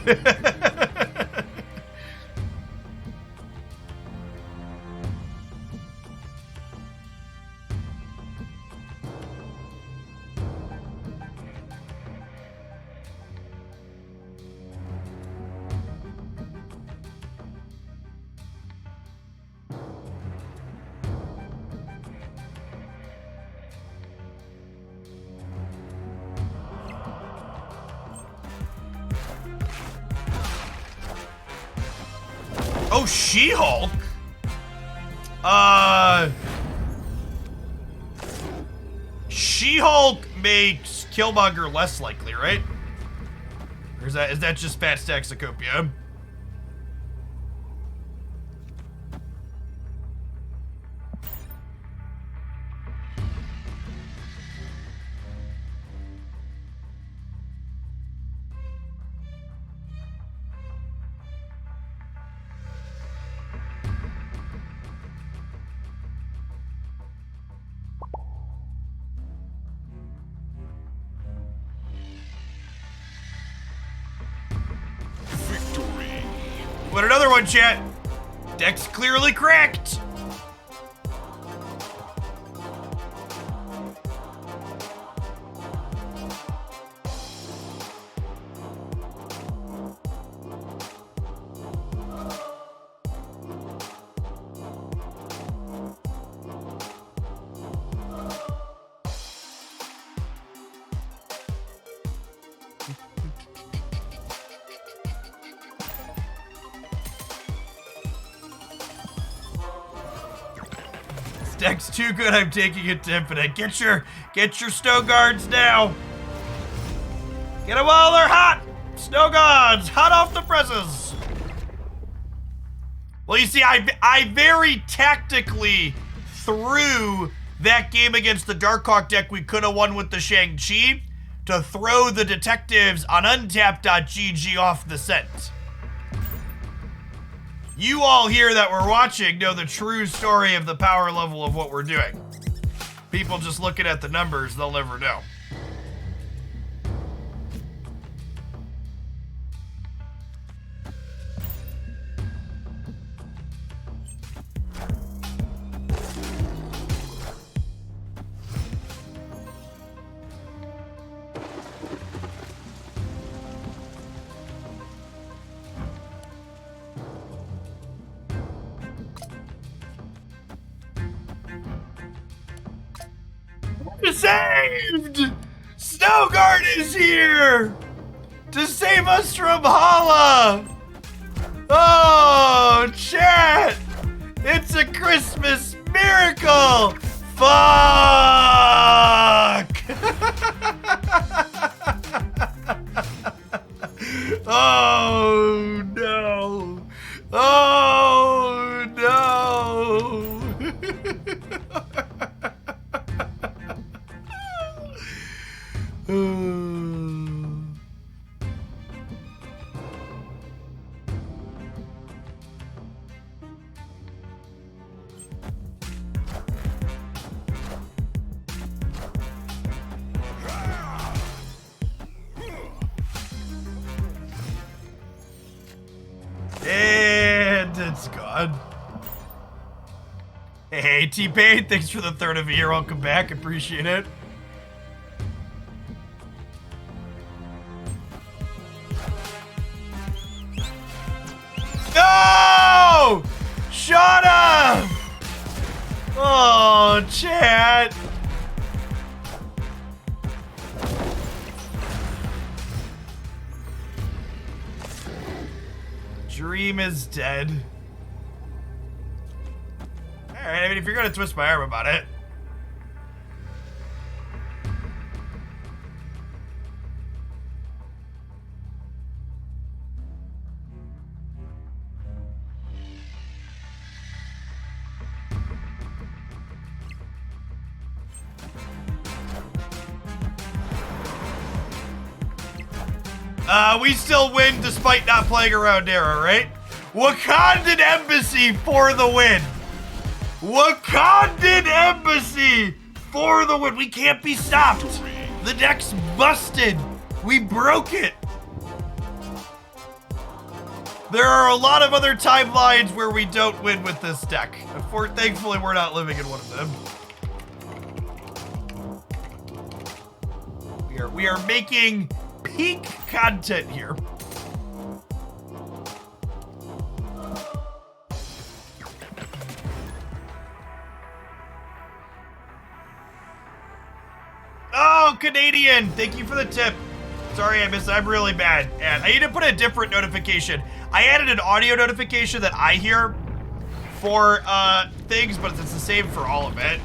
Oh, She-Hulk? She-Hulk makes Killmonger less likely, right? Or is that just Fat Staxicopia? Victory. What another one, chat? Deck's clearly cracked. Deck's too good, I'm taking it to infinite. Get your Snowguards now. Get them while they're hot. Snowguards, hot off the presses. Well, you see, I very tactically threw that game against the Darkhawk deck we could have won with the Shang-Chi to throw the detectives on untapped.gg off the scent. You all here that were watching know the true story of the power level of what we're doing. People just looking at the numbers, they'll never know. Saved! Snowguard is here to save us from Hala! Oh, chat! It's a Christmas miracle! Fuck! Oh, no! Oh, no! And it's gone. Hey, T-Pain, thanks for the third of a year. Welcome back. Appreciate it. No! Shut up! Oh, chat. Dream is dead. Alright, I mean, if you're gonna twist my arm about it. We still win despite not playing around Era, right? Wakandan Embassy for the win. Wakandan Embassy for the win. We can't be stopped. The deck's busted. We broke it. There are a lot of other timelines where we don't win with this deck. Thankfully, we're not living in one of them. We are making peak content here. Oh, Canadian! Thank you for the tip. Sorry I missed it. I'm really bad. And I need to put a different notification. I added an audio notification that I hear for things, but it's the same for all of it.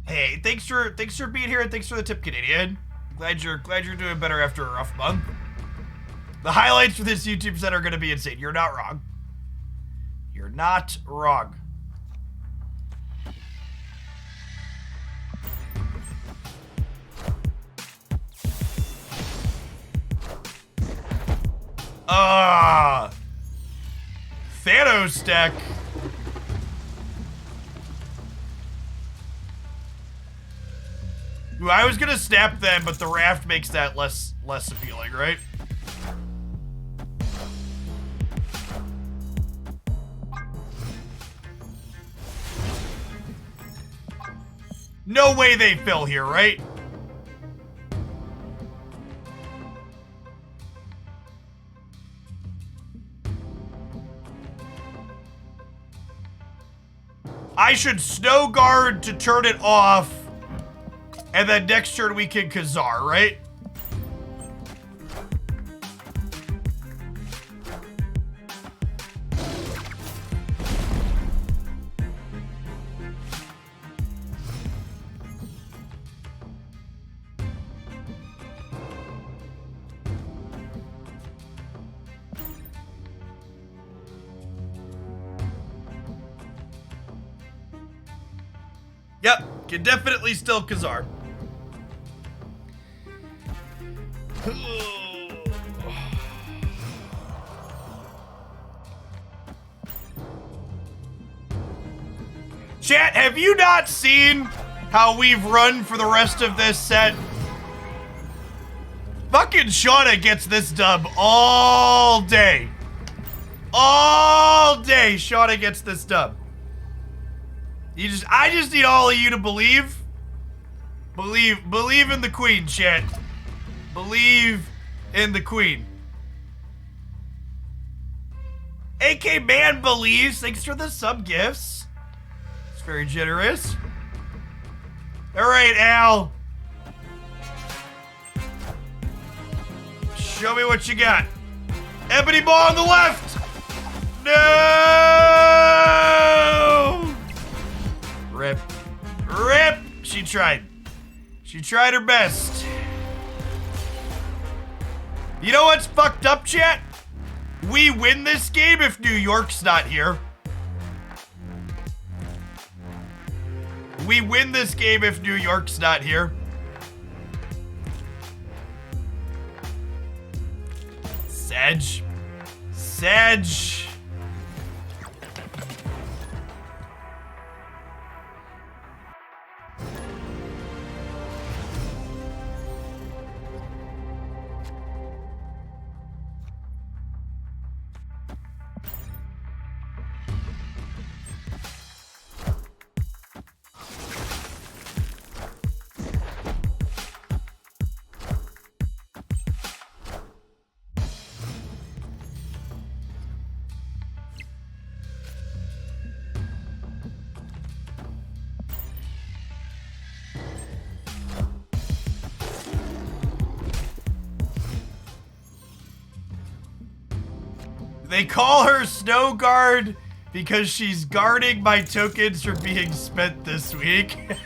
Hey, thanks for being here and thanks for the tip, Canadian. Glad you're doing better after a rough month. The highlights for this YouTube set are gonna be insane. You're not wrong. You're not wrong. Thanos deck. Ooh, I was gonna snap them, but the raft makes that less appealing, right? No way they fill here, right? I should Snowguard to turn it off, and then next turn we can Khazar, right? Yep, can definitely still Khazar. Chat, have you not seen how we've run for the rest of this set? Fucking Shauna gets this dub all day. All day, Shauna gets this dub. I just need all of you to believe. Believe in the queen, chat. Believe in the queen. AK Man believes. Thanks for the sub gifts. It's very generous. All right, Al. Show me what you got. Ebony ball on the left. No. Rip. Rip! She tried. She tried her best. You know what's fucked up, chat? We win this game if New York's not here. We win this game if New York's not here. Sedge. Sedge. They call her Snowguard because she's guarding my tokens from being spent this week. It's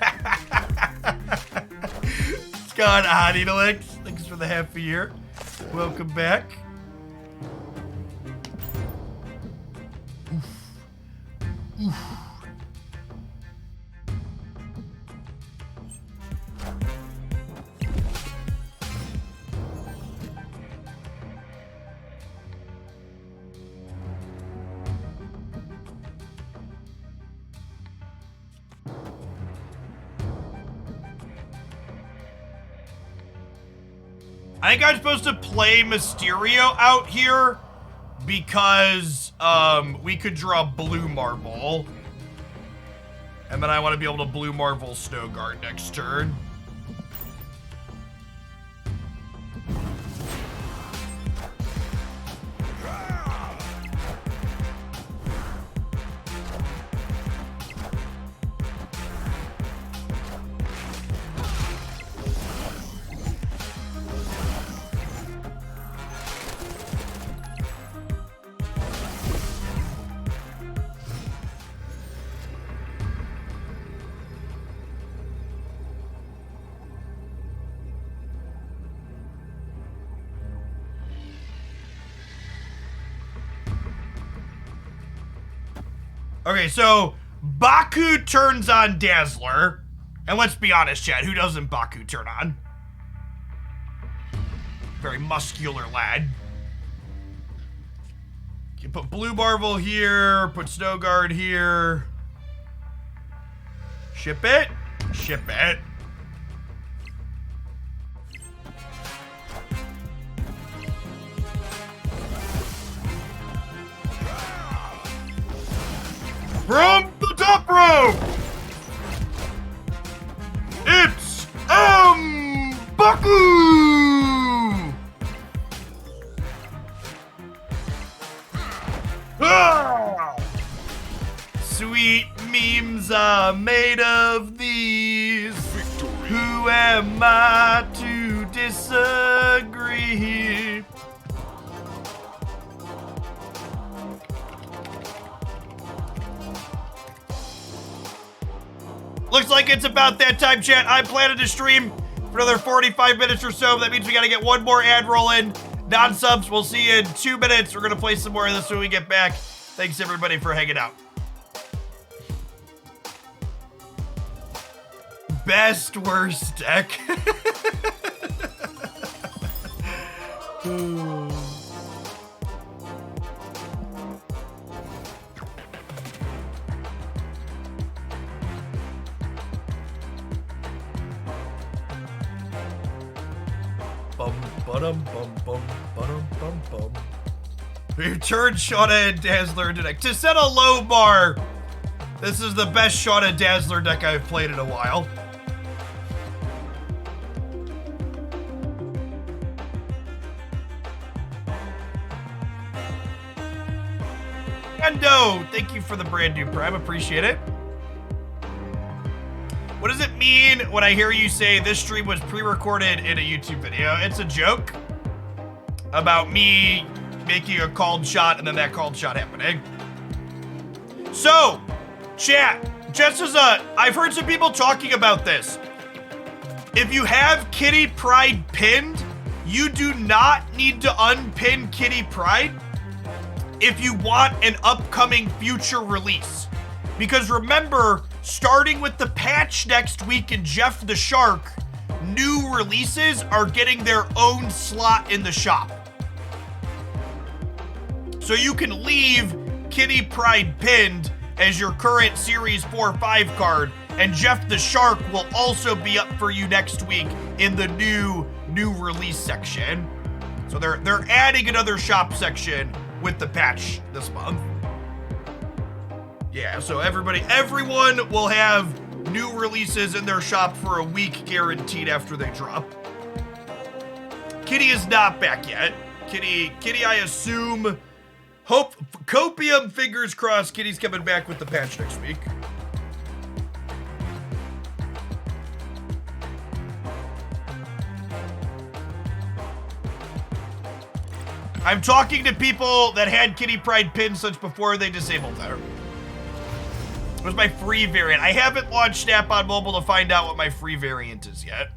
gone on, Edalix. Thanks for the half a year. Welcome back. Oof. Oof. I think I'm supposed to play Mysterio out here because we could draw Blue Marvel. And then I want to be able to Blue Marvel Snowguard next turn. Okay, so Baku turns on Dazzler. And let's be honest, chat, who doesn't Baku turn on? Very muscular lad. You put Blue Marvel here, put Snowguard here. Ship it? Ship it. From the top rope, it's Baku! Ah! Sweet memes are made of these. Who am I to disagree? Looks like it's about that time, chat. I planning to stream for another 45 minutes or so. That means we gotta get one more ad roll in. Non-subs, we'll see you in 2 minutes. We're gonna play some more of this when we get back. Thanks everybody for hanging out. Best worst deck. We've turned Shauna and Dazzler into deck. To set a low bar, this is the best Shauna Dazzler deck I've played in a while. Endo, thank you for the brand new Prime, appreciate it. What does it mean when I hear you say this stream was pre-recorded in a YouTube video? It's a joke about me making a called shot and then that called shot happening. So, chat, just as I've heard some people talking about this. If you have Kitty Pryde pinned, you do not need to unpin Kitty Pryde if you want an upcoming future release. Because remember, starting with the patch next week in Jeff the Shark, new releases are getting their own slot in the shop. So you can leave Kitty Pryde pinned as your current Series 4-5 card, and Jeff the Shark will also be up for you next week in the new release section. So they're adding another shop section with the patch this month. Yeah, so everyone will have new releases in their shop for a week guaranteed after they drop. Kitty is not back yet. Kitty, I assume, hope, copium, fingers crossed, Kitty's coming back with the patch next week. I'm talking to people that had Kitty Pryde pinned since before they disabled her. It was my free variant. I haven't launched Snap on mobile to find out what my free variant is yet.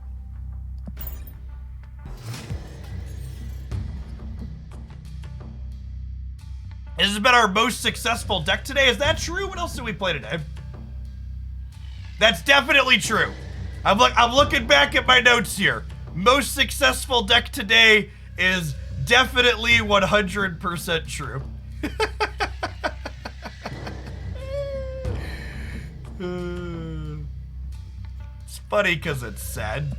This has been our most successful deck today. Is that true? What else did we play today? That's definitely true. I'm looking back at my notes here. Most successful deck today is definitely 100% true. It's funny because it's sad.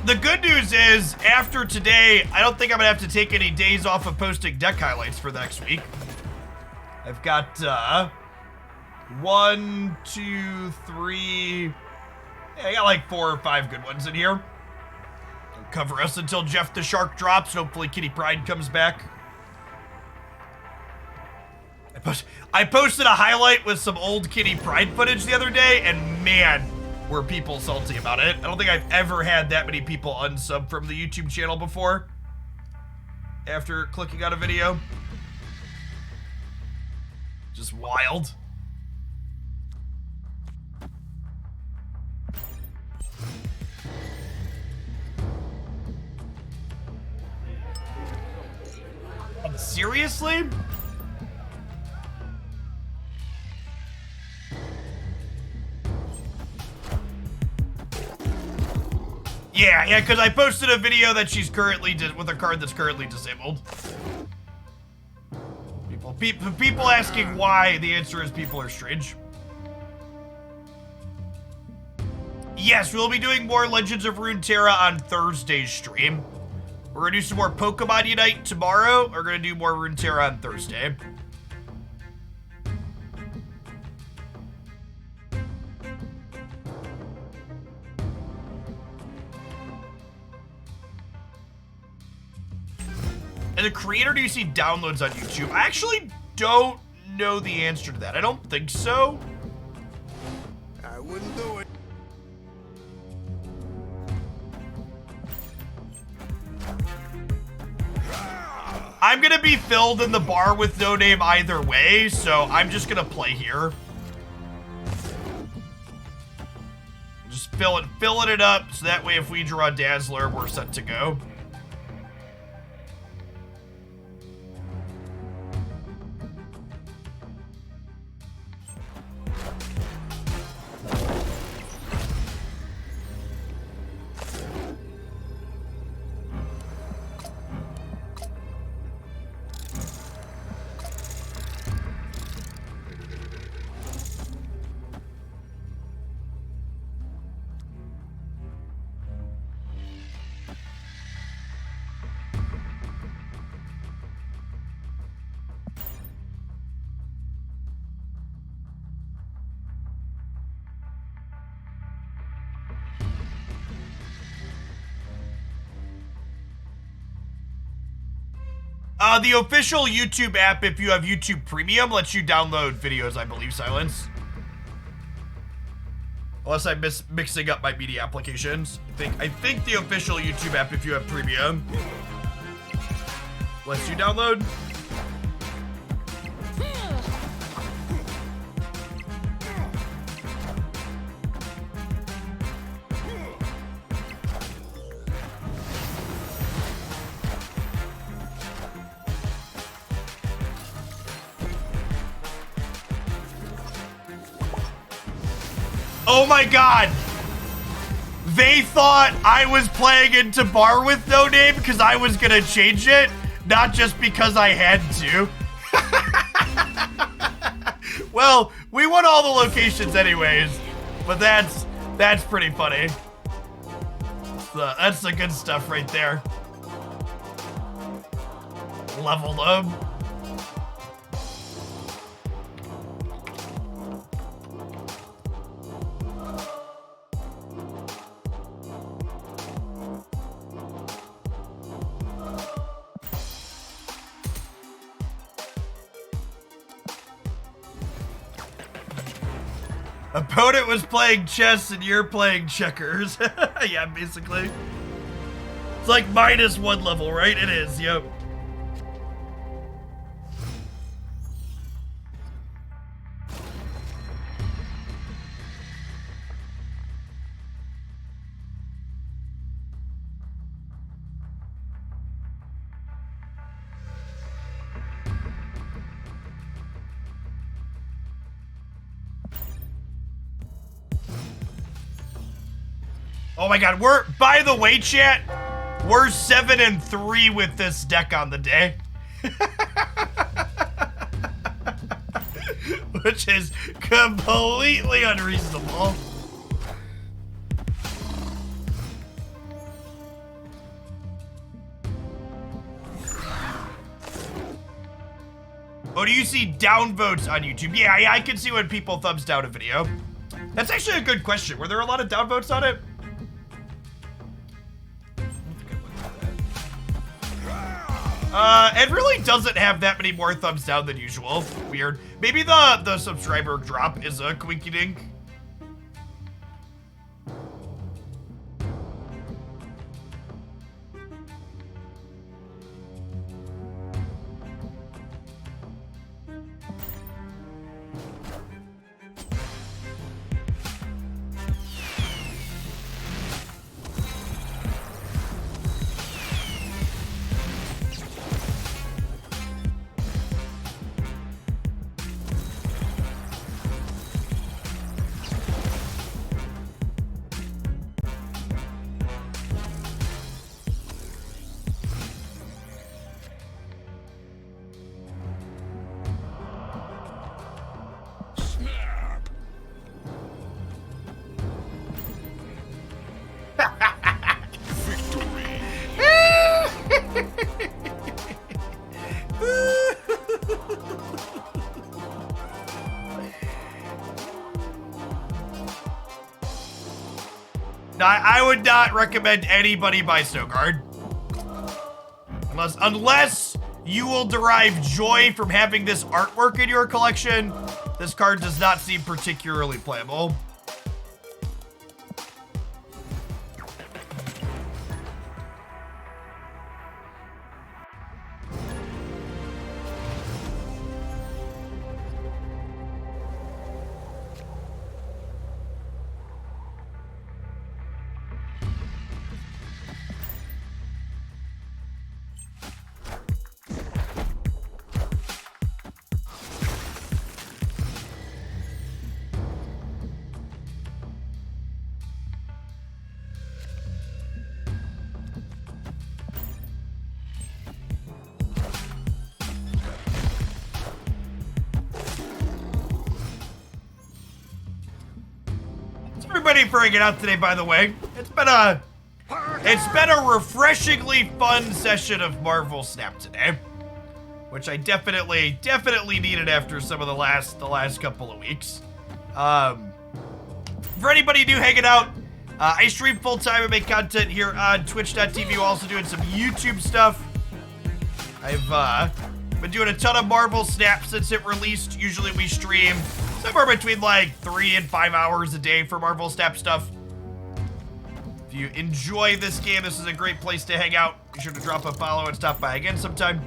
The good news is, after today, I don't think I'm gonna have to take any days off of posting deck highlights for the next week. I've got, 1, 2, 3... Yeah, I got like 4 or 5 good ones in here. I'll cover us until Jeff the Shark drops, and hopefully Kitty Pryde comes back. I posted a highlight with some old Kitty Pryde footage the other day, and man, were people salty about it. I don't think I've ever had that many people unsub from the YouTube channel before after clicking on a video. Just wild. Seriously? Yeah, because I posted a video that she's currently with a card that's currently disabled. People asking why, the answer is people are strange. Yes, we'll be doing more Legends of Runeterra on Thursday's stream. We're gonna do some more Pokemon Unite tomorrow. We're gonna do more Runeterra on Thursday. As a creator, do you see downloads on YouTube? I actually don't know the answer to that. I don't think so. I wouldn't do it. I'm gonna be filled in the bar with no name either way, so I'm just gonna play here. Just filling it up, so that way if we draw Dazzler, we're set to go. The official YouTube app, if you have YouTube Premium, lets you download videos, I believe, Silence. Unless I'm mixing up my media applications. I think the official YouTube app, if you have Premium, lets you download. Oh my god! They thought I was playing into bar with no name because I was gonna change it, not just because I had to. Well, we won all the locations anyways, but that's pretty funny. That's the good stuff right there. Leveled up. Opponent was playing chess and you're playing checkers. Yeah, basically. It's like -1 level, right? It is, yep. Oh my god, by the way, chat, we're 7-3 with this deck on the day. Which is completely unreasonable. Oh, do you see downvotes on YouTube? Yeah, I can see when people thumbs down a video. That's actually a good question. Were there a lot of downvotes on it? It really doesn't have that many more thumbs down than usual. Weird. Maybe the subscriber drop is a quinky dink. Snap. Victory. No, I would not recommend anybody buy Snowguard. Unless you will derive joy from having this artwork in your collection, this card does not seem particularly playable. Everybody for hanging out today, by the way. It's been a refreshingly fun session of Marvel Snap today, which I definitely needed after some of the last couple of weeks. For anybody new hanging out, I stream full time and make content here on Twitch.tv. We're also doing some YouTube stuff. I've been doing a ton of Marvel Snap since it released. Usually we stream somewhere between like 3 and 5 hours a day for Marvel Snap stuff. If you enjoy this game, this is a great place to hang out. Be sure to drop a follow and stop by again sometime.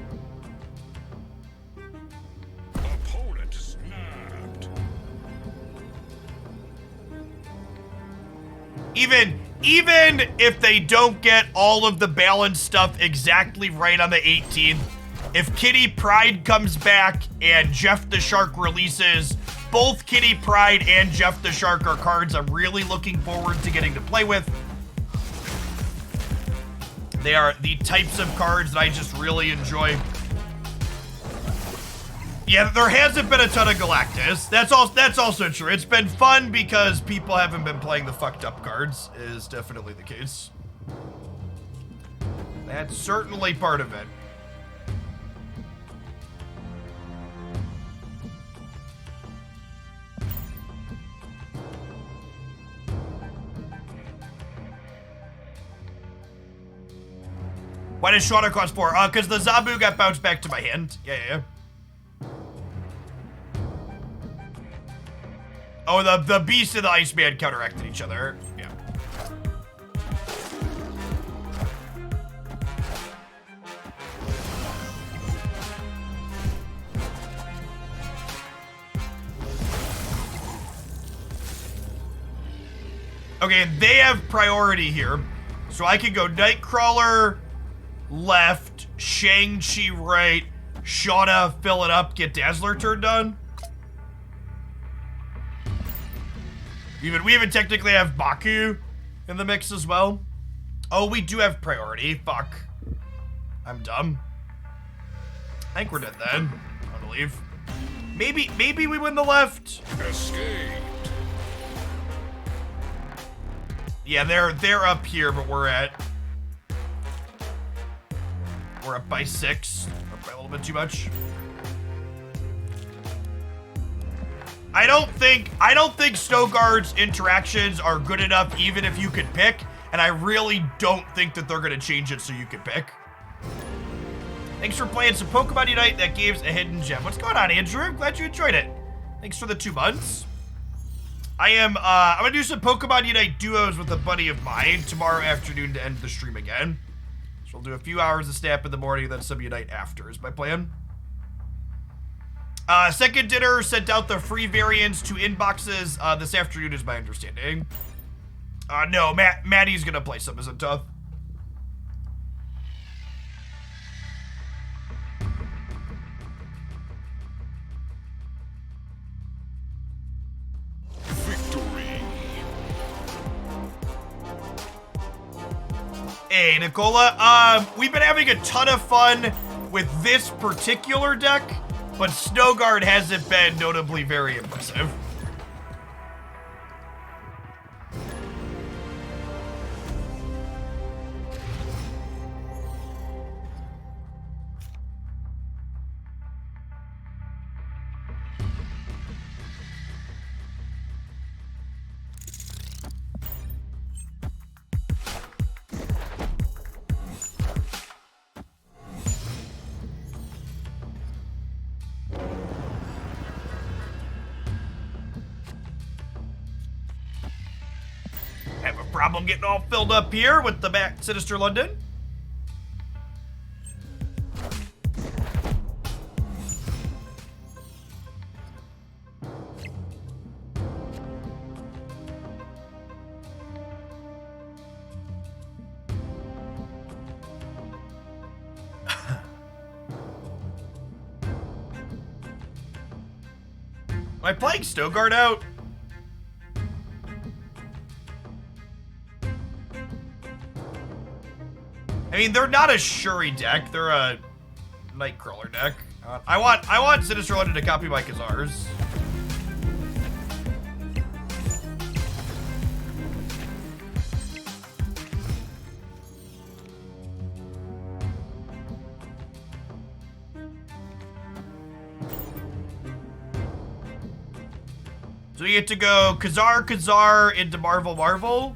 Opponent snapped. Even if they don't get all of the balance stuff exactly right on the 18th, if Kitty Pryde comes back and Jeff the Shark releases, both Kitty Pryde and Jeff the Shark are cards I'm really looking forward to getting to play with. They are the types of cards that I just really enjoy. Yeah, there hasn't been a ton of Galactus. That's also true. It's been fun because people haven't been playing the fucked up cards, is definitely the case. That's certainly part of it. Why does Shauna cost 4? Because the Zabu got bounced back to my hand. Yeah. Oh, the Beast and the Iceman counteracted each other. Yeah. Okay, they have priority here. So I can go Nightcrawler left, Shang-Chi right, Shauna fill it up, get Dazzler turned on. We even technically have Baku in the mix as well. Oh, we do have priority. Fuck. I'm dumb. I think we're dead then. I'm gonna leave. Maybe we win the left. Escaped. Yeah, they're up here, but we're up by 6. Up by a little bit too much. I don't think Snowguard's interactions are good enough even if you could pick, and I really don't think that they're gonna change it so you can pick. Thanks for playing some Pokemon Unite. That game's a hidden gem. What's going on, Andrew? I'm glad you enjoyed it. Thanks for the 2 months. I'm gonna do some Pokemon Unite duos with a buddy of mine tomorrow afternoon to end the stream again. So we'll do a few hours of Snap in the morning, then some Unite after is my plan. Second Dinner sent out the free variants to inboxes this afternoon is my understanding. No, Maddie's gonna play some, isn't tough. Victory. Hey, Nicola. We've been having a ton of fun with this particular deck, but Snowguard hasn't been notably very impressive. Have a problem getting all filled up here with the back Sinister London. Am I playing Snowguard out? I mean, they're not a Shuri deck. They're a Nightcrawler deck. I want Sinister London to copy my Khazars. So we get to go Khazar into Marvel.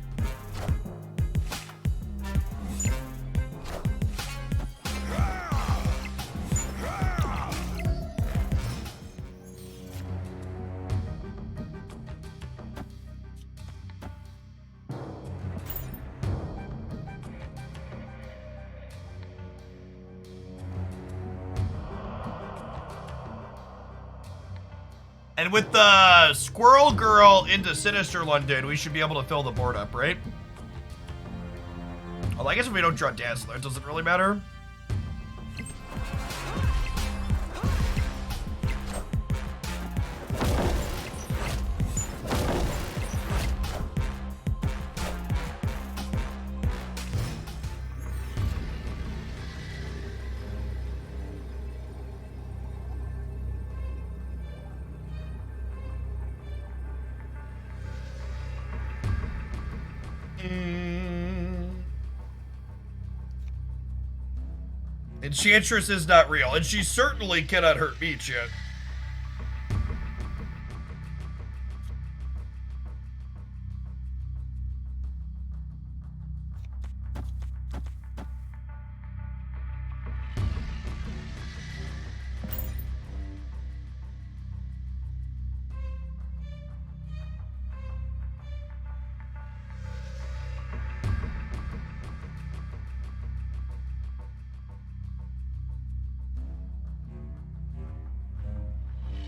And with the Squirrel Girl into Sinister London, we should be able to fill the board up, right? Well, I guess if we don't draw Dazzler, it doesn't really matter. Enchantress is not real, and she certainly cannot hurt me, chat.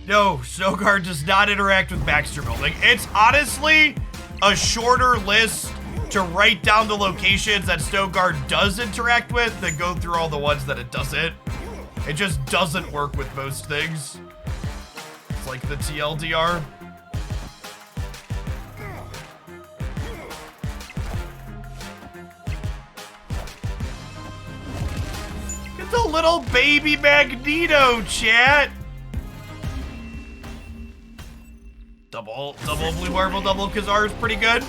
No, Snowguard does not interact with Baxter Building. It's honestly a shorter list to write down the locations that Snowguard does interact with than go through all the ones that it doesn't. It just doesn't work with most things. It's like the TLDR. It's a little baby Magneto, chat. Double Blue Marvel, double Khazar is pretty good.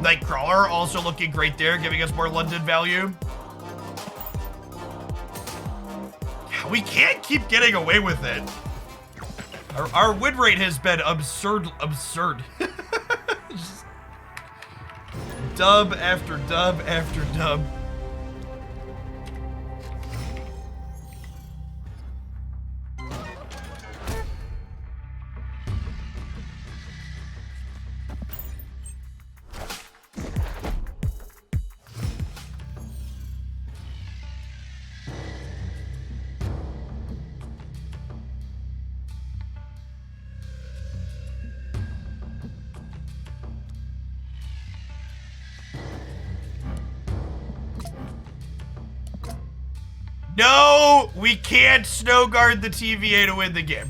Nightcrawler also looking great there, giving us more London value. We can't keep getting away with it. Our win rate has been absurd. Just dub after dub after dub. No, we can't Snowguard the TVA to win the game.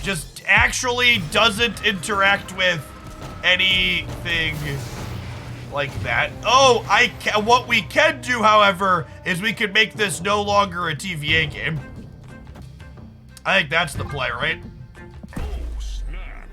Just actually doesn't interact with anything like that. Oh, what we can do, however, is we could make this no longer a TVA game. I think that's the play, right? Oh, snap.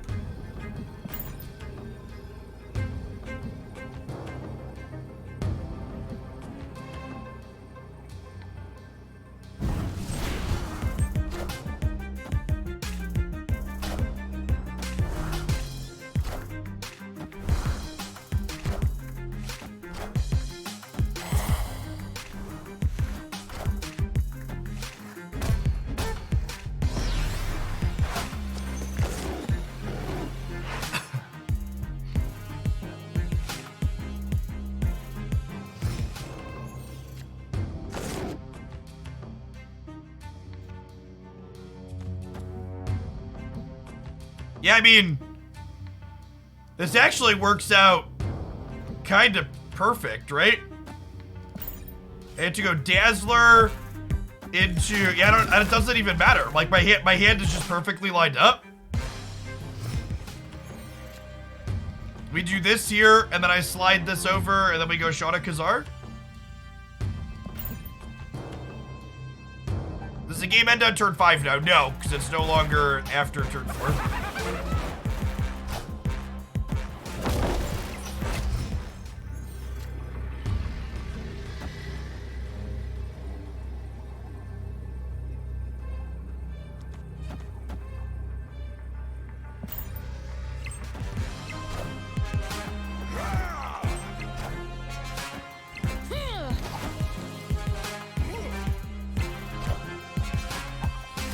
Yeah, I mean, this actually works out kind of perfect, right? I had to go Dazzler into, yeah, it doesn't even matter. Like my hand is just perfectly lined up. We do this here, and then I slide this over, and then we go Shauna Kazar. Does the game end on turn 5 now? No, because it's no longer after turn 4.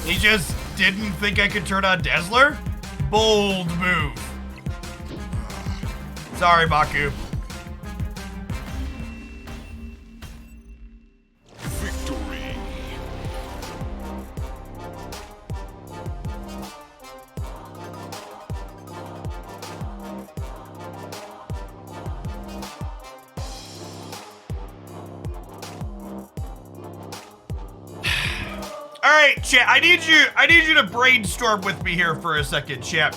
He just didn't think I could turn on Dazzler? Bold move. Sorry, Baku. Victory. All right, chat. I need you to brainstorm with me here for a second, chat.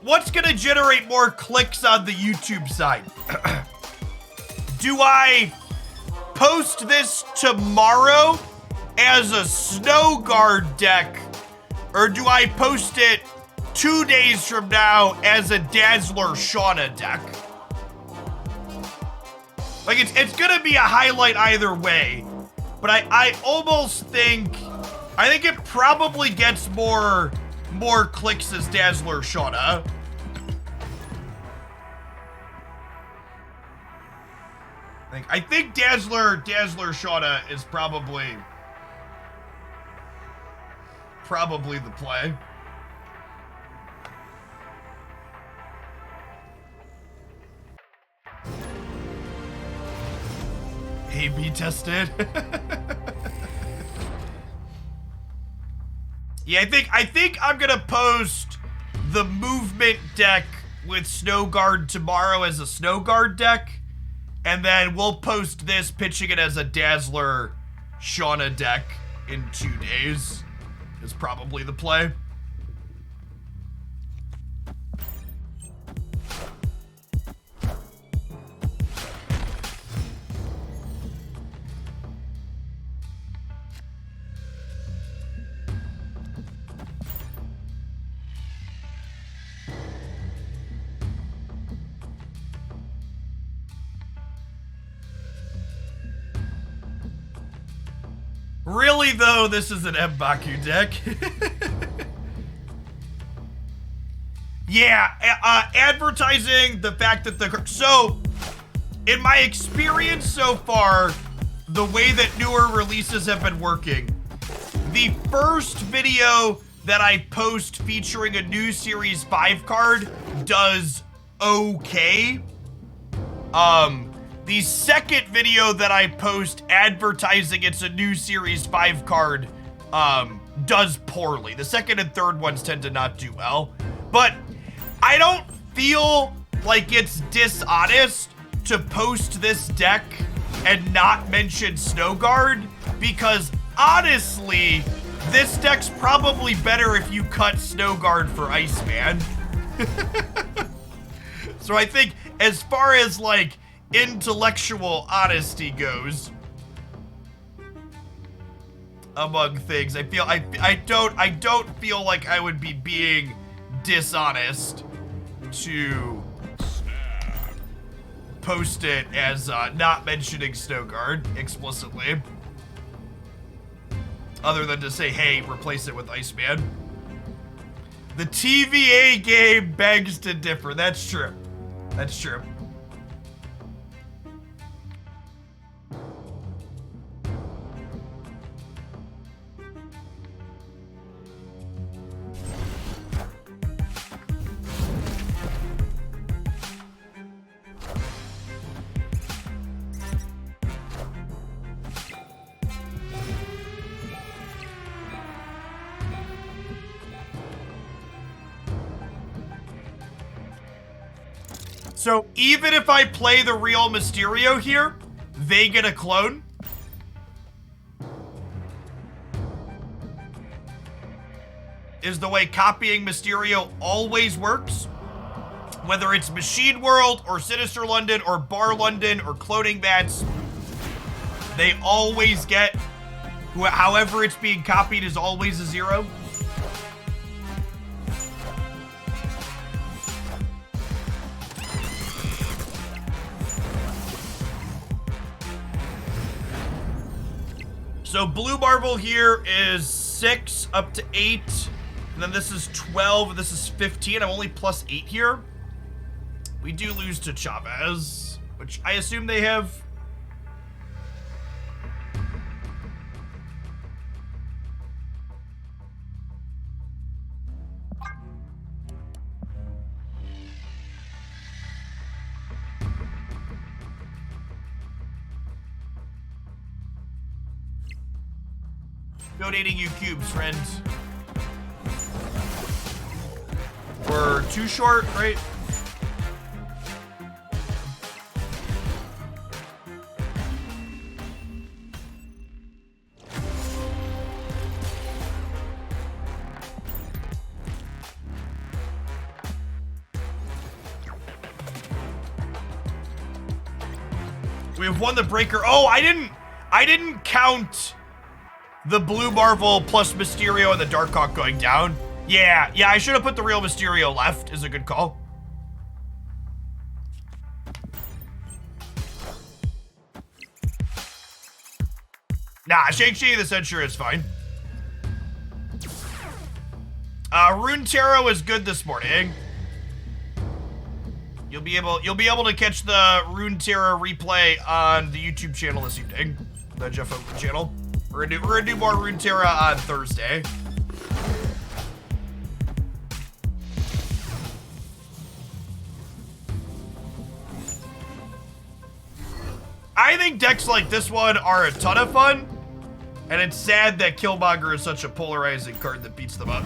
What's gonna generate more clicks on the YouTube side? Do I post this tomorrow as a Snowguard deck, or do I post it 2 days from now as a Dazzler Shauna deck? Like, it's gonna be a highlight either way, but I almost think, I think it probably gets more clicks as Dazzler Shauna. I think Dazzler Shauna is probably the play. A/B tested. Yeah, I think I'm gonna post the movement deck with Snowguard tomorrow as a Snowguard deck, and then we'll post this pitching it as a Dazzler Shauna deck in 2 days. Is probably the play. Really, though, this is an M'Baku deck. Yeah, advertising the fact that so, in my experience so far, the way that newer releases have been working, the first video that I post featuring a new Series 5 card does okay. The second video that I post advertising it's a new Series 5 card, does poorly. The second and third ones tend to not do well. But I don't feel like it's dishonest to post this deck and not mention Snowguard, because honestly, this deck's probably better if you cut Snowguard for Iceman. So I think as far as like intellectual honesty goes among things, I don't feel like I would be being dishonest to post it as not mentioning Snowguard explicitly, other than to say, hey, replace it with Iceman. The TVA game begs to differ. That's true. That's true. So even if I play the real Mysterio here, they get a clone? Is the way copying Mysterio always works? Whether it's Machine World or Sinister London or Bar London or cloning bats, they always get, however it's being copied is always a 0. So Blue Marvel here is 6 up to 8. And then this is 12, this is 15. I'm only plus 8 here. We do lose to Chavez, which I assume they have. Donating you cubes, friends. We're too short, right? We have won the breaker. Oh, I didn't count the Blue Marvel plus Mysterio and the Darkhawk going down. Yeah, I should have put the real Mysterio left, is a good call. Nah, Shang-Chi the Censure is fine. Rune Tarot is good this morning. You'll be able to catch the Rune Tarot replay on the YouTube channel this evening, the Jeff Oakland channel. We're gonna do more Rune Tarot on Thursday. I think decks like this one are a ton of fun, and it's sad that Killmonger is such a polarizing card that beats them up.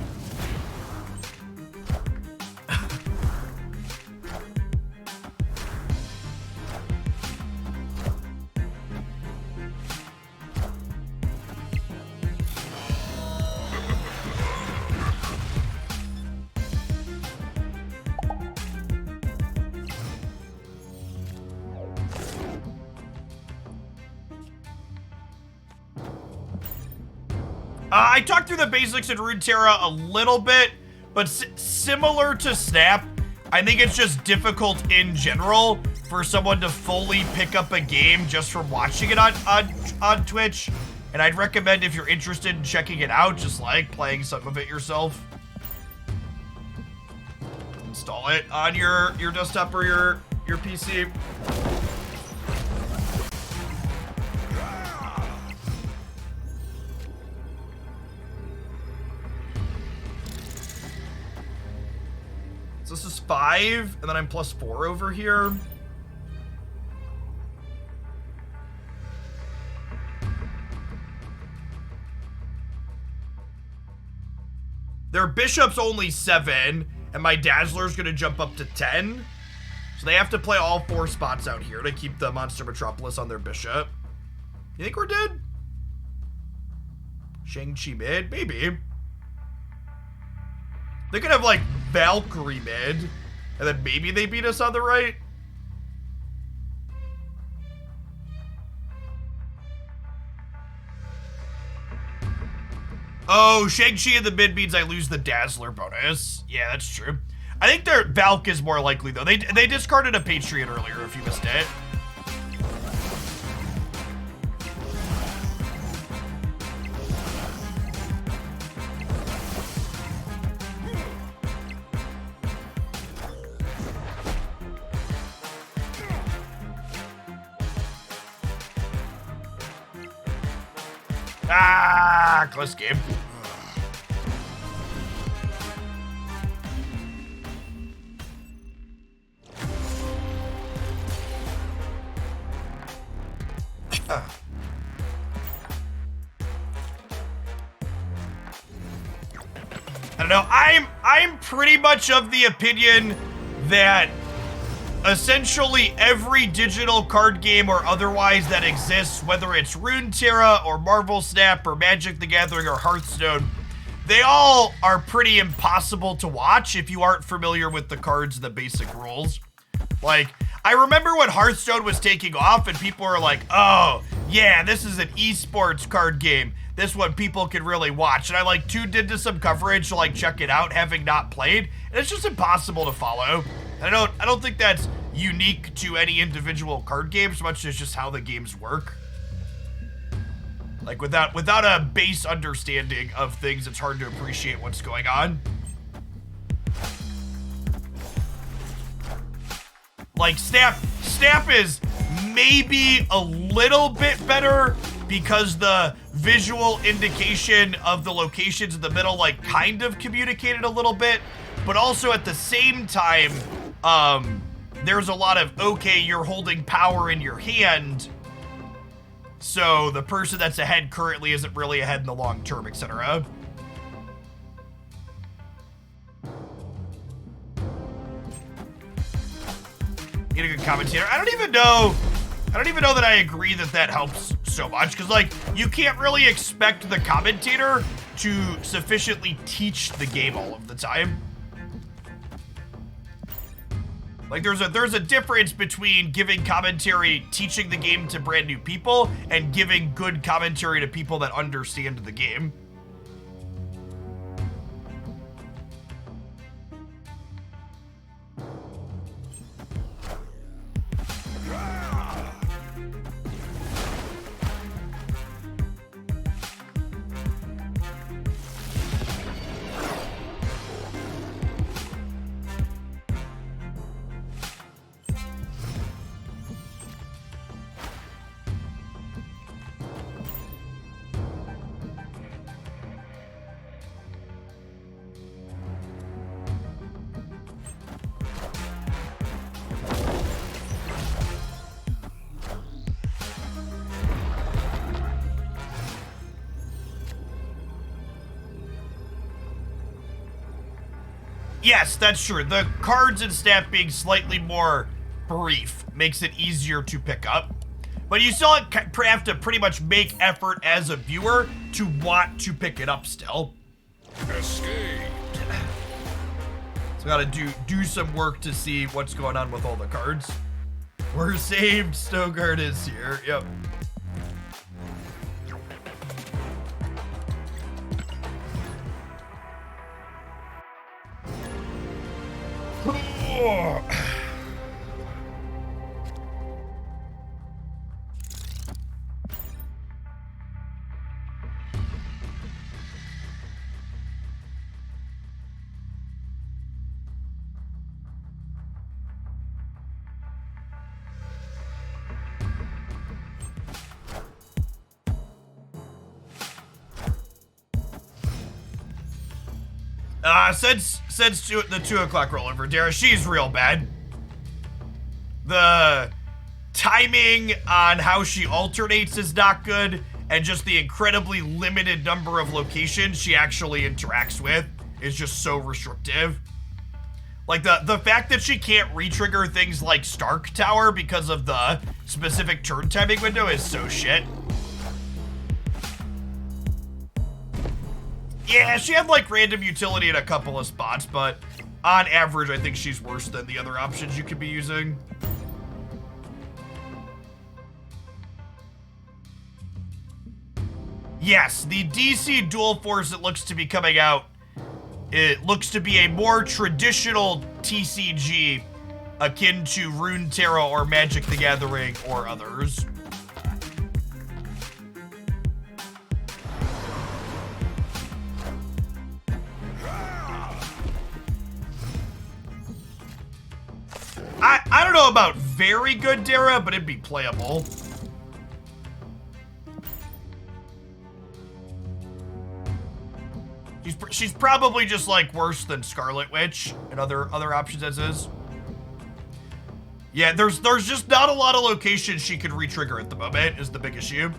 I talked through the basics in Runeterra a little bit, but similar to Snap, I think it's just difficult in general for someone to fully pick up a game just from watching it on Twitch. And I'd recommend if you're interested in checking it out, just like playing some of it yourself. Install it on your desktop or your PC. So this is 5, and then I'm +4 over here. Their bishop's only 7, and my Dazzler's gonna jump up to 10. So they have to play all 4 spots out here to keep the Monster Metropolis on their bishop. You think we're dead? Shang-Chi mid? Maybe. They could have, like, Valkyrie mid, and then maybe they beat us on the right. Oh, Shang-Chi in the mid means I lose the Dazzler bonus. Yeah, that's true. I think their Valk is more likely, though. They discarded a Patriot earlier, if you missed it. Ah, close game. I don't know. I'm pretty much of the opinion that essentially every digital card game or otherwise that exists, whether it's Runeterra or Marvel Snap or Magic the Gathering or Hearthstone, they all are pretty impossible to watch if you aren't familiar with the cards and the basic rules. Like, I remember when Hearthstone was taking off and people were like, oh, yeah, this is an esports card game. This one people can really watch. And I like tuned into some coverage to like check it out, having not played. And it's just impossible to follow. And I don't think that's unique to any individual card game so much as just how the games work. Like without a base understanding of things, it's hard to appreciate what's going on. Like Snap is maybe a little bit better because the visual indication of the locations in the middle like kind of communicated a little bit, but also at the same time, there's a lot of, okay, you're holding power in your hand, so the person that's ahead currently isn't really ahead in the long term, etc. Need a good commentator. I don't even know that I agree that helps so much, because like you can't really expect the commentator to sufficiently teach the game all of the time. Like there's a difference between giving commentary, teaching the game to brand new people, and giving good commentary to people that understand the game. Yes, that's true. The cards and stat being slightly more brief makes it easier to pick up. But you still have to pretty much make effort as a viewer to want to pick it up still. Escape. So gotta do some work to see what's going on with all the cards. We're saved. Snowguard is here. Yep. Since the 2 o'clock rollover, Dara, she's real bad. The timing on how she alternates is not good, and just the incredibly limited number of locations she actually interacts with is just so restrictive. Like, the fact that she can't re-trigger things like Stark Tower because of the specific turn timing window is so shit. Yeah, she had, like, random utility in a couple of spots, but on average, I think she's worse than the other options you could be using. Yes, the DC Dual Force that looks to be coming out, it looks to be a more traditional TCG akin to Runeterra or Magic the Gathering or others. I don't know about very good, Dara, but it'd be playable. She's probably just, like, worse than Scarlet Witch and other options as is. Yeah, there's just not a lot of locations she could re-trigger at the moment is the big issue.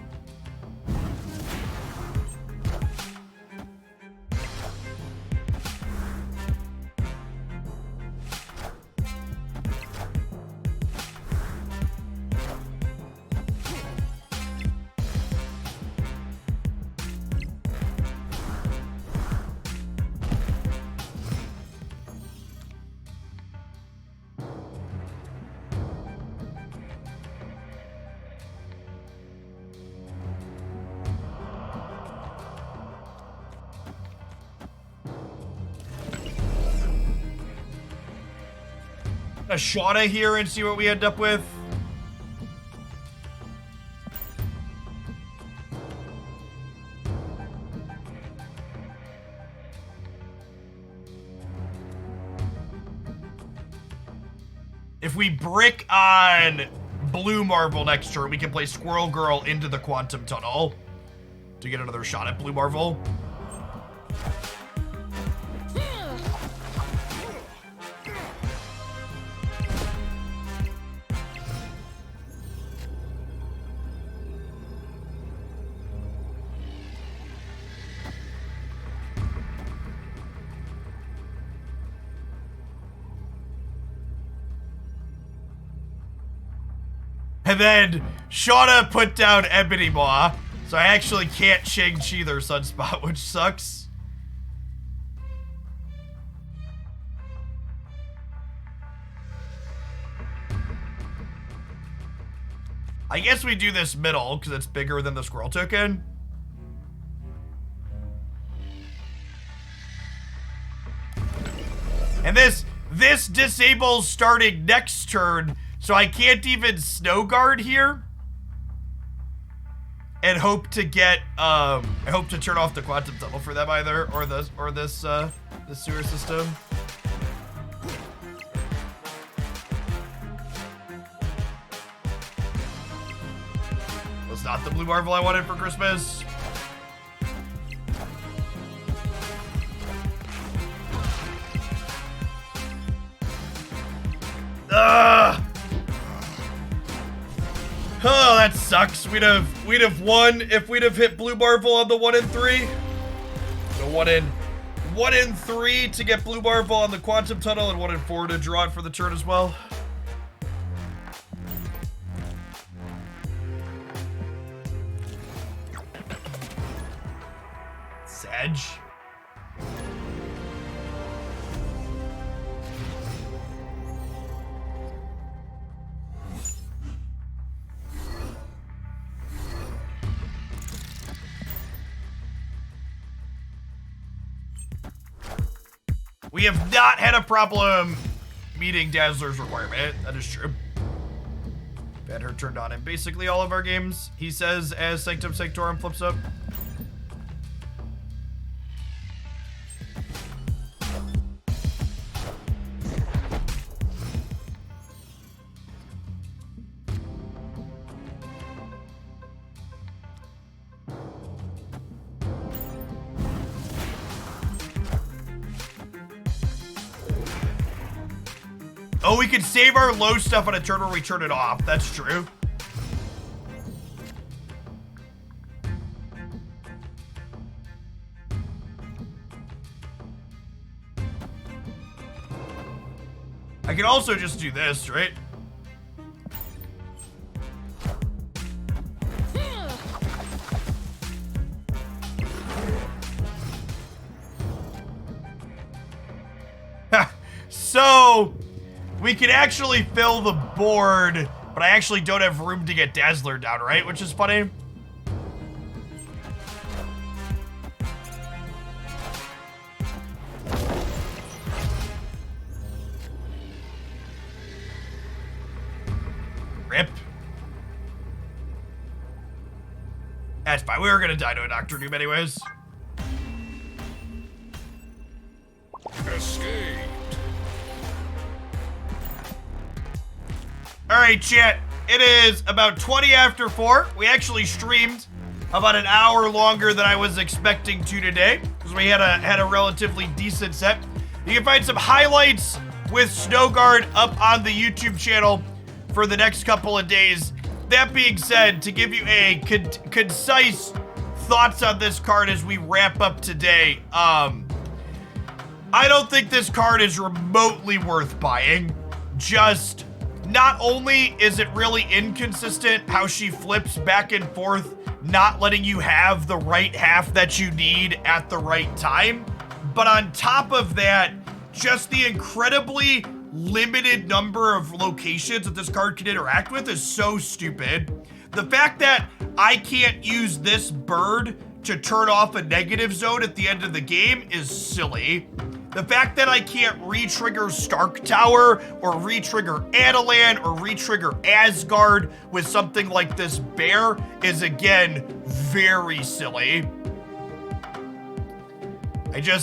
A Shauna here and see what we end up with. If we brick on Blue Marvel next turn, we can play Squirrel Girl into the Quantum Tunnel to get another shot at Blue Marvel. And then Shauna put down Ebony Maw, so I actually can't Shang-Chi their Sunspot, which sucks. I guess we do this middle, because it's bigger than the Squirrel token. And this disables starting next turn, so I can't even Snowguard here. And hope to get, I hope to turn off the Quantum Tunnel for them either, or this sewer system. Was not the Blue Marvel I wanted for Christmas. Oh, that sucks. We'd have won if we'd have hit Blue Marvel on the 1 and 3. So 1 and 3 to get Blue Marvel on the Quantum Tunnel, and 1 and 4 to draw it for the turn as well. Sedge. We have not had a problem meeting Dazzler's requirement. That is true. Had her turned on in basically all of our games, he says, as Sanctum Sanctorum flips up. Oh, we could save our low stuff on a turn where we turn it off. That's true. I can also just do this, right? So, we can actually fill the board, but I actually don't have room to get Dazzler down, right? Which is funny. Rip. That's fine. We were gonna die to a Doctor Doom anyways. Escape. All right, chat. It is about 20 after 4. We actually streamed about an hour longer than I was expecting to today because we had a relatively decent set. You can find some highlights with Snowguard up on the YouTube channel for the next couple of days. That being said, to give you a concise thoughts on this card as we wrap up today, I don't think this card is remotely worth buying. Just, not only is it really inconsistent how she flips back and forth, not letting you have the right half that you need at the right time, but on top of that, just the incredibly limited number of locations that this card can interact with is so stupid. The fact that I can't use this bird to turn off a negative zone at the end of the game is silly. The fact that I can't re-trigger Stark Tower or re-trigger Adelan or re-trigger Asgard with something like this bear is, again, very silly.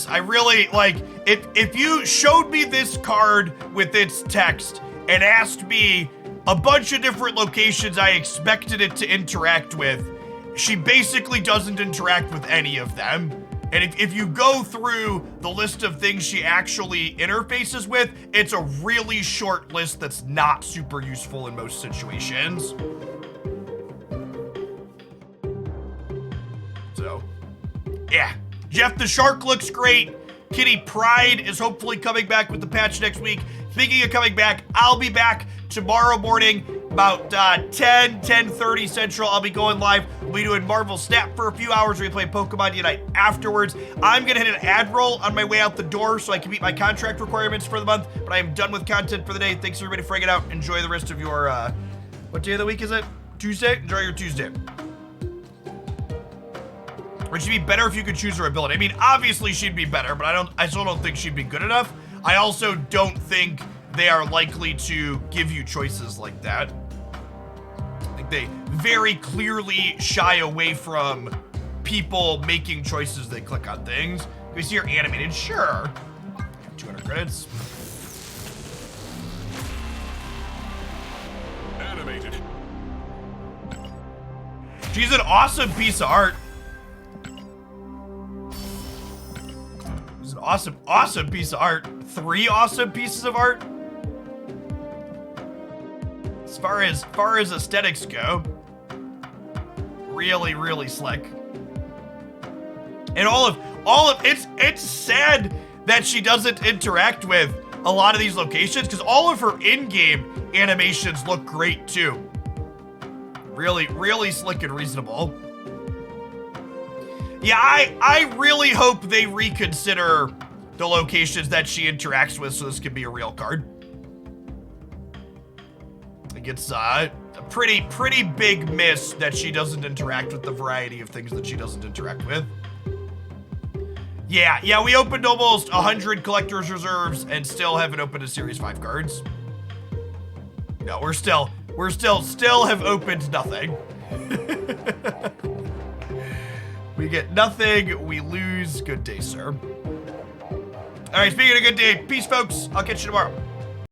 I really, like, if you showed me this card with its text and asked me a bunch of different locations I expected it to interact with, she basically doesn't interact with any of them. And if you go through the list of things she actually interfaces with, it's a really short list that's not super useful in most situations. So, yeah. Jeff the Shark looks great. Kitty Pride is hopefully coming back with the patch next week. Speaking of coming back, I'll be back tomorrow morning about 10:30 Central. I'll be going live. We'll be doing Marvel Snap for a few hours. We're gonna play Pokemon Unite afterwards. I'm gonna hit an ad roll on my way out the door so I can meet my contract requirements for the month, but I am done with content for the day. Thanks everybody for hanging out. Enjoy the rest of your, what day of the week is it? Tuesday? Enjoy your Tuesday. Would she be better if you could choose her ability? I mean, obviously she'd be better, but I still don't think she'd be good enough. I also don't think they are likely to give you choices like that. I think they very clearly shy away from people making choices they click on things. We see her animated, sure. 200 credits. Animated. She's an awesome piece of art. It's an awesome piece of art. 3 awesome pieces of art. As far as aesthetics go, really, really slick. And all of it's sad that she doesn't interact with a lot of these locations because all of her in-game animations look great too. Really, really slick and reasonable. Yeah, I really hope they reconsider the locations that she interacts with so this can be a real card. I think it's a pretty big miss that she doesn't interact with the variety of things that she doesn't interact with. Yeah, we opened almost 100 collector's reserves and still haven't opened a Series 5 cards. No, we're still have opened nothing. We get nothing, we lose. Good day, sir. All right, speaking of good day, peace, folks. I'll catch you tomorrow.